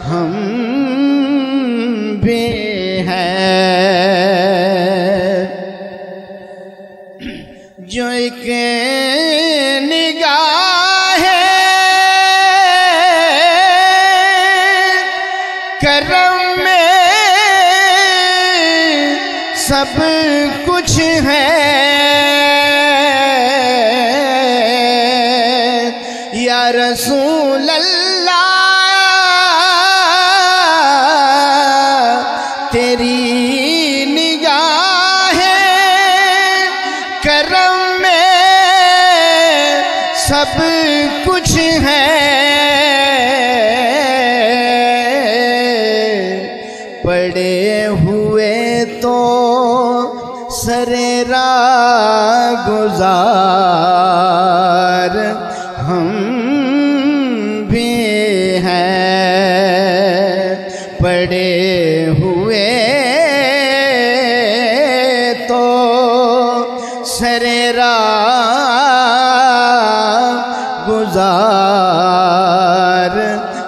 हम भी हैं, जो एक निगाह करम में सब कुछ है, या रसूल अल्लाह तेरी निगाह करम में सब कुछ है, पड़े हुए तो सरेरा गुजार हम भी हैं, पड़े हुए तो सरेरा गुजार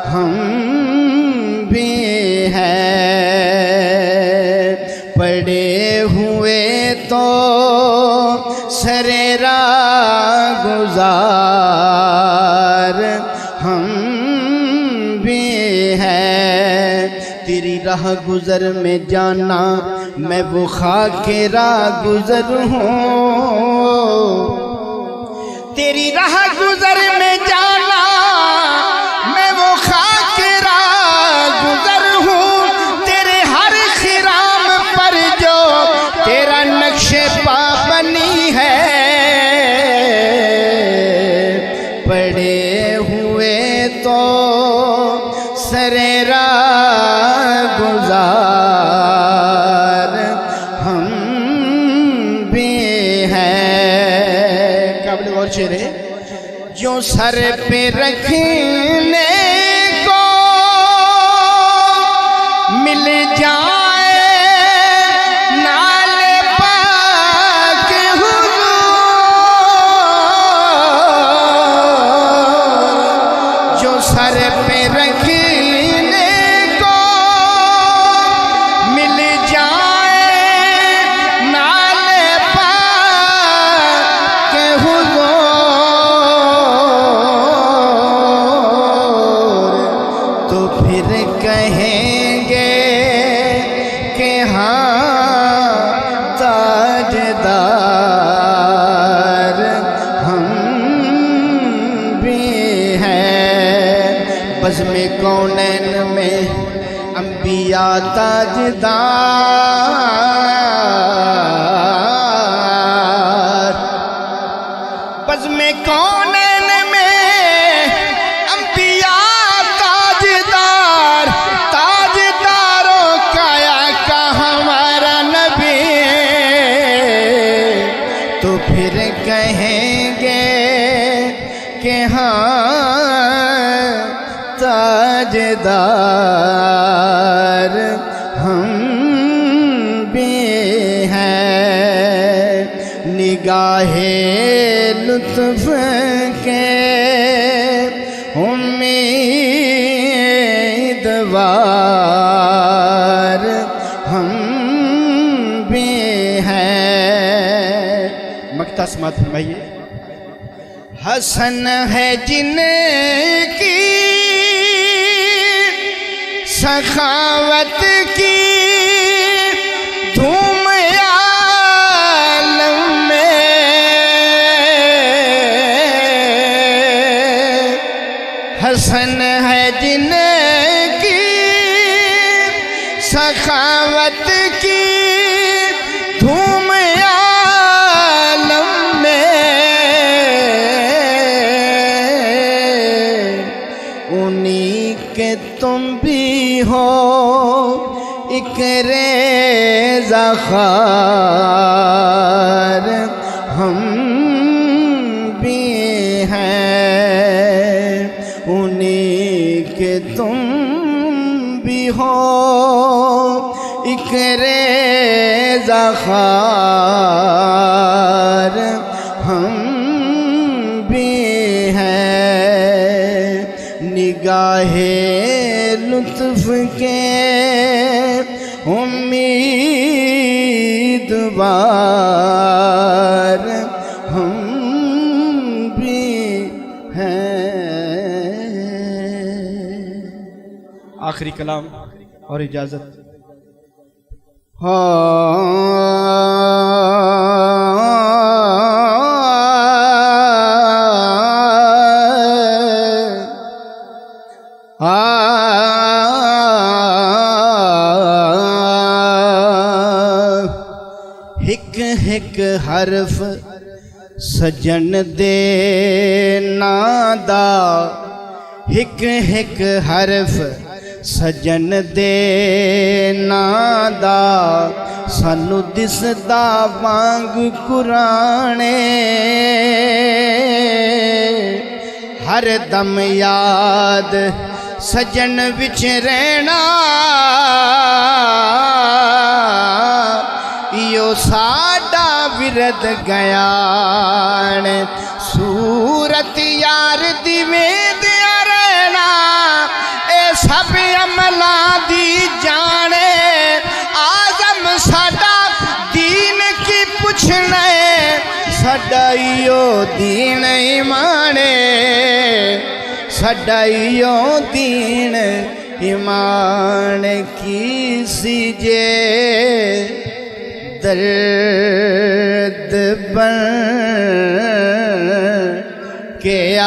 हम भी हैं, पड़े हुए तो सरेरा गुजार हम भी हैं। तेरी राह गुजर में जाना मैं वो खाके राह गुजर हूँ, तेरी राह गुजर में जाना मैं वो खाके राह गुजर हूँ, तेरे हर खिराम पर जो तेरा नक्शे पा बनी है, पड़े हुए तो सरेरा गुजार हम भी हैं। काबिल गौर शेर है, जो सर पे रखने को मिल जाए नाले पाक हुजूर, जो सर पे रखने को मिल जाए नाले पाक हुजूर, तो फिर कहेंगे कि हाँ ताजदार हम भी हैं। बज़्म-ए कौनैन में अंबिया ताजदार, बज़्म-ए कौनैन में अंबिया ताजदार, ताजदारों का आका हमारा नबी, तो फिर कहेंगे कि हाँ ताजदार हम भी हैं। निगाहे लुत्फ के उम्मीदवार हम भी हैं। मक्ता समात फरमाइए। हसन है जिनकी सखावत की धूम आलम में, हसन है जिनकी सखावत की धूम आलम में, उन्हीं के तुम भी हो एक रेज़ा ख़ार हम भी हैं। उन्हीं के तुम भी हो एक रेज़ा ख़ार हम भी हैं, निगाहे लुत्फ़ के उम्मीदवार हम भी हैं। आखिरी कलाम और इजाज़त। हिक हिक हरफ सजन दे नादा, हिक हिक हरफ सजन दे नादा, सानू दिसदा वांग कुराने, हर दम याद सजन विच रहना, यो साडा विरद गयान, सूरत यार दी वेंदिया रहना, ए सब अमला दी जाने, आजम साडा दीन की पुछना, साडा इयो दीन ईमाने, साडा इयो दीन ईमान की सीजे, दर्द बन के आ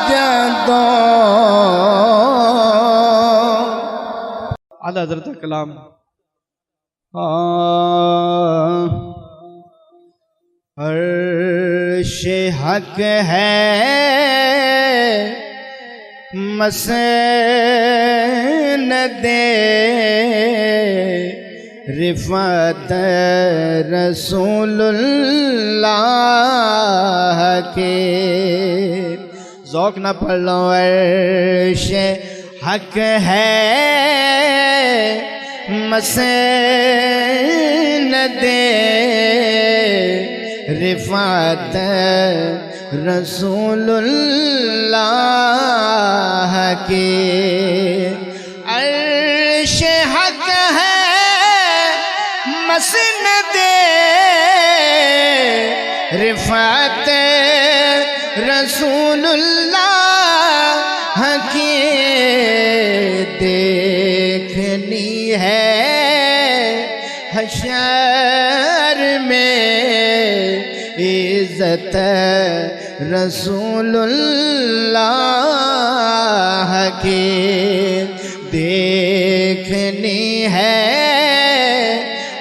जदों। आला हज़रत कलाम। अर्श हक है मसनदे रिफ़त रसूलुल्लाह के, ज़ौक़ ना पढ़ लो। अर्श हक है मसनदे रिफ़त रसूलुल्लाह के, अर्श हक है मसनदे रिफ़त रसूलुल्लाह की, देखनी है हशर में इज़्ज़त रसूलुल्लाह की, देखनी है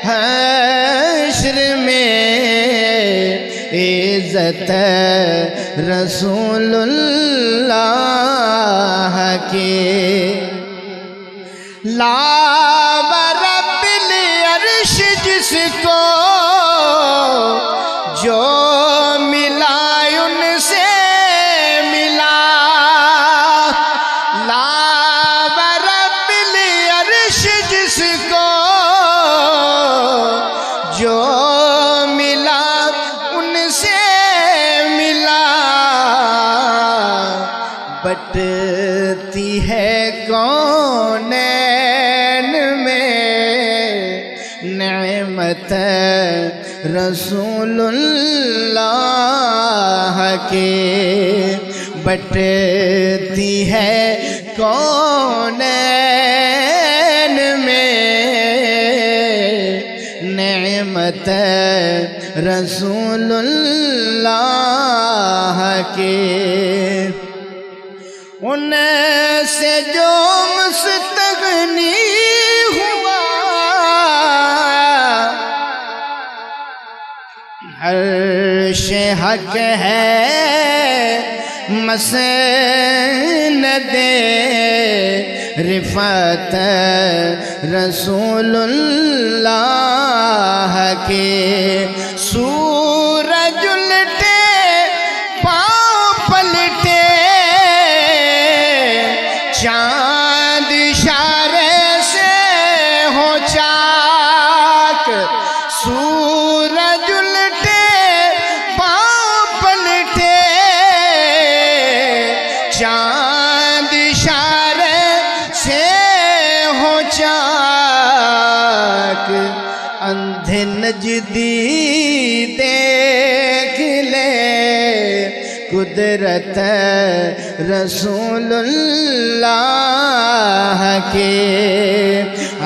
हश्र में इज़्ज़त रसूलुल्लाह की। लावरबिल अर्श जिसको जो मिला उनसे मिला, लावरबिल अर्श जिसको जो मिला उनसे मिला, बटती है कौनैन में नेमत रसूलुल्लाह के, बटती है कौनैन में नेमत रसूलुल्लाह के, उनसे जो मुस्तगनी हुआ, अर्श हक है मसनदे रिफ़त रसूलुल्लाह के, सूरज उलटे पाँव पलटे नजदी देख ले कुदरत रसूलुल्लाह के,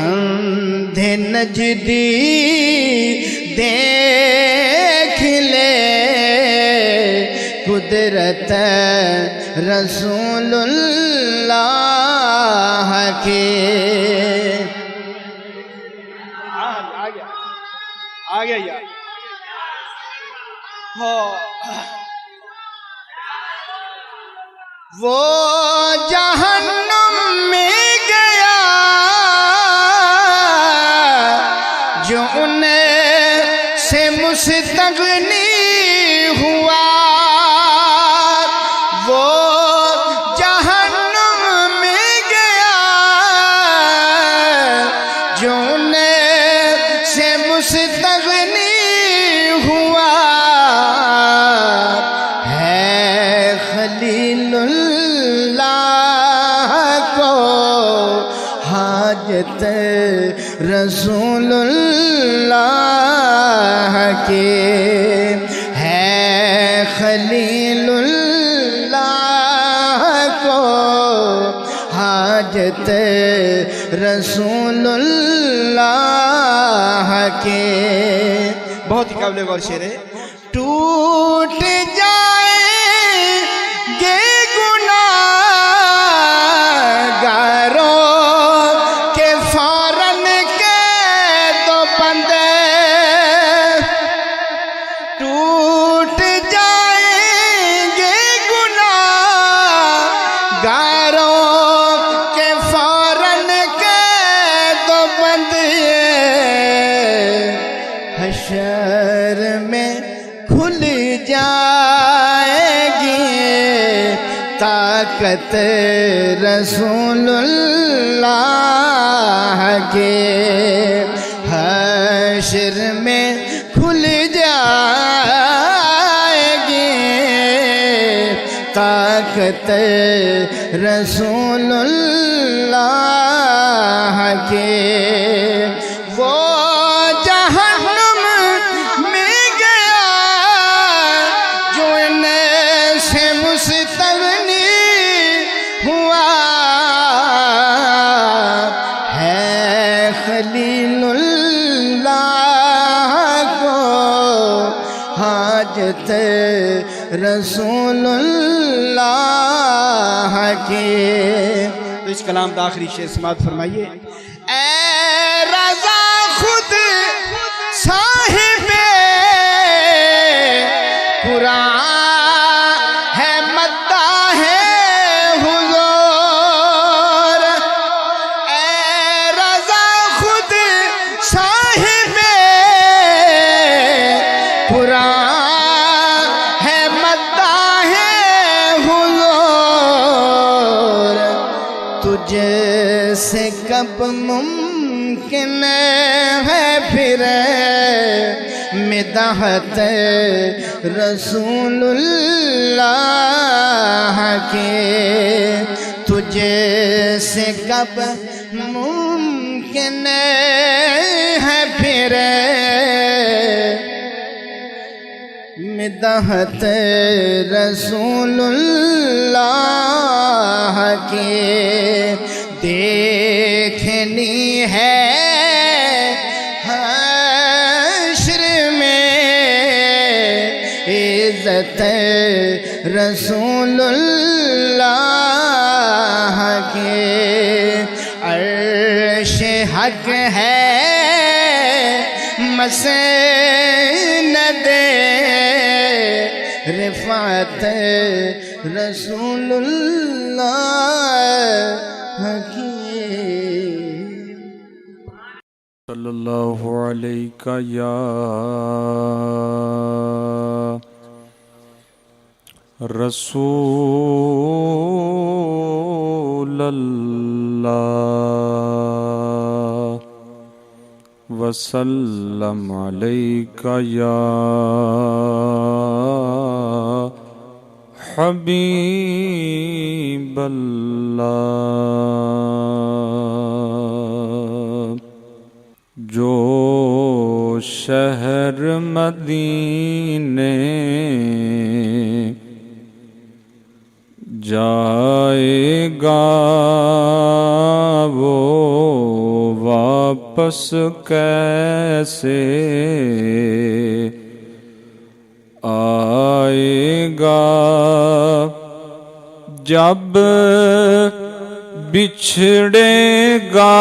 अंधे नजदी देख ले कुदरत रसूलुल्लाह के। आ गया यार। वो जहन्नुम में गया जो उन्हें से मुस्तगनी हुआ, वो जहन्नुम में गया जो उन्हें से मुस्तगनी हुआ, है खलीलुल्लाह को हाजत रसूलुल्लाह के, है खलीलुल्लाह को हाजत रसूलुल्लाह के। बहुत ही काबिल गौर शेर है। टूट जाएंगे गुनाहगारों के फौरन के दो बंदे, टूट जाएंगे गुनाहगारों के फौरन के दो बंदे, हशर में खुल जाएगी ताकत रसूलुल्लाह के, हशर में खुल जाएगी ताकत रसूलुल्लाह के। वो जहन्नुम में गया जो इन्हें से मुस्तगनी हुआ, है खलीलुल्लाह को हाजत रसूलुल्लाह के। तो इस कलाम का आखिरी शेर समाप्त फरमाइए। ऐ रज़ा खुद साहिबे कुरान है मद्दा है हुजूर, ऐ रज़ा खुद साहिबे कुरान है मद्दा है हुजूर, तुझे से कब मुमकिन है फिर मिदहत रसूलुल्लाह के, तुझे से कब मुमकिन है फिर मिदहत रसूलुल्लाह के। देखनी है हश्र में इज्जत रसूलुल्लाह के, अर्श हक है मसनद रिफात रसूलुल्लाह की। सल्लल्लाहु अलैका या रसूलल्लाह वसल्लम अलैका या हबीबल्लाह। जो शहर जाएगा वो वापस कैसे आएगा, जब बिछड़ेगा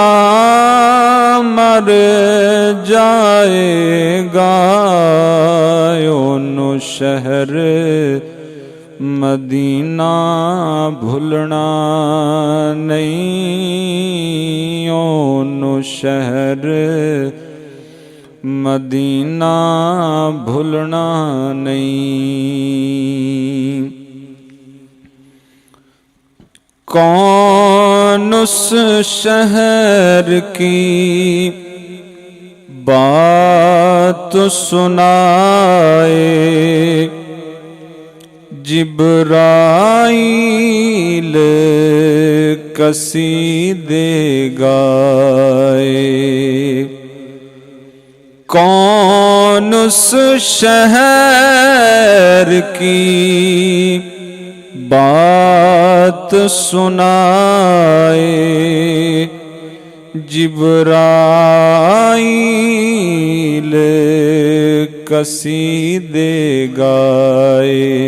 मर जाएगा। ओनो शहर मदीना भूलना नहीं, ओनो शहर मदीना भूलना नहीं। कौन उस शहर की बात सुनाए, जिब्राइल कसीदे गाए। कौन उस शहर की बात सुनाए, जिब्राइल कसीदे गाए।